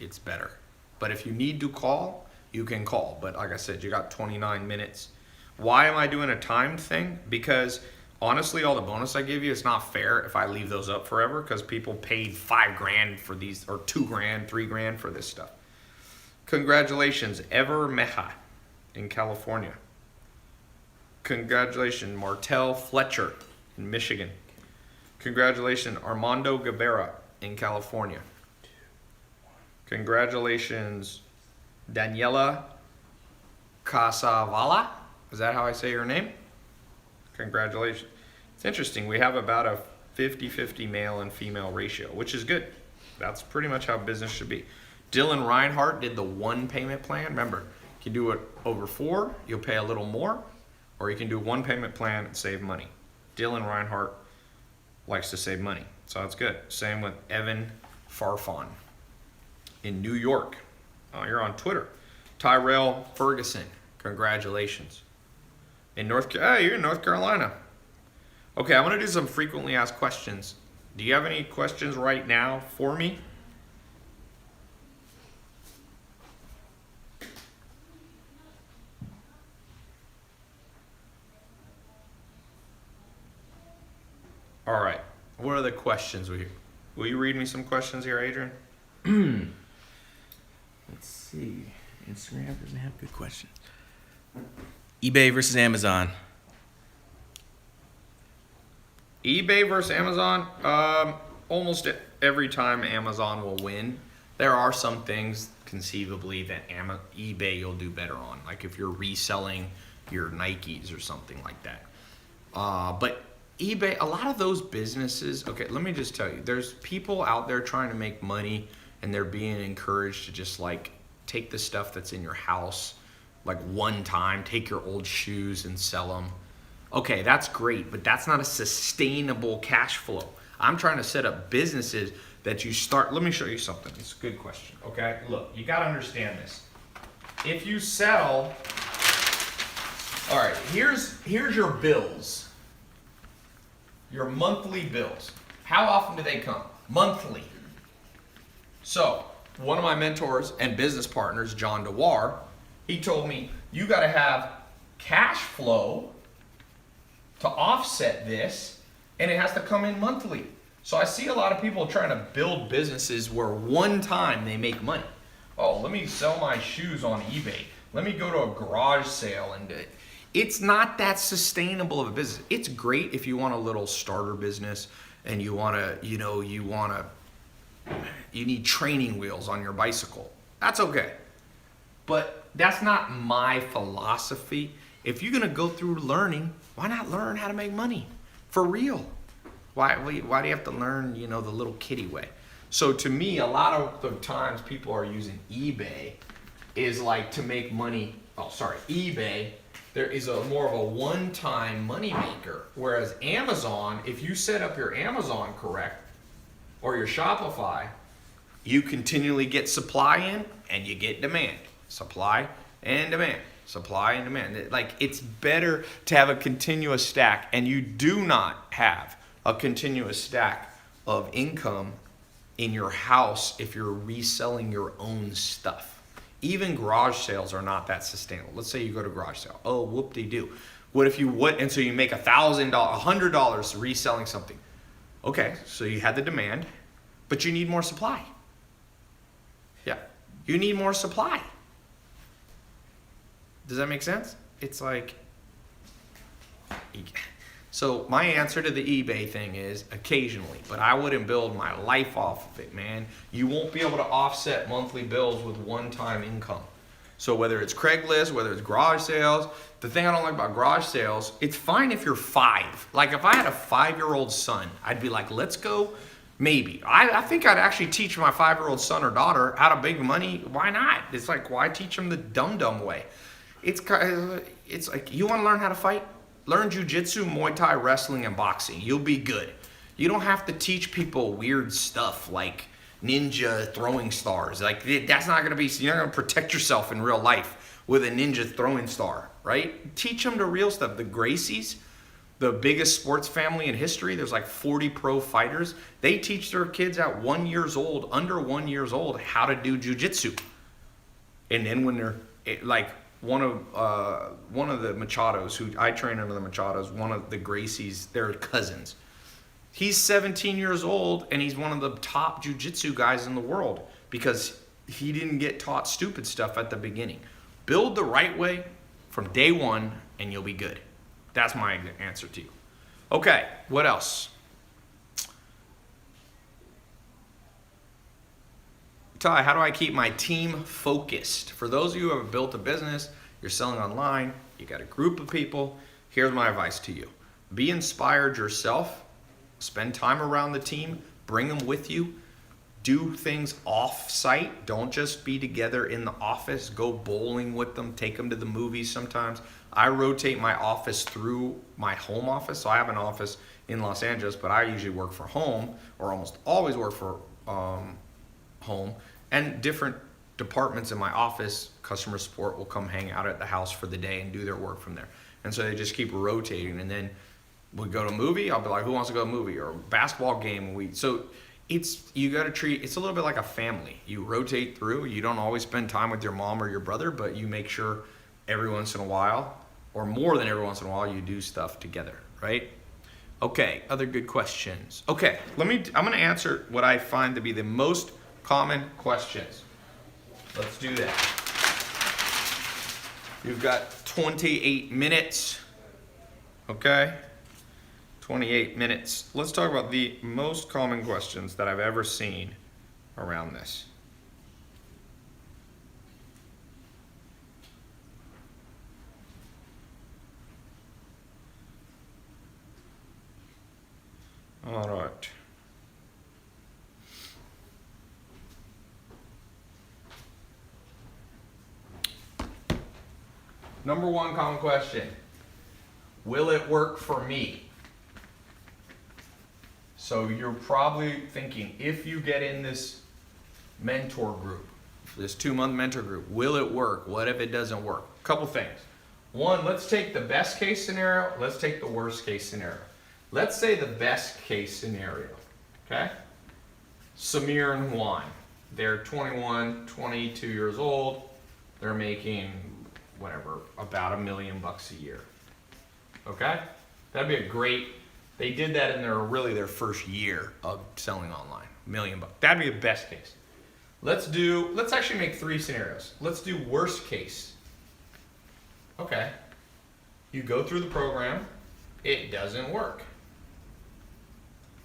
A: It's better. But if you need to call, you can call. But like I said, you got 29 minutes. Why am I doing a timed thing? Because honestly, all the bonus I give you, it's not fair if I leave those up forever, because people paid $5,000 for these, or $2,000, $3,000 for this stuff. Congratulations, Ever Meha in California. Congratulations, Martel Fletcher in Michigan. Congratulations, Armando Guevara in California. Congratulations, Daniela Casavala. Is that how I say your name? Congratulations. It's interesting. We have about a 50-50 male and female ratio, which is good. That's pretty much how business should be. Dylan Reinhardt did the 1 payment plan. Remember, you can do it over 4, you'll pay a little more, or you can do 1 payment plan and save money. Dylan Reinhardt likes to save money, so that's good. Same with Evan Farfan in New York. Oh, you're on Twitter. Tyrell Ferguson, congratulations. You're in North Carolina. Okay, I want to do some frequently asked questions. Do you have any questions right now for me? All right. What are the questions? Will you read me some questions here, Adrian?
B: Let's see. Instagram doesn't have good questions. eBay versus Amazon.
A: eBay versus Amazon. Almost every time Amazon will win. There are some things conceivably that eBay you'll do better on, like if you're reselling your Nikes or something like that. But eBay, a lot of those businesses, okay, let me just tell you, there's people out there trying to make money and they're being encouraged to just like take the stuff that's in your house, like one time, take your old shoes and sell them. Okay, that's great, but that's not a sustainable cash flow. I'm trying to set up businesses that you start. Let me show you something. It's a good question, okay? Look, you got to understand this. If you sell, all right, here's your bills. Your monthly bills. How often do they come? Monthly. So, one of my mentors and business partners, John DeWar, he told me, you got to have cash flow to offset this, and it has to come in monthly. So I see a lot of people trying to build businesses where one time they make money. Oh, let me sell my shoes on eBay. Let me go to a garage sale and it's not that sustainable of a business. It's great if you want a little starter business and you need training wheels on your bicycle. That's okay. But that's not my philosophy. If you're gonna go through learning, why not learn how to make money for real? Why do you have to learn, the little kiddie way? So to me, a lot of the times people are using eBay is like to make money. eBay, there is more of a one-time money maker. Whereas Amazon, if you set up your Amazon correct, or your Shopify, you continually get supply in and you get demand. Supply and demand. Supply and demand. Like, it's better to have a continuous stack, and you do not have a continuous stack of income in your house if you're reselling your own stuff. even garage sales are not that sustainable. Let's say you go to garage sale. Oh, whoop-de-doo. What if you would, and so you make $1,000, $100 reselling something. Okay, so you had the demand, but you need more supply. Yeah, you need more supply. Does that make sense? It's like, so my answer to the eBay thing is occasionally, but I wouldn't build my life off of it, man. You won't be able to offset monthly bills with one-time income. So whether it's Craigslist, whether it's garage sales, the thing I don't like about garage sales, it's fine if you're 5. Like if I had a 5-year-old son, I'd be like, let's go. Maybe. I think I'd actually teach my 5-year-old son or daughter how to make money. Why not? It's like, why teach them the dumb way? It's like, you want to learn how to fight? Learn jujitsu, Muay Thai, wrestling, and boxing. You'll be good. You don't have to teach people weird stuff like ninja throwing stars. Like that's not gonna be. You're not gonna protect yourself in real life with a ninja throwing star, right? Teach them the real stuff. The Gracies, the biggest sports family in history. There's like 40 pro fighters. They teach their kids at 1 year old, under 1 year old, how to do jujitsu. And then when they're like one of the Machados, who I train under the Machados, one of the Gracies, they're cousins. He's 17 years old, and he's one of the top jiu-jitsu guys in the world because he didn't get taught stupid stuff at the beginning. Build the right way from day one, and you'll be good. That's my answer to you. Okay, what else? Ty, how do I keep my team focused? For those of you who have built a business, you're selling online, you got a group of people, here's my advice to you. Be inspired yourself. Spend time around the team, bring them with you, do things off-site. Don't just be together in the office. Go bowling with them, take them to the movies sometimes. I rotate my office through my home office. So I have an office in Los Angeles, but I usually work for home, or almost always work for home. And different departments in my office, customer support will come hang out at the house for the day and do their work from there. And so they just keep rotating, and then we go to a movie, I'll be like, who wants to go to a movie? Or a basketball game. So you got to treat, it's a little bit like a family. You rotate through. You don't always spend time with your mom or your brother, but you make sure every once in a while, or more than every once in a while, you do stuff together, right? Okay, other good questions. Okay, I'm going to answer what I find to be the most common questions. Let's do that. You've got 28 minutes, okay? 28 minutes. Let's talk about the most common questions that I've ever seen around this. All right. Number one common question. Will it work for me? So you're probably thinking, if you get in this mentor group, this 2-month mentor group, will it work? What if it doesn't work? Couple things. One, let's take the best case scenario. Let's take the worst case scenario. Let's say the best case scenario, okay? Samir and Juan, they're 21, 22 years old. They're making, whatever, about $1 million a year, okay? That'd be a great, they did that in their first year of selling online, $1 million. That'd be the best case. Let's actually make 3 scenarios. Let's do worst case. Okay. You go through the program, it doesn't work.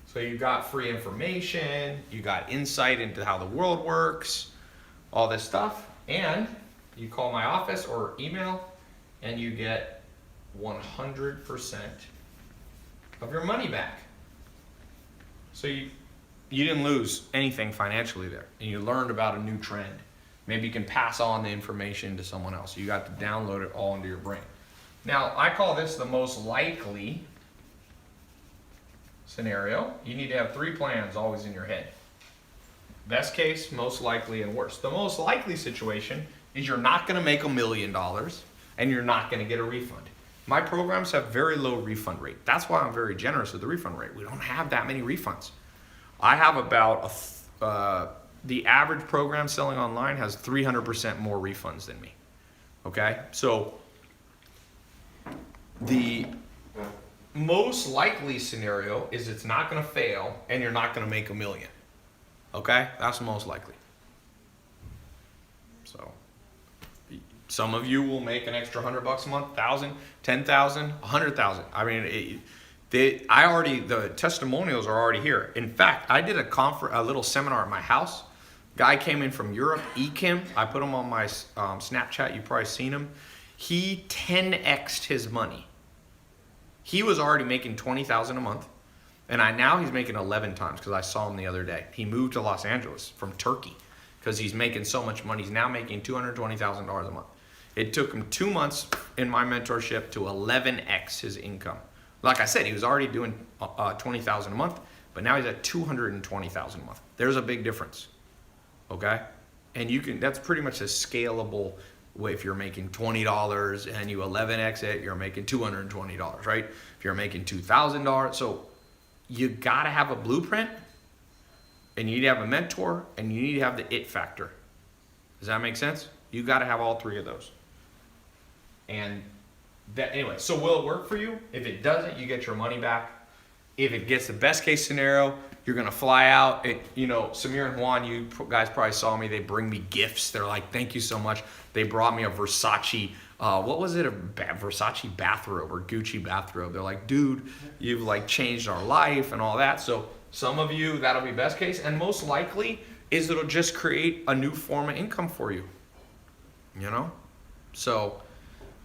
A: So you got free information, you got insight into how the world works, all this stuff, and you call my office or email and you get 100% of your money back. So you didn't lose anything financially there, and you learned about a new trend. Maybe you can pass on the information to someone else. You got to download it all into your brain. Now, I call this the most likely scenario. You need to have 3 plans always in your head. Best case, most likely, and worst. The most likely situation is you're not going to make $1 million and you're not going to get a refund. My programs have very low refund rate. That's why I'm very generous with the refund rate. We don't have that many refunds. I have about the average program selling online has 300% more refunds than me. Okay? So the most likely scenario is it's not going to fail and you're not going to make $1 million. Okay? That's the most likely. So some of you will make an extra $100 a month, 1,000, 10,000, 100,000. I mean, the testimonials are already here. In fact, I did a little seminar at my house. Guy came in from Europe, Ekim. I put him on my Snapchat. You've probably seen him. He 10x'd his money. He was already making 20,000 a month, and now he's making 11 times because I saw him the other day. He moved to Los Angeles from Turkey because he's making so much money. He's now making $220,000 a month. It took him 2 months in my mentorship to 11x his income. Like I said, he was already doing 20,000 a month, but now he's at 220,000 a month. There's a big difference, okay? And that's pretty much a scalable way. If you're making $20 and you 11x it, you're making $220, right? If you're making $2,000, so you gotta have a blueprint, and you need to have a mentor, and you need to have the it factor. Does that make sense? You gotta have all three of those. And anyway, so will it work for you? If it doesn't, you get your money back. If it gets the best case scenario, you're gonna fly out. Samir and Juan, you guys probably saw me. They bring me gifts. They're like, "Thank you so much." They brought me a Versace. What was it? A Versace bathrobe or Gucci bathrobe. They're like, "Dude, you've like changed our life and all that." So some of you, that'll be best case, and most likely is it'll just create a new form of income for you. So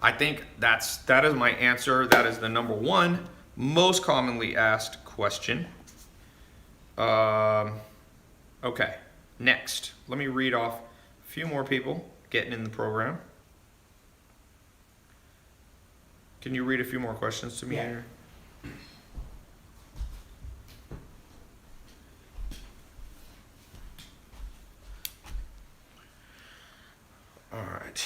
A: I think that is my answer. That is the number one most commonly asked question. Okay, next. Let me read off a few more people getting in the program. Can you read a few more questions to me here? All right.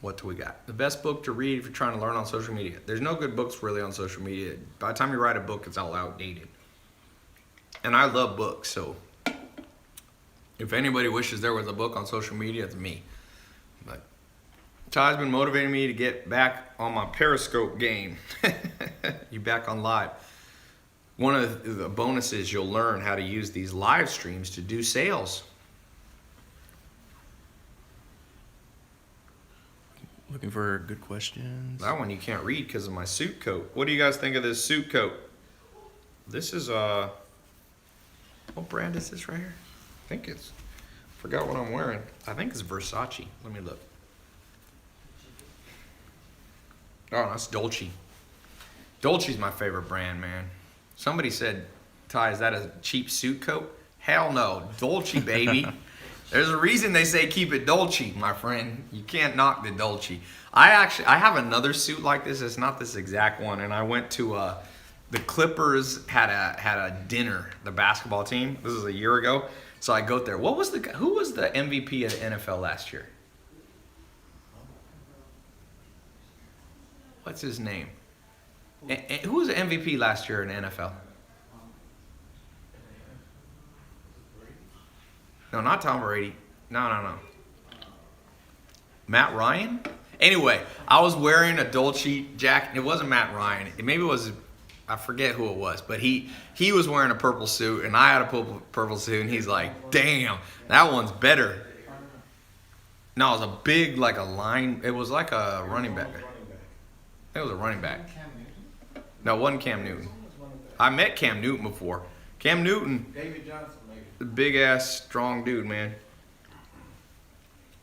A: What do we got? The best book to read if you're trying to learn on social media. There's no good books really on social media. By the time you write a book, it's all outdated. And I love books, so if anybody wishes there was a book on social media, it's me. But Ty's been motivating me to get back on my Periscope game. You back on live. One of the bonuses, you'll learn how to use these live streams to do sales.
B: Looking for good questions.
A: That one you can't read because of my suit coat. What do you guys think of this suit coat? This is what brand is this right here? I think forgot what I'm wearing. I think it's Versace. Let me look. Oh, that's Dolce. Dolce's my favorite brand, man. Somebody said, "Ty, is that a cheap suit coat?" Hell no, Dolce, baby. There's a reason they say keep it Dolce, my friend. You can't knock the Dolce. I have another suit like this. It's not this exact one. And I went to the Clippers had a dinner. The basketball team. This is a year ago. So I go there. Who was the MVP of the NFL last year? What's his name? Who was the MVP last year in the NFL? No, not Tom Brady. No. Matt Ryan? Anyway, I was wearing a Dolce jacket. It wasn't Matt Ryan. Maybe it was, I forget who it was. But he was wearing a purple suit, and I had a purple suit, and he's like, "Damn, that one's better." No, it was a big, like a line. It was like a running back. It was a running back. No, it wasn't Cam Newton. I met Cam Newton before. Cam Newton.
D: David Johnson, maybe.
A: Big ass strong dude, man.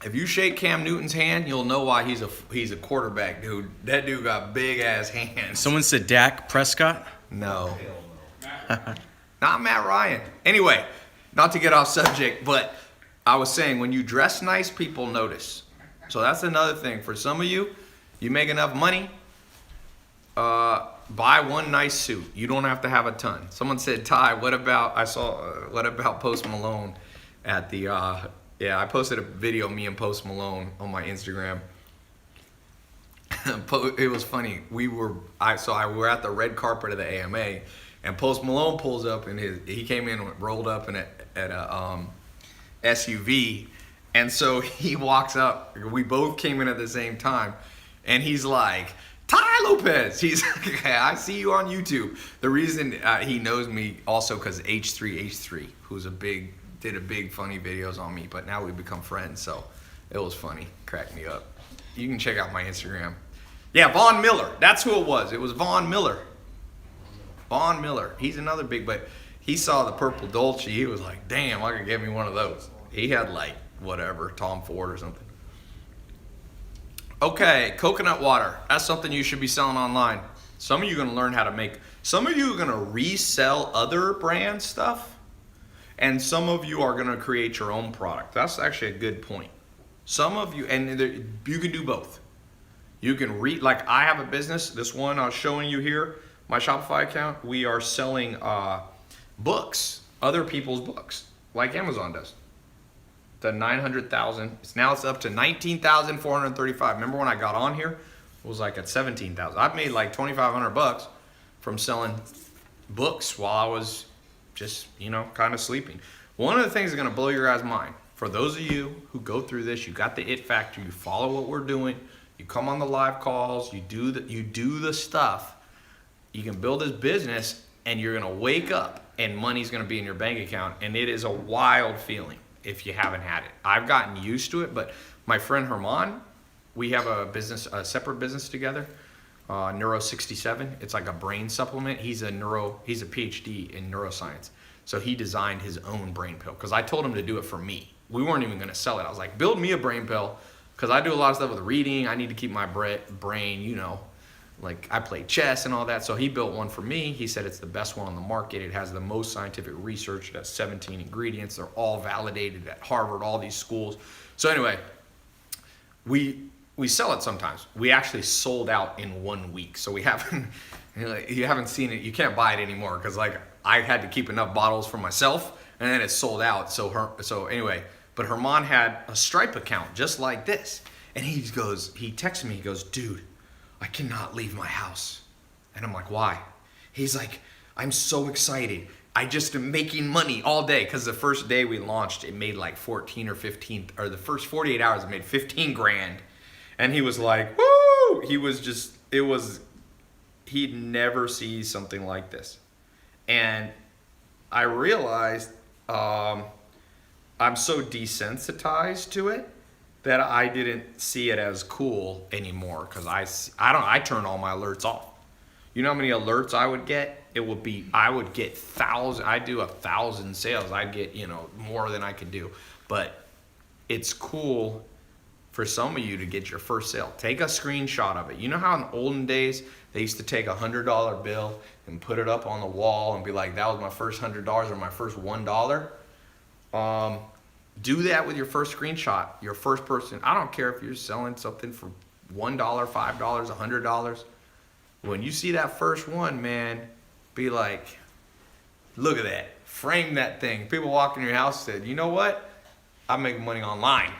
A: If you shake Cam Newton's hand, you'll know why he's a quarterback, dude. That dude got big ass hands.
B: Someone said Dak Prescott?
A: No. Not Matt Ryan. Anyway, not to get off subject, but I was saying when you dress nice, people notice. So that's another thing. For some of you, you make enough money, buy one nice suit. You don't have to have a ton. Someone said, "Ty, what about Post Malone at the I posted a video of me and Post Malone on my Instagram. It was funny. We were at the red carpet of the AMA. And Post Malone pulls up in he came in rolled up in a SUV, and so he walks up. We both came in at the same time, and he's like, "Ty Lopez." He's like, "I see you on YouTube." The reason he knows me also because H3H3, who's did a big funny videos on me, but now we've become friends, so it was funny, cracked me up. You can check out my Instagram. Yeah, Von Miller. That's who it was. It was Von Miller. Von Miller. He's another big, but he saw the purple Dolce. He was like, damn, I could get me one of those. He had like, whatever, Tom Ford or something. Okay, coconut water. That's something you should be selling online. Some of you are going to learn how to make, some of you are going to resell other brand stuff, and some of you are going to create your own product. That's actually a good point. Some of you, and you can do both. You can like I have a business, this one I was showing you here, my Shopify account, we are selling books, other people's books, like Amazon does. The 900,000, now it's up to 19,435. Remember when I got on here, it was like at 17,000. I've made like 2,500 bucks from selling books while I was just, kind of sleeping. One of the things that's gonna blow your guys' mind, for those of you who go through this, you got the it factor, you follow what we're doing, you come on the live calls, you do the stuff, you can build this business, and you're gonna wake up and money's gonna be in your bank account, and it is a wild feeling if you haven't had it. I've gotten used to it, but my friend Herman, we have a separate business together, Neuro 67. It's like a brain supplement. He's a PhD in neuroscience. So he designed his own brain pill because I told him to do it for me. We weren't even gonna sell it. I was like, build me a brain pill because I do a lot of stuff with reading. I need to keep my brain, like I play chess and all that. So he built one for me. He said it's the best one on the market. It has the most scientific research. It has 17 ingredients. They're all validated at Harvard, all these schools. So anyway, we sell it sometimes. We actually sold out in 1 week. So you haven't seen it. You can't buy it anymore because like I had to keep enough bottles for myself, and then it sold out. So anyway, but Herman had a Stripe account just like this, and he texted me. He goes, dude, I cannot leave my house. And I'm like, why? He's like, I'm so excited. I just am making money all day. Because the first day we launched, it made like 14 or 15, or the first 48 hours, it made 15 grand. And he was like, woo! He'd never see something like this. And I realized I'm so desensitized to it that I didn't see it as cool anymore because I turn all my alerts off. You know how many alerts I would get? I would get thousands. I do 1,000 sales. I'd get more than I could do. But it's cool for some of you to get your first sale. Take a screenshot of it. You know how in olden days they used to take a $100 bill and put it up on the wall and be like, that was my first $100 or my first $1. Do that with your first screenshot, your first person. I don't care if you're selling something for $1, $5, $100. When you see that first one, man, be like, look at that. Frame that thing. People walk in your house and said, you know what? I'm making money online.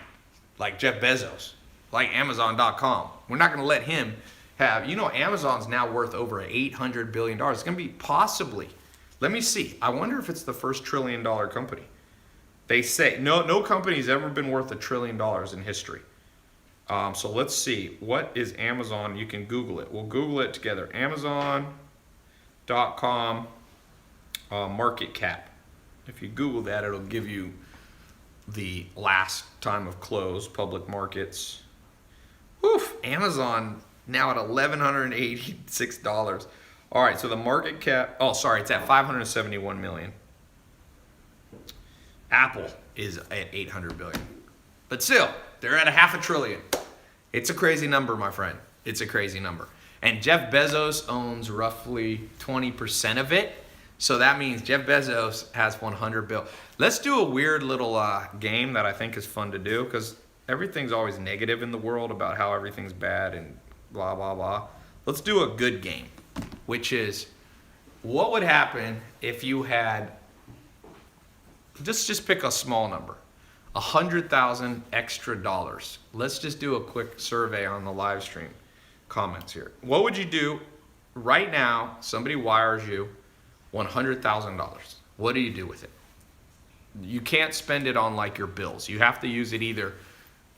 A: Like Jeff Bezos, like Amazon.com. We're not going to let him have, Amazon's now worth over $800 billion. It's going to be possibly, let me see. I wonder if it's the first $1 trillion company. They say no company's ever been worth $1 trillion in history. So let's see. What is Amazon? You can Google it. We'll Google it together. Amazon.com market cap. If you Google that, it'll give you the last time of close, public markets. Woof, Amazon now at $1,186. All right, so the market cap, it's at 571 million. Apple is at 800 billion. But still, they're at $500 billion. It's a crazy number, my friend. It's a crazy number. And Jeff Bezos owns roughly 20% of it. So that means Jeff Bezos has 100 billion. Let's do a weird little game that I think is fun to do because everything's always negative in the world about how everything's bad and blah, blah, blah. Let's do a good game, which is what would happen if you had, just pick a small number, 100,000 extra dollars. Let's just do a quick survey on the live stream comments here. What would you do right now? Somebody wires you $100,000. What do you do with it? You can't spend it on like your bills. You have to use it either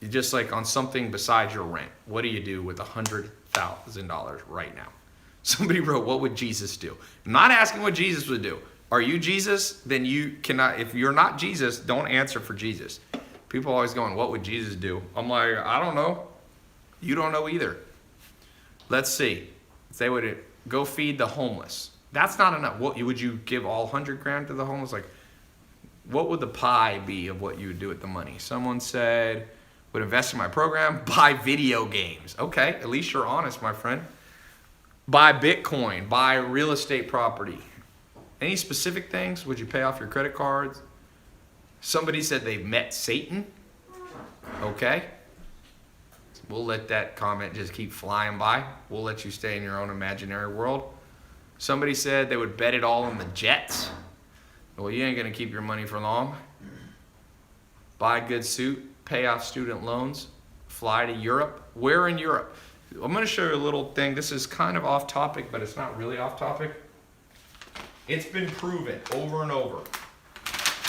A: just like on something besides your rent. What do you do with $100,000 right now? Somebody wrote, what would Jesus do? I'm not asking what Jesus would do. Are you Jesus? Then you cannot, if you're not Jesus, don't answer for Jesus. People are always going, what would Jesus do? I'm like, I don't know. You don't know either. Let's see. If they would go feed the homeless. That's not enough. What would you give all 100 grand to the homeless? Like, what would the pie be of what you would do with the money? Someone said, would invest in my program, buy video games. Okay, at least you're honest, my friend. Buy Bitcoin, buy real estate property. Any specific things? Would you pay off your credit cards? Somebody said they met Satan. Okay. We'll let that comment just keep flying by. We'll let you stay in your own imaginary world. Somebody said they would bet it all on the Jets. Well, you ain't going to keep your money for long. Buy a good suit, pay off student loans, fly to Europe. Where in Europe? I'm going to show you a little thing. This is kind of off topic, but it's not really off topic. It's been proven over and over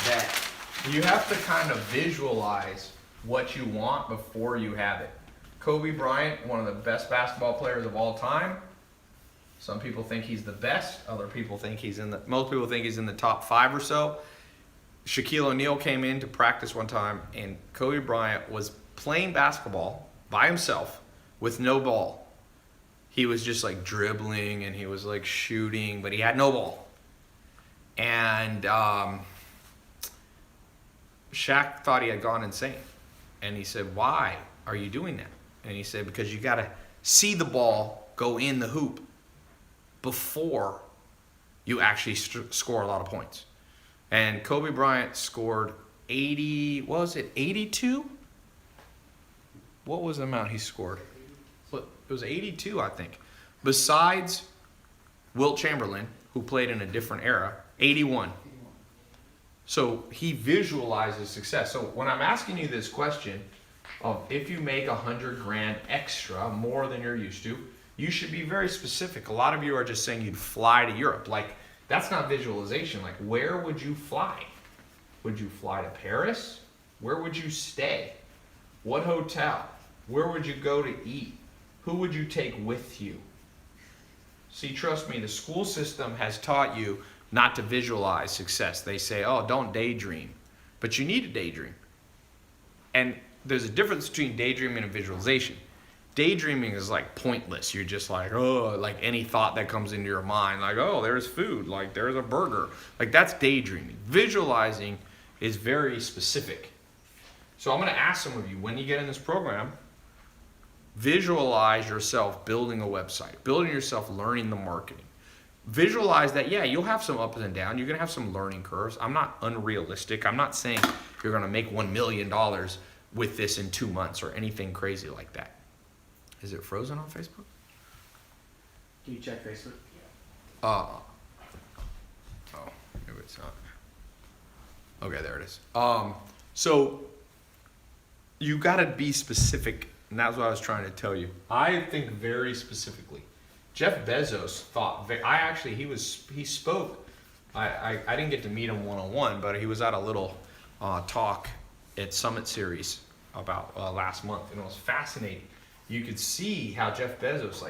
A: that you have to kind of visualize what you want before you have it. Kobe Bryant, one of the best basketball players of all time. Some people think he's the best. Other people think most people think he's in the top 5 or so. Shaquille O'Neal came in to practice one time, and Kobe Bryant was playing basketball by himself with no ball. He was just like dribbling and he was like shooting, but he had no ball. And Shaq thought he had gone insane. And he said, why are you doing that? And he said, because you got to see the ball go in the hoop before you actually score a lot of points. And Kobe Bryant scored 82? What was the amount he scored? It was 82, I think. Besides Wilt Chamberlain, who played in a different era, 81. So he visualizes success. So when I'm asking you this question of if you make 100 grand extra, more than you're used to, you should be very specific. A lot of you are just saying you'd fly to Europe. Like, that's not visualization. Like, where would you fly? Would you fly to Paris? Where would you stay? What hotel? Where would you go to eat? Who would you take with you? See, trust me, the school system has taught you not to visualize success. They say, oh, don't daydream. But you need to daydream. And there's a difference between daydreaming and visualization. Daydreaming is like pointless. You're just like, oh, like any thought that comes into your mind, like, oh, there's food, like there's a burger. Like, that's daydreaming. Visualizing is very specific. So I'm going to ask some of you, when you get in this program, visualize yourself building a website, building yourself learning the marketing. Visualize that, yeah, you'll have some ups and downs. You're going to have some learning curves. I'm not unrealistic. I'm not saying you're going to make $1 million with this in 2 months or anything crazy like that. Is it frozen on Facebook?
B: Can you check Facebook?
A: Oh, maybe it's not. Okay, there it is. So you got to be specific, and that's what I was trying to tell you. I think very specifically. Jeff Bezos thought. He spoke. I didn't get to meet him one-on-one, but he was at a little talk at Summit Series about last month, and it was fascinating. You could see how Jeff Bezos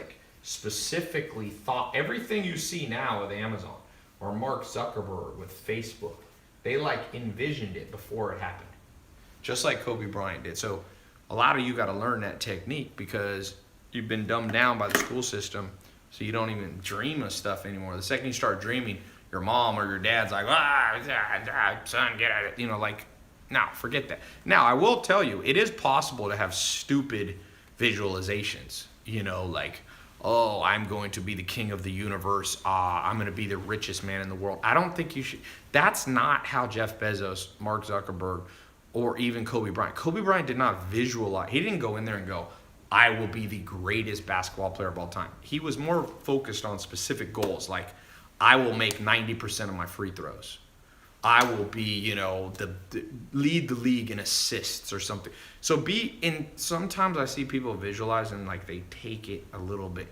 A: specifically thought everything you see now with Amazon or Mark Zuckerberg with Facebook. They envisioned it before it happened, just like Kobe Bryant did. So a lot of you got to learn that technique because you've been dumbed down by the school system, so you don't even dream of stuff anymore. The second you start dreaming, your mom or your dad's like, son, get at it. No, forget that. Now, I will tell you, it is possible to have stupid visualizations, oh, I'm going to be the king of the universe. I'm going to be the richest man in the world. I don't think you should. That's not how Jeff Bezos, Mark Zuckerberg, or even Kobe Bryant. Kobe Bryant did not visualize. He didn't go in there and go, I will be the greatest basketball player of all time. He was more focused on specific goals, like I will make 90% of my free throws. I will be, lead the league in assists or something. So sometimes I see people visualize and they take it a little bit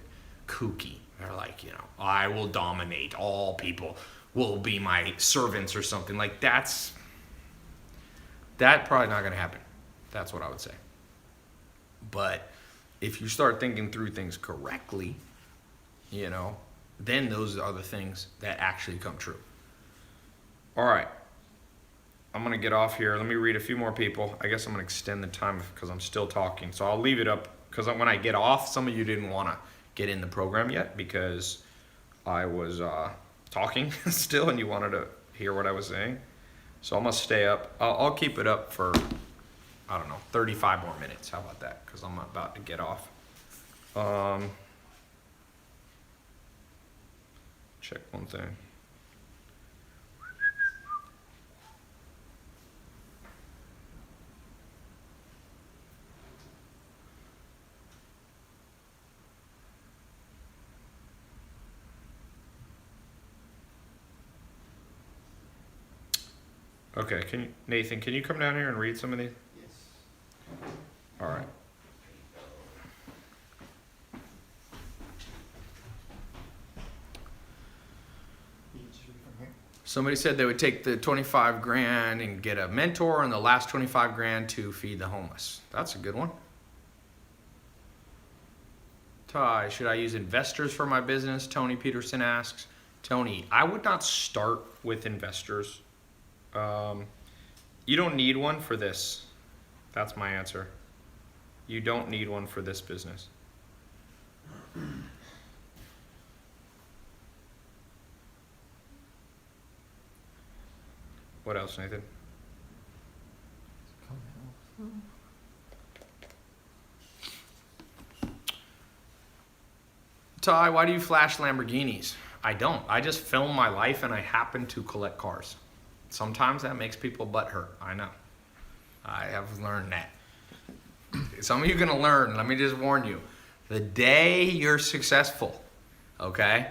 A: kooky. They're like, I will dominate all people. will be my servants or something. Like that probably not going to happen. That's what I would say. But if you start thinking through things correctly, you know, then those are the things that actually come true. All right. I'm going to get off here. Let me read a few more people. I guess I'm going to extend the time because I'm still talking. So I'll leave it up because when I get off, some of you didn't want to get in the program yet because I was talking still and you wanted to hear what I was saying. So I'm going to stay up. I'll keep it up for, I don't know, 35 more minutes. How about that? Because I'm about to get off. Check one thing. Okay, Nathan, can you come down here and read some of these?
C: Yes.
A: All right.
C: You can just read from here.
A: Somebody said they would take the 25 grand and get a mentor and the last 25 grand to feed the homeless. That's a good one. Ty, should I use investors for my business? Tony Peterson asks. Tony, I would not start with investors. You don't need one for this. That's my answer. You don't need one for this business. What else, Nathan? Ty, why do you flash Lamborghinis? I don't. I just film my life and I happen to collect cars. Sometimes that makes people butthurt. I know. I have learned that. Some of you are going to learn. Let me just warn you. The day you're successful, okay,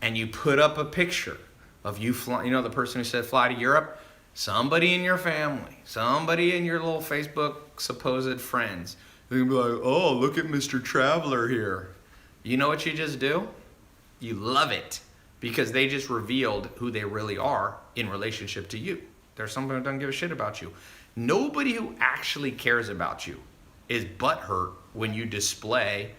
A: and you put up a picture of you flying, you know the person who said fly to Europe? Somebody in your family, somebody in your little Facebook supposed friends, they're going to be like, oh, look at Mr. Traveler here. You know what you just do? You love it because they just revealed who they really are in relationship to you. There's someone who doesn't give a shit about you. Nobody who actually cares about you is butthurt when you display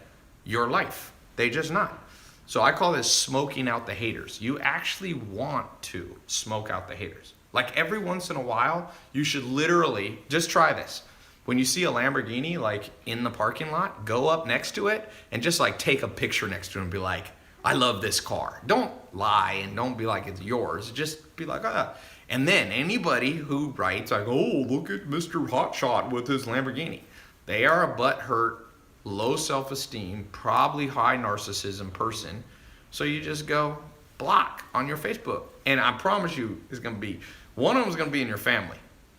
A: your life. They just not. So I call this smoking out the haters. You actually want to smoke out the haters. Like every once in a while, you should literally, just try this. When you see a Lamborghini like in the parking lot, go up next to it and just like take a picture next to it and be like, I love this car. Don't lie and don't be like it's yours. Just be like, ah. And then anybody who writes like, oh, look at Mr. Hotshot with his Lamborghini. They are a butthurt, low self-esteem, probably high narcissism person. So you just go block on your Facebook. And I promise you it's going to be, one of them is going to be in your family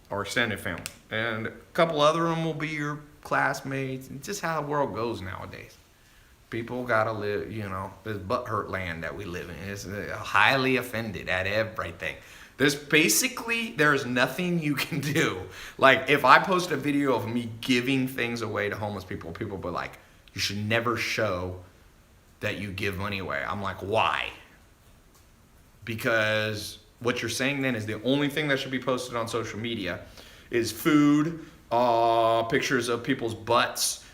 A: or extended family. And a couple other of them will be your classmates. It's just how the world goes nowadays. People gotta live, you know, this butthurt land that we live in. It's highly offended at everything. There's nothing you can do. Like if I post a video of me giving things away to homeless people, people will be like, you should never show that you give money away. I'm like, why? Because what you're saying then is the only thing that should be posted on social media is food, pictures of people's butts,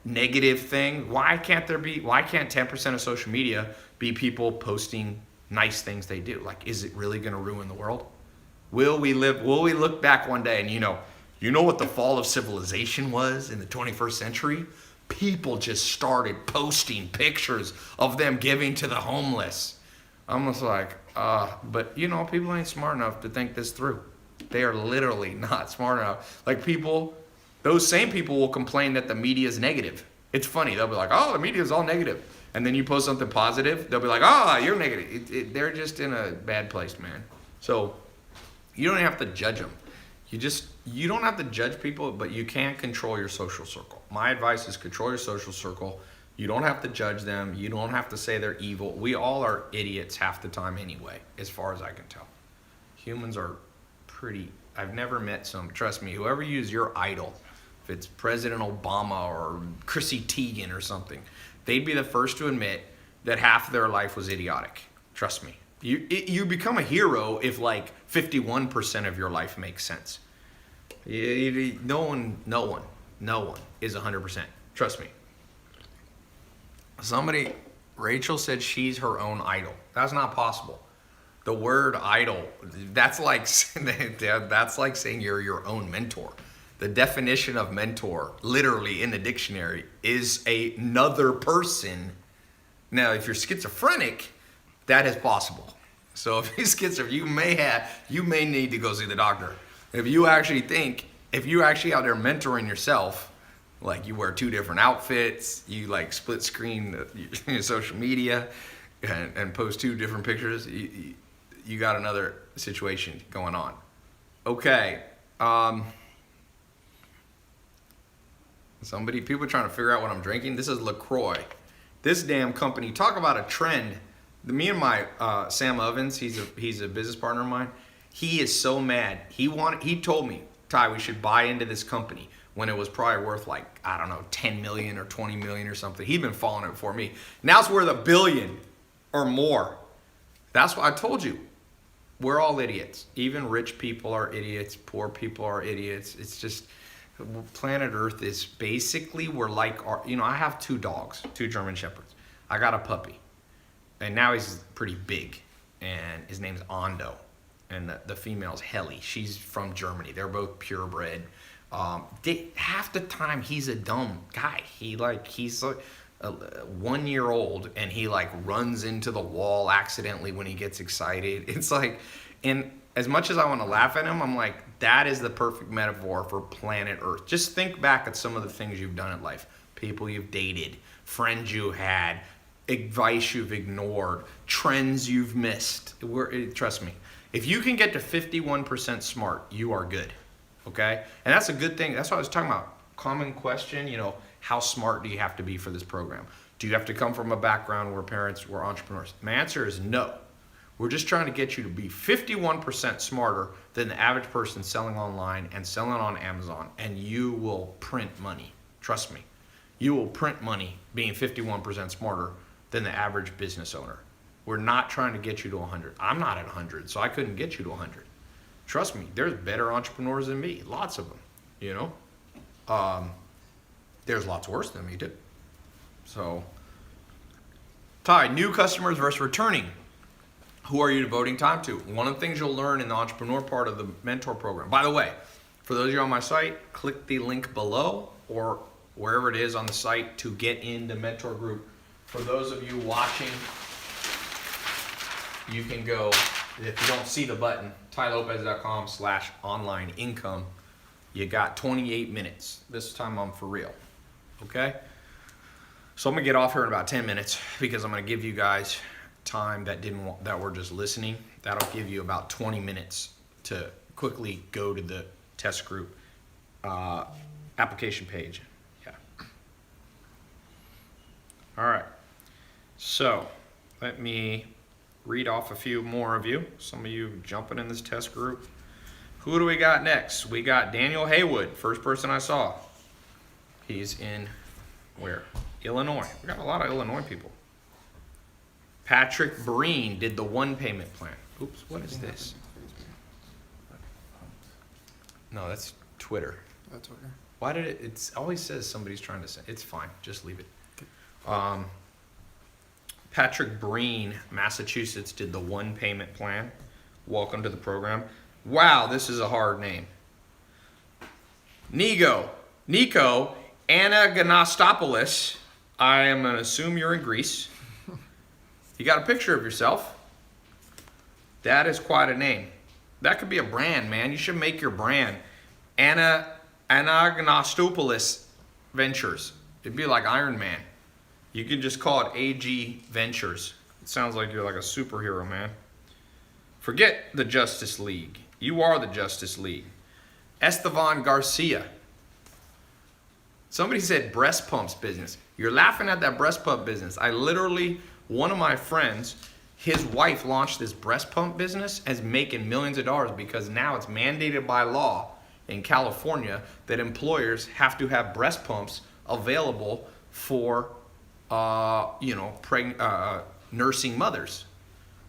A: negative thing. Why can't 10% of social media be people posting nice things they do? Like, is it really going to ruin the world? Will we look back one day and you know what the fall of civilization was in the 21st century? People just started posting pictures of them giving to the homeless. I'm just like, but people ain't smart enough to think this through. They are literally not smart enough. Like those same people will complain that the media is negative. It's funny. They'll be like, oh, the media is all negative. And then you post something positive, they'll be like, oh, you're negative. They're just in a bad place, man. So you don't have to judge them. You don't have to judge people, but you can control your social circle. My advice is control your social circle. You don't have to judge them. You don't have to say they're evil. We all are idiots half the time anyway, as far as I can tell. Humans are I've never met trust me, whoever used your idol, if it's President Obama or Chrissy Teigen or something, they'd be the first to admit that half of their life was idiotic. Trust me. You become a hero if like 51% of your life makes sense. No one is 100%. Trust me. Rachel said she's her own idol. That's not possible. The word idol, that's like saying you're your own mentor. The definition of mentor, literally in the dictionary, is another person. Now, if you're schizophrenic, that is possible. So if you're schizophrenic, you may need to go see the doctor. If you actually out there mentoring yourself, like you wear 2 different outfits, you like split screen your social media and post 2 different pictures, you got another situation going on. Okay. People are trying to figure out what I'm drinking. This is LaCroix. This damn company, talk about a trend. Me and my Sam Ovens, he's a business partner of mine. He is so mad. He told me, Ty, we should buy into this company when it was probably worth like, I don't know, 10 million or 20 million or something. He'd been following it before me. Now it's worth $1 billion or more. That's what I told you. We're all idiots. Even rich people are idiots. Poor people are idiots. It's just, planet Earth is basically, we're like, I have 2 dogs, 2 German Shepherds. I got a puppy. And now he's pretty big. And his name's Ando. And the female's Helly. She's from Germany. They're both purebred. Half the time he's a dumb guy. He's like 1 year old and he like runs into the wall accidentally when he gets excited. It's like, and as much as I want to laugh at him, I'm like, that is the perfect metaphor for planet Earth. Just think back at some of the things you've done in life. People you've dated, friends you had, advice you've ignored, trends you've missed. Trust me, if you can get to 51% smart, you are good. Okay? And that's a good thing. That's what I was talking about. Common question, how smart do you have to be for this program? Do you have to come from a background where parents were entrepreneurs? My answer is no. We're just trying to get you to be 51% smarter than the average person selling online and selling on Amazon, and you will print money. Trust me. You will print money being 51% smarter than the average business owner. We're not trying to get you to 100. I'm not at 100, so I couldn't get you to 100. Trust me, there's better entrepreneurs than me. Lots of them, There's lots worse than me, too. So, Ty, new customers versus returning. Who are you devoting time to? One of the things you'll learn in the entrepreneur part of the mentor program. By the way, for those of you on my site, click the link below or wherever it is on the site to get in the mentor group. For those of you watching, you can go, if you don't see the button, tailopez.com/online income. You got 28 minutes. This time I'm for real. Okay? So I'm gonna get off here in about 10 minutes because I'm gonna give you guys time that were just listening. That'll give you about 20 minutes to quickly go to the test group application page. Yeah. All right. So let me read off a few more of you. Some of you jumping in this test group. Who do we got next? We got Daniel Haywood, first person I saw. He's in where? Illinois. We got a lot of Illinois people. Patrick Breen did the 1 payment plan. Oops, what is this? No, that's Twitter.
C: That's Twitter.
A: Why did it always says somebody's trying to say, it's fine, just leave it. Patrick Breen, Massachusetts, did the 1 payment plan. Welcome to the program. Wow, this is a hard name. Nico Anagastopoulos. I am going to assume you're in Greece. You got a picture of yourself. That is quite a name. That could be a brand, man. You should make your brand. Anagastopoulos Ventures. It'd be like Iron Man. You could just call it AG Ventures. It sounds like you're like a superhero, man. Forget the Justice League. You are the Justice League. Estevan Garcia. Somebody said breast pumps business. You're laughing at that breast pump business. One of my friends, his wife launched this breast pump business and is making millions of dollars because now it's mandated by law in California that employers have to have breast pumps available for nursing mothers.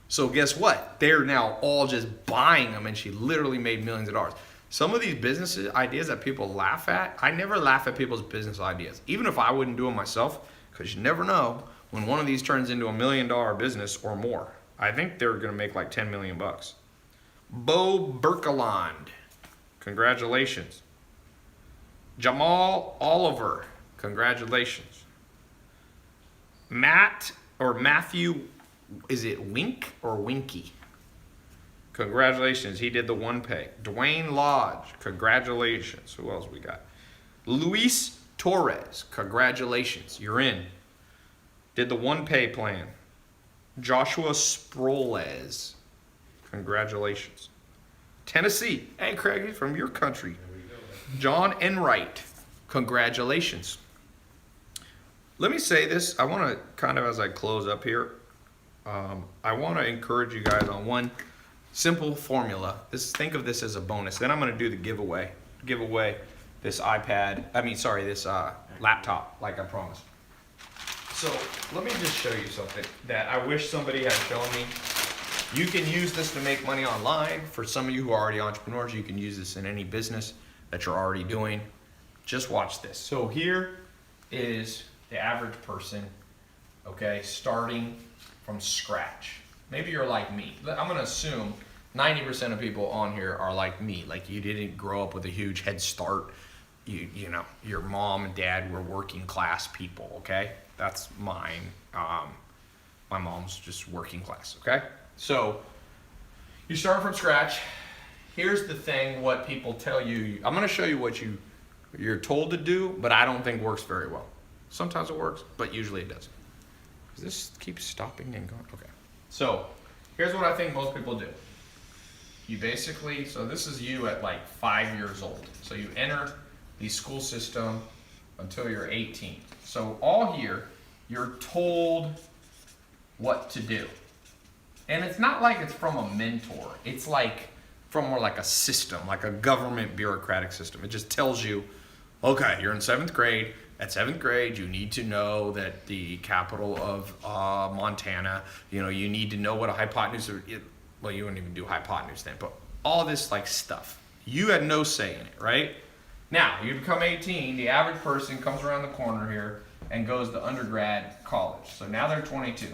A: So guess what? They're now all just buying them, and she literally made millions of dollars. Some of these business ideas that people laugh at, I never laugh at people's business ideas, even if I wouldn't do them myself, because you never know when one of these turns into $1 million business or more. I think they're going to make like 10 million bucks. Bo Berkeland, congratulations. Jamal Oliver, congratulations. Matthew, is it Wink or Winky? Congratulations, he did the one pay. Dwayne Lodge, congratulations. Who else we got? Luis Torres, congratulations, you're in. Did the one pay plan. Joshua Sproles, congratulations. Tennessee, hey Craig, from your country. John Enright, congratulations. Let me say this, I want to kind of, as I close up here, I want to encourage you guys on one simple formula. Think of this as a bonus. Then I'm going to do the giveaway. Give away this this laptop, like I promised. So let me just show you something that I wish somebody had shown me. You can use this to make money online. For some of you who are already entrepreneurs, you can use this in any business that you're already doing. Just watch this. So here is the average person, okay, starting from scratch. Maybe you're like me. I'm going to assume 90% of people on here are like me. Like you didn't grow up with a huge head start. You know, your mom and dad were working class people, okay? That's mine. My mom's just working class, okay? So you start from scratch. Here's the thing, what people tell you. I'm going to show you what you're told to do, but I don't think works very well. Sometimes it works, but usually it doesn't. Does this keep stopping and going? Okay. So here's what I think most people do. You basically, so this is you at like 5 years old. So you enter the school system until you're 18. So all here, you're told what to do. And it's not like it's from a mentor. It's like from more like a system, like a government bureaucratic system. It just tells you, okay, you're in 7th grade. At 7th grade, you need to know that the capital of Montana, you need to know what a hypotenuse, well, you wouldn't even do hypotenuse then, but all this like stuff. You had no say in it, right? Now, you become 18, the average person comes around the corner here and goes to undergrad college. So now they're 22.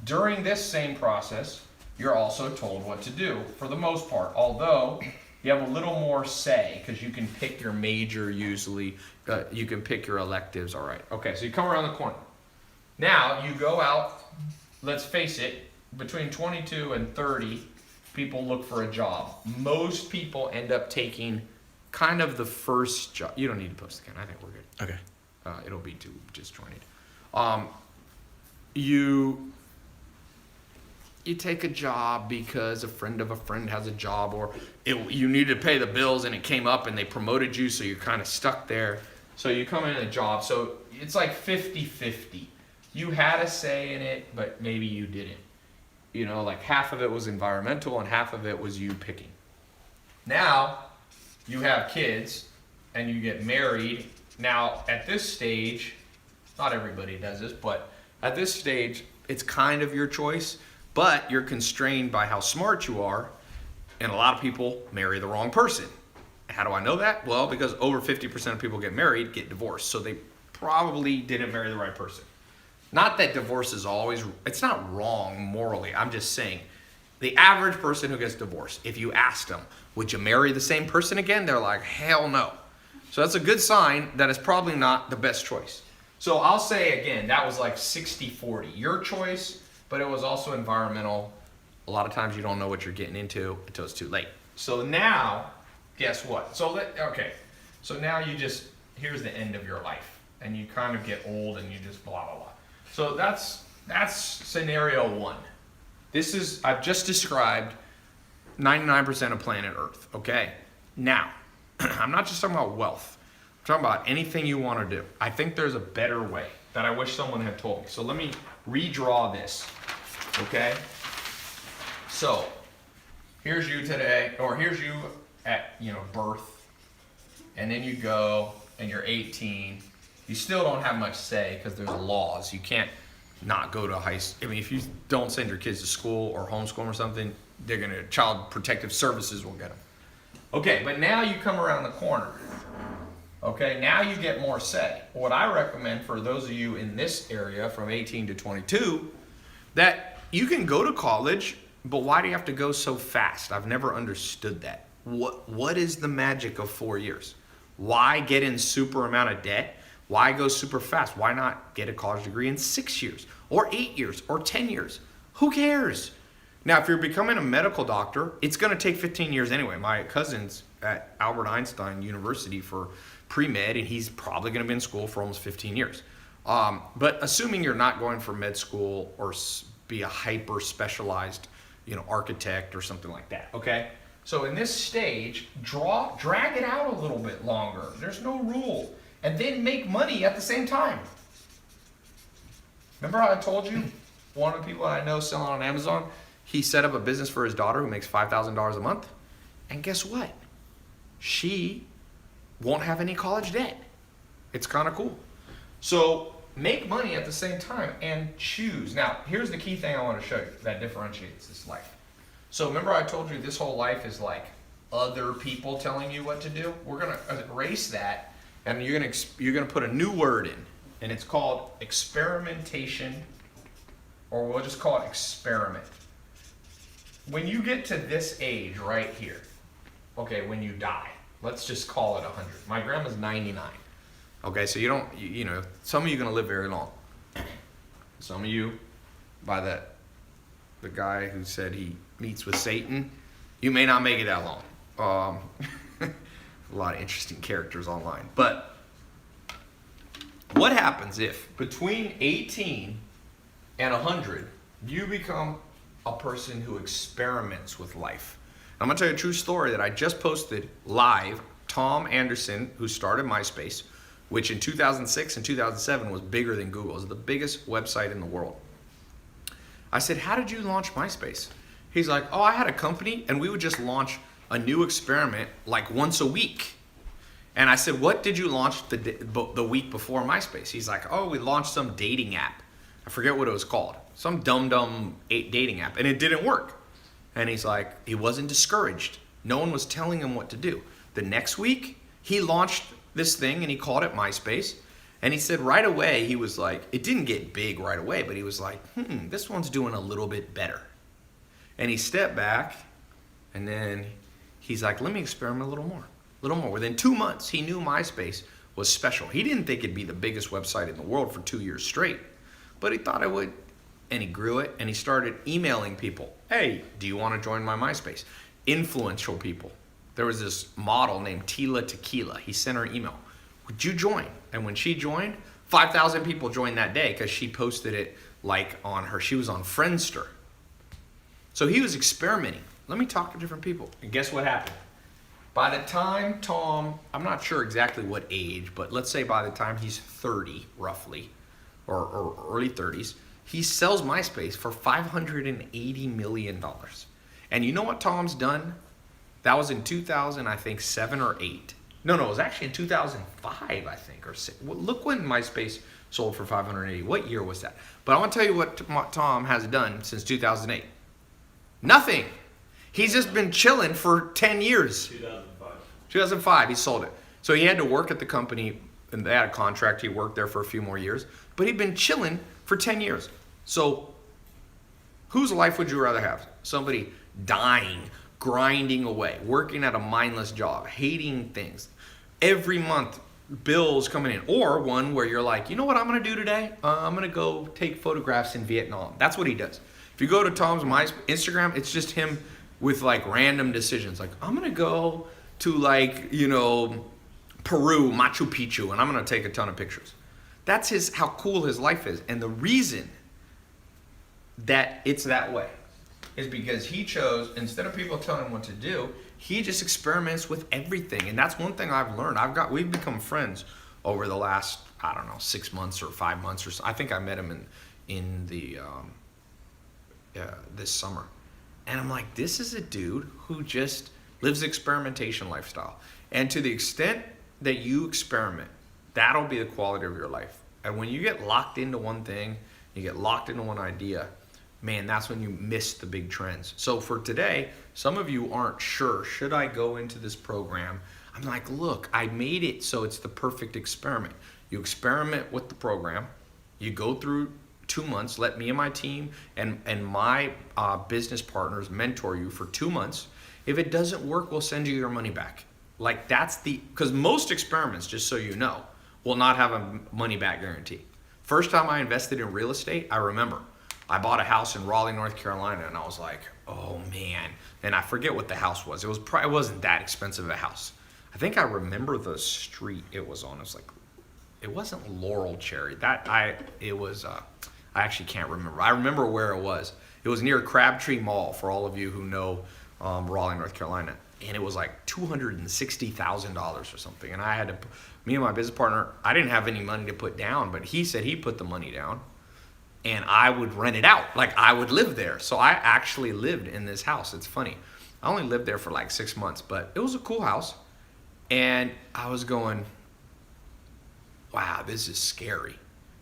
A: During this same process, you're also told what to do for the most part, although you have a little more say because you can pick your major usually. You can pick your electives, all right. Okay, so you come around the corner. Now you go out, let's face it, between 22 and 30, people look for a job. Most people end up taking kind of the first job. You don't need to post again, I think we're good.
B: Okay.
A: It'll be too disjointed. You take a job because a friend of a friend has a job, or you needed to pay the bills and it came up and they promoted you, so you're kind of stuck there. So you come in a job, so it's like 50-50. You had a say in it, but maybe you didn't. Like half of it was environmental and half of it was you picking. Now, you have kids and you get married. Now, at this stage, not everybody does this, but at this stage, it's kind of your choice, but you're constrained by how smart you are, and a lot of people marry the wrong person. How do I know that? Well, because over 50% of people get married, get divorced, so they probably didn't marry the right person. Not that divorce is always, it's not wrong morally, I'm just saying, the average person who gets divorced, if you asked them, would you marry the same person again? They're like, hell no. So that's a good sign that it's probably not the best choice. So I'll say again, that was like 60-40. Your choice, but it was also environmental. A lot of times you don't know what you're getting into until it's too late. So now, guess what? So now here's the end of your life. And you kind of get old and you just blah, blah, blah. So that's scenario one. I've just described 99% of planet Earth, okay? Now, I'm not just talking about wealth. I'm talking about anything you want to do. I think there's a better way that I wish someone had told me. So let me redraw this, okay? So here's you today, or here's you at birth, and then you go and you're 18. You still don't have much say because there's laws. You can't not go to high school. I mean, if you don't send your kids to school or homeschool them or something, they're gonna, Child Protective Services will get them. Okay, but now you come around the corner. Okay, now you get more say. What I recommend for those of you in this area from 18 to 22, that you can go to college, but why do you have to go so fast? I've never understood that. What is the magic of 4 years? Why get in super amount of debt? Why go super fast? Why not get a college degree in 6 years or 8 years or 10 years? Who cares? Now, if you're becoming a medical doctor, it's going to take 15 years anyway. My cousin's at Albert Einstein University for pre-med, and he's probably going to be in school for almost 15 years. But assuming you're not going for med school or be a hyper specialized, architect or something like that, okay? So in this stage, drag it out a little bit longer. There's no rule. And then make money at the same time. Remember how I told you one of the people I know selling on Amazon, he set up a business for his daughter who makes $5,000 a month? And guess what? She won't have any college debt. It's kind of cool. So make money at the same time and choose. Now, here's the key thing I want to show you that differentiates this life. So remember I told you this whole life is like other people telling you what to do? We're going to erase that. And you're gonna put a new word in, and it's called experimentation, or we'll just call it experiment. When you get to this age right here, okay, when you die, let's just call it 100. My grandma's 99. Okay, so some of you are gonna live very long. Some of you, by the guy who said he meets with Satan, you may not make it that long. A lot of interesting characters online. But what happens if between 18 and 100, you become a person who experiments with life? I'm going to tell you a true story that I just posted live. Tom Anderson, who started MySpace, which in 2006 and 2007 was bigger than Google. It was the biggest website in the world. I said, how did you launch MySpace? He's like, oh, I had a company and we would just launch a new experiment like once a week. And I said, what did you launch the week before MySpace? He's like, oh, we launched some dating app. I forget what it was called. Some dumb dating app. And it didn't work. And he's like, he wasn't discouraged. No one was telling him what to do. The next week, he launched this thing and he called it MySpace. And he said right away, he was like, it didn't get big right away, but he was like, this one's doing a little bit better. And he stepped back and then he's like, let me experiment a little more. Within 2 months, he knew MySpace was special. He didn't think it'd be the biggest website in the world for 2 years straight, but he thought it would. And he grew it, and he started emailing people. Hey, do you want to join my MySpace? Influential people. There was this model named Tila Tequila. He sent her an email. Would you join? And when she joined, 5,000 people joined that day because she posted it she was on Friendster. So he was experimenting. Let me talk to different people. And guess what happened? By the time Tom, I'm not sure exactly what age, but let's say by the time he's 30 roughly, or early 30s, he sells MySpace for $580 million. And you know what Tom's done? That was in 2000, I think, 7 or 8. No, it was actually in 2005, I think, or 6. Well, look when MySpace sold for 580. What year was that? But I want to tell you what Tom has done since 2008. Nothing. He's just been chilling for 10 years. 2005, he sold it. So he had to work at the company, and they had a contract. He worked there for a few more years. But he'd been chilling for 10 years. So whose life would you rather have? Somebody dying, grinding away, working at a mindless job, hating things. Every month, bills coming in. Or one where you're like, you know what I'm going to do today? I'm going to go take photographs in Vietnam. That's what he does. If you go to Tom's Instagram, it's just him with like random decisions. Like, I'm going to go to Peru, Machu Picchu, and I'm going to take a ton of pictures. That's how cool his life is. And the reason that it's that way is because he chose, instead of people telling him what to do, he just experiments with everything. And that's one thing I've learned. We've become friends over the last, 6 months or 5 months or so. I think I met him in this summer. And I'm like, this is a dude who just lives the experimentation lifestyle. And to the extent that you experiment, that'll be the quality of your life. And when you get locked into one thing, you get locked into one idea, man, that's when you miss the big trends. So for today, some of you aren't sure, should I go into this program? I'm like, look, I made it so it's the perfect experiment. You experiment with the program, you go through 2 months, let me and my team and my business partners mentor you for 2 months. If it doesn't work, we'll send you your money back. Like because most experiments, just so you know, will not have a money back guarantee. First time I invested in real estate, I remember I bought a house in Raleigh, North Carolina, and I was like, oh man. And I forget what the house was. It wasn't that expensive of a house. I think I remember the street it was on. It was like, it wasn't Laurel Cherry. I actually can't remember. I remember where it was. It was near Crabtree Mall, for all of you who know Raleigh, North Carolina. And it was like $260,000 or something. And me and my business partner, I didn't have any money to put down, but he said he put the money down and I would rent it out. Like I would live there. So I actually lived in this house. It's funny. I only lived there for like 6 months, but it was a cool house. And I was going, wow, this is scary.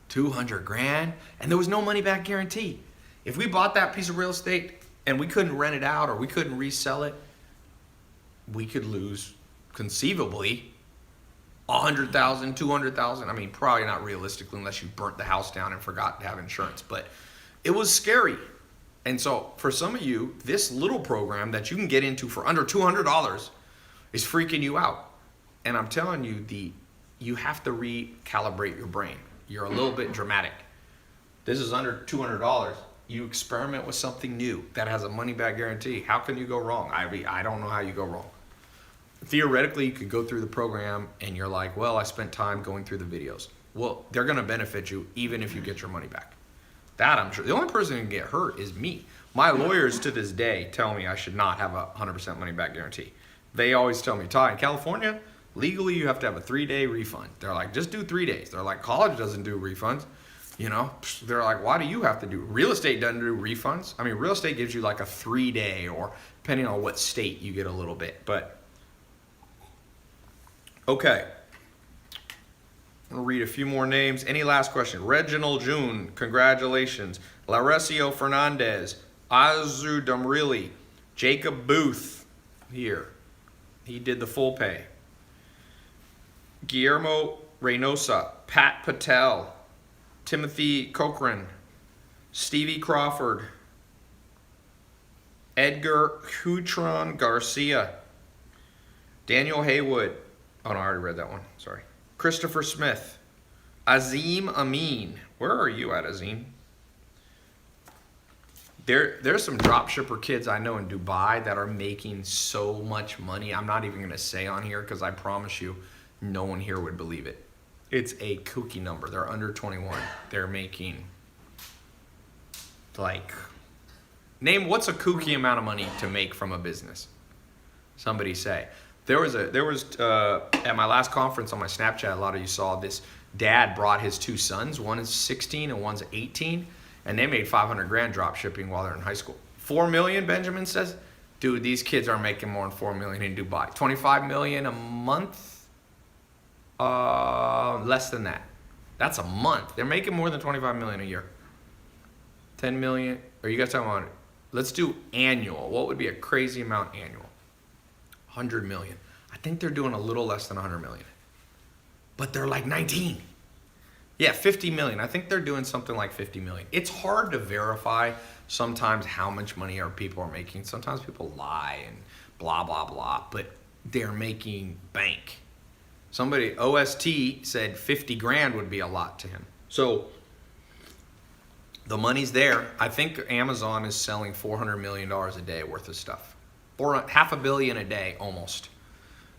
A: 200 grand, and there was no money back guarantee. If we bought that piece of real estate and we couldn't rent it out or we couldn't resell it, we could lose conceivably 100,000, 200,000. I mean, probably not realistically unless you burnt the house down and forgot to have insurance, but it was scary. And so for some of you, this little program that you can get into for under $200 is freaking you out. And I'm telling you, you have to recalibrate your brain. You're a little bit dramatic. This is under $200. You experiment with something new that has a money back guarantee. How can you go wrong? I don't know how you go wrong. Theoretically, you could go through the program and you're like, well, I spent time going through the videos. Well, they're going to benefit you even if you get your money back. That I'm sure. The only person who can get hurt is me. My lawyers to this day tell me I should not have a 100% money back guarantee. They always tell me, Ty, in California, legally you have to have a 3-day refund. They're like, just do 3 days. They're like, college doesn't do refunds. You know, they're like, why do you have to do? Real estate doesn't do refunds. I mean, real estate gives you like a 3-day, or depending on what state, you get a little bit. But okay, I'm gonna read a few more names. Any last question? Reginald June, congratulations. Laresio Fernandez, Azu Dumrili, Jacob Booth, here. He did the full pay. Guillermo Reynosa, Pat Patel, Timothy Cochran, Stevie Crawford, Edgar Hutron Garcia, Daniel Haywood. Oh no, I already read that one. Sorry. Christopher Smith, Azim Amin. Where are you at, Azim? There's some drop shipper kids I know in Dubai that are making so much money. I'm not even going to say on here because I promise you no one here would believe it. It's a kooky number. They're under 21. They're making like, name what's a kooky amount of money to make from a business? Somebody say. There was at my last conference on my Snapchat, a lot of you saw this. Dad brought his 2 sons. One is 16 and one's 18. And they made 500 grand drop shipping while they're in high school. 4 million, Benjamin says. Dude, these kids are making more than 4 million in Dubai. 25 million a month? Less than that. That's a month. They're making more than 25 million a year. 10 million. Are you guys talking about it? Let's do annual. What would be a crazy amount annual? 100 million. I think they're doing a little less than 100 million. But they're like 19. Yeah, 50 million. I think they're doing something like 50 million. It's hard to verify sometimes how much money people are making. Sometimes people lie and blah, blah, blah. But they're making bank. Somebody, OST, said 50 grand would be a lot to him. So the money's there. I think Amazon is selling $400 million a day worth of stuff. $500 million a day almost.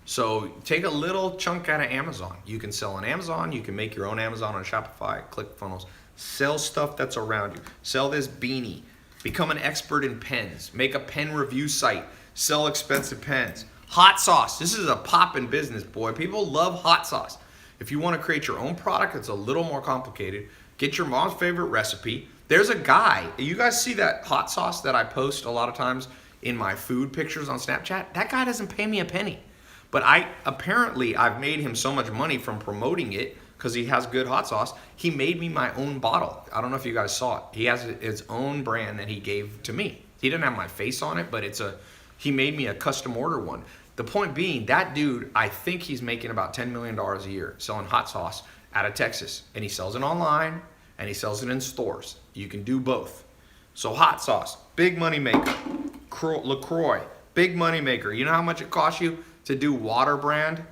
A: So take a little chunk out of Amazon. You can sell on Amazon. You can make your own Amazon on Shopify, ClickFunnels. Sell stuff that's around you. Sell this beanie. Become an expert in pens. Make a pen review site. Sell expensive pens. Hot sauce. This is a poppin' business, boy. People love hot sauce. If you want to create your own product, it's a little more complicated. Get your mom's favorite recipe. There's a guy. You guys see that hot sauce that I post a lot of times in my food pictures on Snapchat? That guy doesn't pay me a penny. But I've made him so much money from promoting it because he has good hot sauce. He made me my own bottle. I don't know if you guys saw it. He has his own brand that he gave to me. He didn't have my face on it, but he made me a custom order one. The point being, that dude, I think he's making about $10 million a year selling hot sauce out of Texas. And he sells it online and he sells it in stores. You can do both. So hot sauce, big money maker. LaCroix, big money maker. You know how much it costs you to do water brand?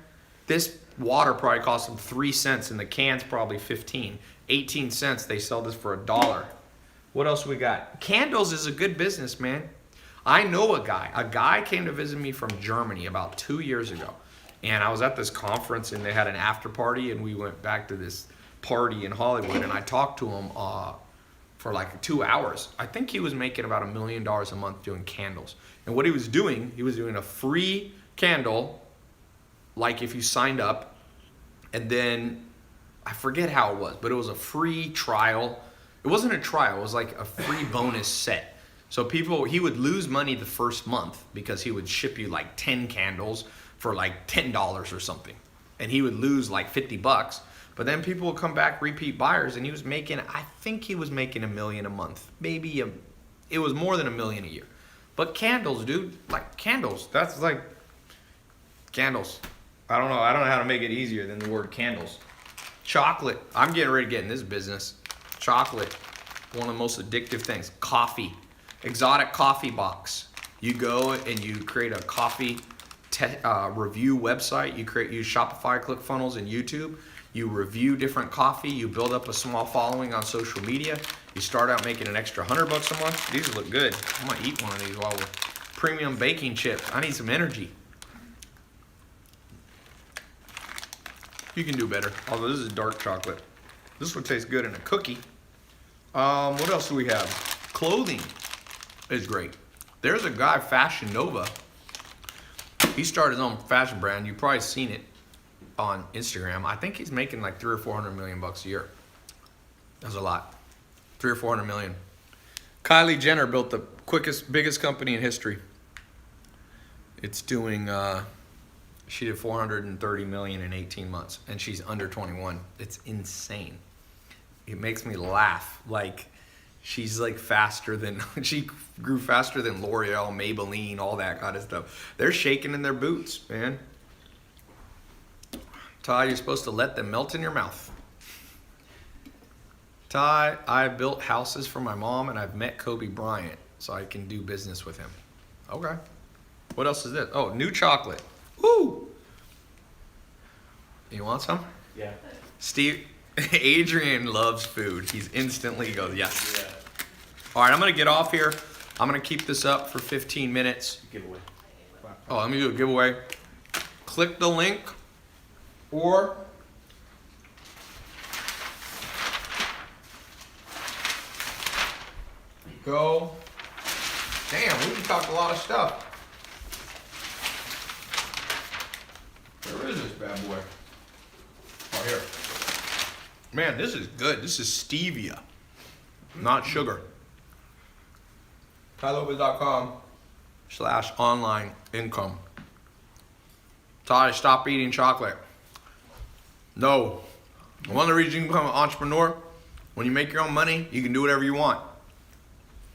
A: This water probably costs them 3 cents and the can's probably 15. 18 cents, they sell this for $1. What else we got? Candles is a good business, man. I know a guy came to visit me from Germany about 2 years ago. And I was at this conference and they had an after party and we went back to this party in Hollywood and I talked to him for like 2 hours. I think he was making about $1 million a month doing candles. And what he was doing a free candle, like if you signed up, and then I forget how it was, but it was a free trial. It wasn't a trial, it was like a free bonus set. So he would lose money the first month because he would ship you like 10 candles for like $10 or something. And he would lose like $50. But then people would come back, repeat buyers, and I think he was making $1 million a month. It was more than $1 million a year. But candles, dude, like candles, that's like candles. I don't know how to make it easier than the word candles. Chocolate, I'm getting ready to get in this business. Chocolate, one of the most addictive things. Coffee, exotic coffee box. You go and you create a coffee review website. You use Shopify, ClickFunnels, and YouTube. You review different coffee. You build up a small following on social media. You start out making an extra $100 a month. These look good. I'm gonna eat one of these while we're premium baking chips. I need some energy. You can do better. Although this is dark chocolate. This would taste good in a cookie. What else do we have? Clothing is great. There's a guy, Fashion Nova. He started his own fashion brand. You've probably seen it on Instagram. I think he's making like 300 or 400 million bucks a year. That's a lot. 300 or 400 million. Kylie Jenner built the biggest company in history. It's doing, she did 430 million in 18 months and she's under 21. It's insane. It makes me laugh. Like, she's like she grew faster than L'Oreal, Maybelline, all that kind of stuff. They're shaking in their boots, man. Ty, you're supposed to let them melt in your mouth. Ty, I built houses for my mom and I've met Kobe Bryant, so I can do business with him. Okay. What else is this? Oh, new chocolate. Woo! You want some?
B: Yeah.
A: Adrian loves food. He's instantly goes, yes. Yeah. All right, I'm going to get off here. I'm going to keep this up for 15 minutes.
B: Giveaway.
A: Oh, let me do a giveaway. Click the link or go. Damn, we can talk a lot of stuff. Where is this bad boy? Oh, here. Man, this is good. This is stevia, not sugar. tailopez.com/online income. Ty, stop eating chocolate. No. One of the reasons you can become an entrepreneur, when you make your own money, you can do whatever you want.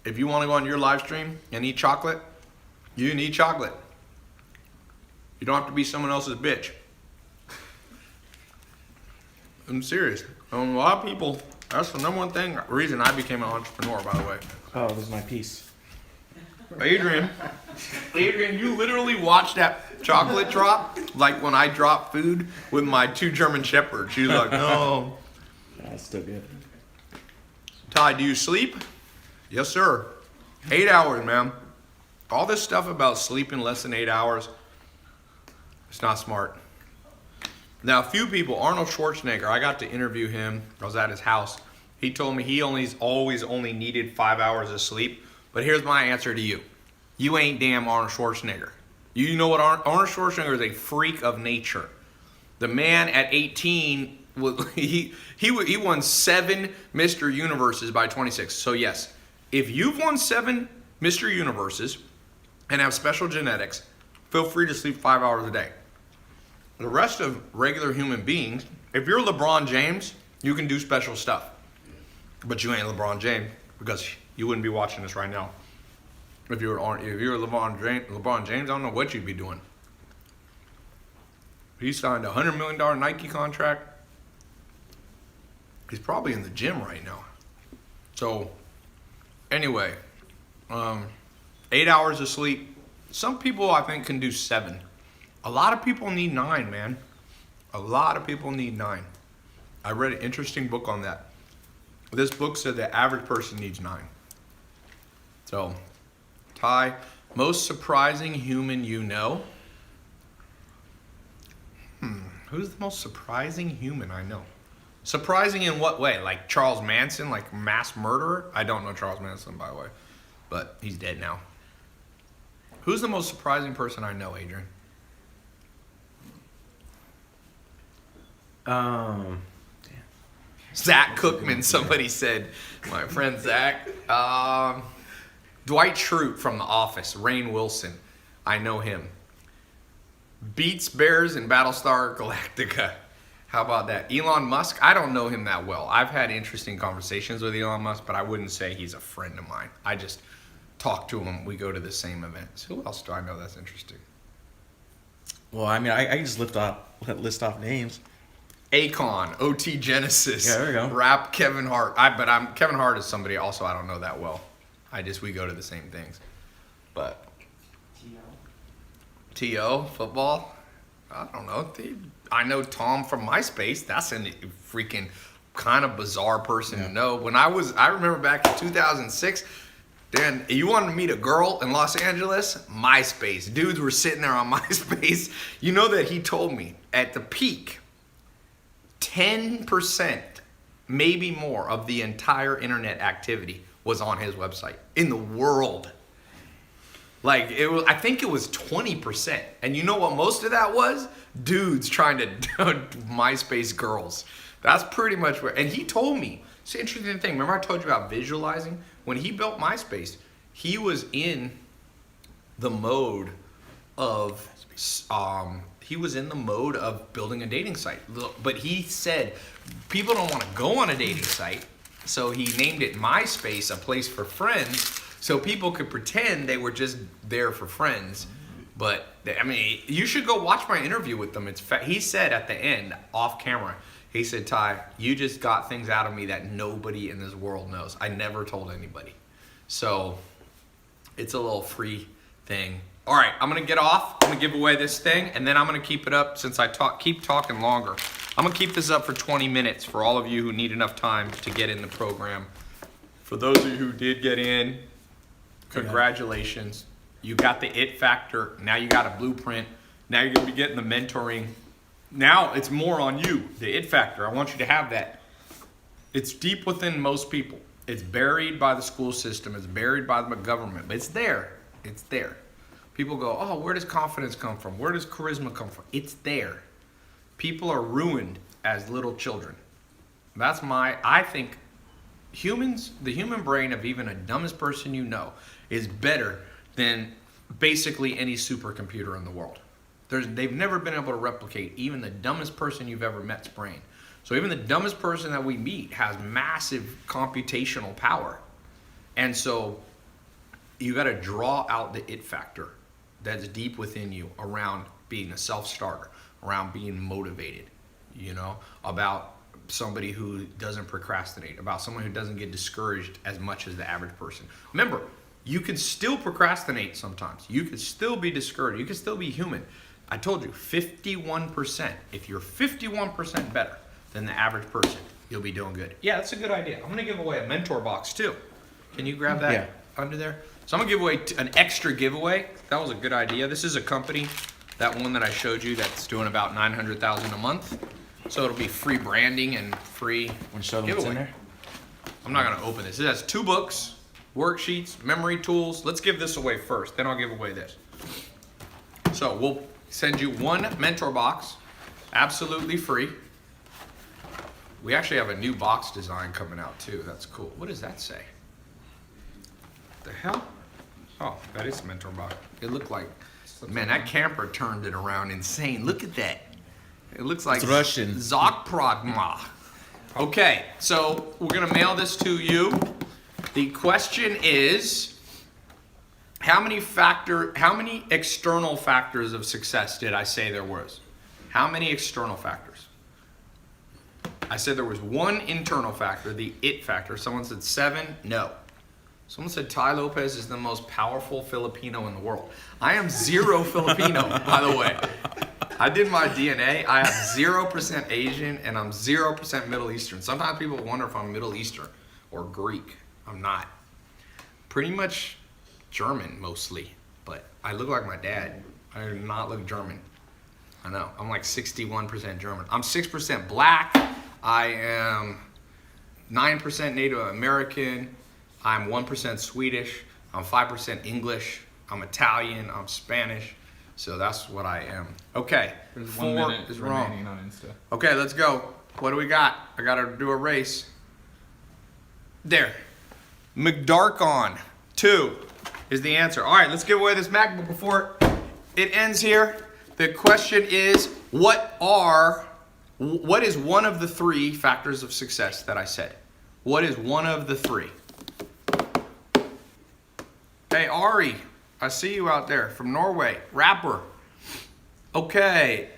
A: If you want to go on your live stream and eat chocolate, you can eat chocolate. You don't have to be someone else's bitch. I'm serious. A lot of people, that's the number one reason I became an entrepreneur, by the way.
B: Oh, this is my piece.
A: Adrian, you literally watched that chocolate drop like when I dropped food with my 2 German Shepherds. She's like, no.
B: That's still good.
A: Ty, do you sleep? Yes, sir. 8 hours, man. All this stuff about sleeping less than 8 hours, it's not smart. Now, a few people, Arnold Schwarzenegger, I got to interview him. I was at his house. He told me he always only needed 5 hours of sleep. But here's my answer to you. You ain't damn Arnold Schwarzenegger. You know what? Arnold Schwarzenegger is a freak of nature. The man at 18, he won 7 Mr. Universes by 26. So yes, if you've won 7 Mr. Universes and have special genetics, feel free to sleep 5 hours a day. The rest of regular human beings, if you're LeBron James, you can do special stuff. But you ain't LeBron James because you wouldn't be watching this right now. If you're LeBron James, I don't know what you'd be doing. He signed a $100 million Nike contract. He's probably in the gym right now. So, anyway, 8 hours of sleep. Some people I think can do 7. A lot of people need 9, man. A lot of people need 9. I read an interesting book on that. This book said the average person needs 9. So, Ty, most surprising human you know? Who's the most surprising human I know? Surprising in what way? Like Charles Manson, like mass murderer? I don't know Charles Manson, by the way, but he's dead now. Who's the most surprising person I know, Adrian? Zach Cookman, somebody said. My friend Zach. Dwight Schrute from The Office. Rainn Wilson. I know him. Beats Bears and Battlestar Galactica. How about that? Elon Musk, I don't know him that well. I've had interesting conversations with Elon Musk, but I wouldn't say he's a friend of mine. I just talk to him. We go to the same events. Who else do I know that's interesting?
B: Well, I mean, I can just list off names.
A: Akon, OT Genesis.
B: Yeah, there we go.
A: Rap Kevin Hart. Kevin Hart is somebody also I don't know that well. We go to the same things. But T.O. football? I don't know. I know Tom from MySpace. That's a freaking kind of bizarre person to know. I remember back in 2006, Dan, you wanted to meet a girl in Los Angeles? MySpace. Dudes were sitting there on MySpace. You know that he told me at the peak, 10%, maybe more, of the entire internet activity was on his website in the world. Like, I think it was 20%. And you know what most of that was? Dudes trying to MySpace girls. That's pretty much where, and he told me, it's an interesting thing. Remember I told you about visualizing? When he built MySpace, he was in the mode of, building a dating site. But he said, people don't want to go on a dating site. So he named it MySpace, a place for friends. So people could pretend they were just there for friends. But, I mean, you should go watch my interview with them. He said at the end, off camera, he said, Ty, you just got things out of me that nobody in this world knows. I never told anybody. So, it's a little free thing. All right, I'm going to get off. I'm going to give away this thing, and then I'm going to keep it up since I keep talking longer. I'm going to keep this up for 20 minutes for all of you who need enough time to get in the program. For those of you who did get in, congratulations. You got the it factor. Now you got a blueprint. Now you're going to be getting the mentoring. Now it's more on you, the it factor. I want you to have that. It's deep within most people. It's buried by the school system. It's buried by the government. But it's there. It's there. People go, oh, where does confidence come from? Where does charisma come from? It's there. People are ruined as little children. I think the human brain of even a dumbest person you know is better than basically any supercomputer in the world. They've never been able to replicate even the dumbest person you've ever met's brain. So even the dumbest person that we meet has massive computational power. And so you got to draw out the it factor that's deep within you around being a self-starter, around being motivated, about somebody who doesn't procrastinate, about someone who doesn't get discouraged as much as the average person. Remember, you can still procrastinate sometimes. You can still be discouraged. You can still be human. I told you, 51%. If you're 51% better than the average person, you'll be doing good. Yeah, that's a good idea. I'm going to give away a mentor box too. Can you grab that under there? So I'm going to give away an extra giveaway. That was a good idea. This is a company, that one that I showed you, that's doing about $900,000 a month. So it'll be free branding and free giveaway. In there? I'm not going to open this. It has 2 books, worksheets, memory tools. Let's give this away first. Then I'll give away this. So we'll send you 1 mentor box, absolutely free. We actually have a new box design coming out too. That's cool. What does that say? The hell? Oh, that is a mentor box. It looked like, man, that camper turned it around insane. Look at that. It looks like
B: It's Russian.
A: Zakpradma. Okay, so we're gonna mail this to you. The question is, how many external factors of success did I say there was? How many external factors? I said there was one internal factor, the it factor. Someone said 7. No. Someone said Ty Lopez is the most powerful Filipino in the world. I am 0 Filipino, by the way. I did my DNA. I have 0% Asian and I'm 0% Middle Eastern. Sometimes people wonder if I'm Middle Eastern or Greek. I'm not. Pretty much German mostly, but I look like my dad. I do not look German. I know. I'm like 61% German. I'm 6% black. I am 9% Native American. I'm 1% Swedish. I'm 5% English. I'm Italian. I'm Spanish. So that's what I am. Okay.
E: There's
A: 4
E: 1 minute
A: is
E: remaining
A: wrong.
E: on Insta.
A: Okay, let's go. What do we got? I gotta do a race. There. McDarkon 2 is the answer. All right, let's give away this MacBook before it ends here. The question is, what is one of the 3 factors of success that I said? What is one of the 3? Hey, Ari, I see you out there from Norway, rapper. Okay.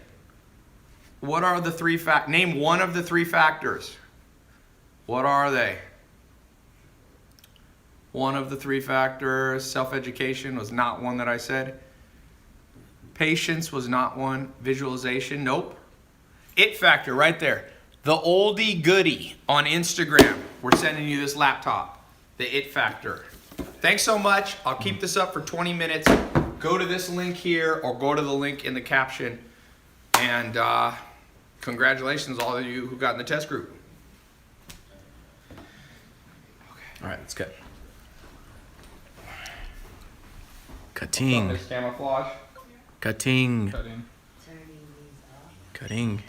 A: What are the 3 name one of the 3 factors. What are they? One of the 3 factors. Self-education was not one that I said. Patience was not one. Visualization, nope. It factor right there. The oldie goodie on Instagram. We're sending you this laptop. The it factor. Thanks so much. I'll keep this up for 20 minutes. Go to this link here or go to the link in the caption. And congratulations all of you who got in the test group.
B: All right, let's go. Cutting.
A: This camouflage.
B: Cutting.
E: Cut in.
B: Cutting.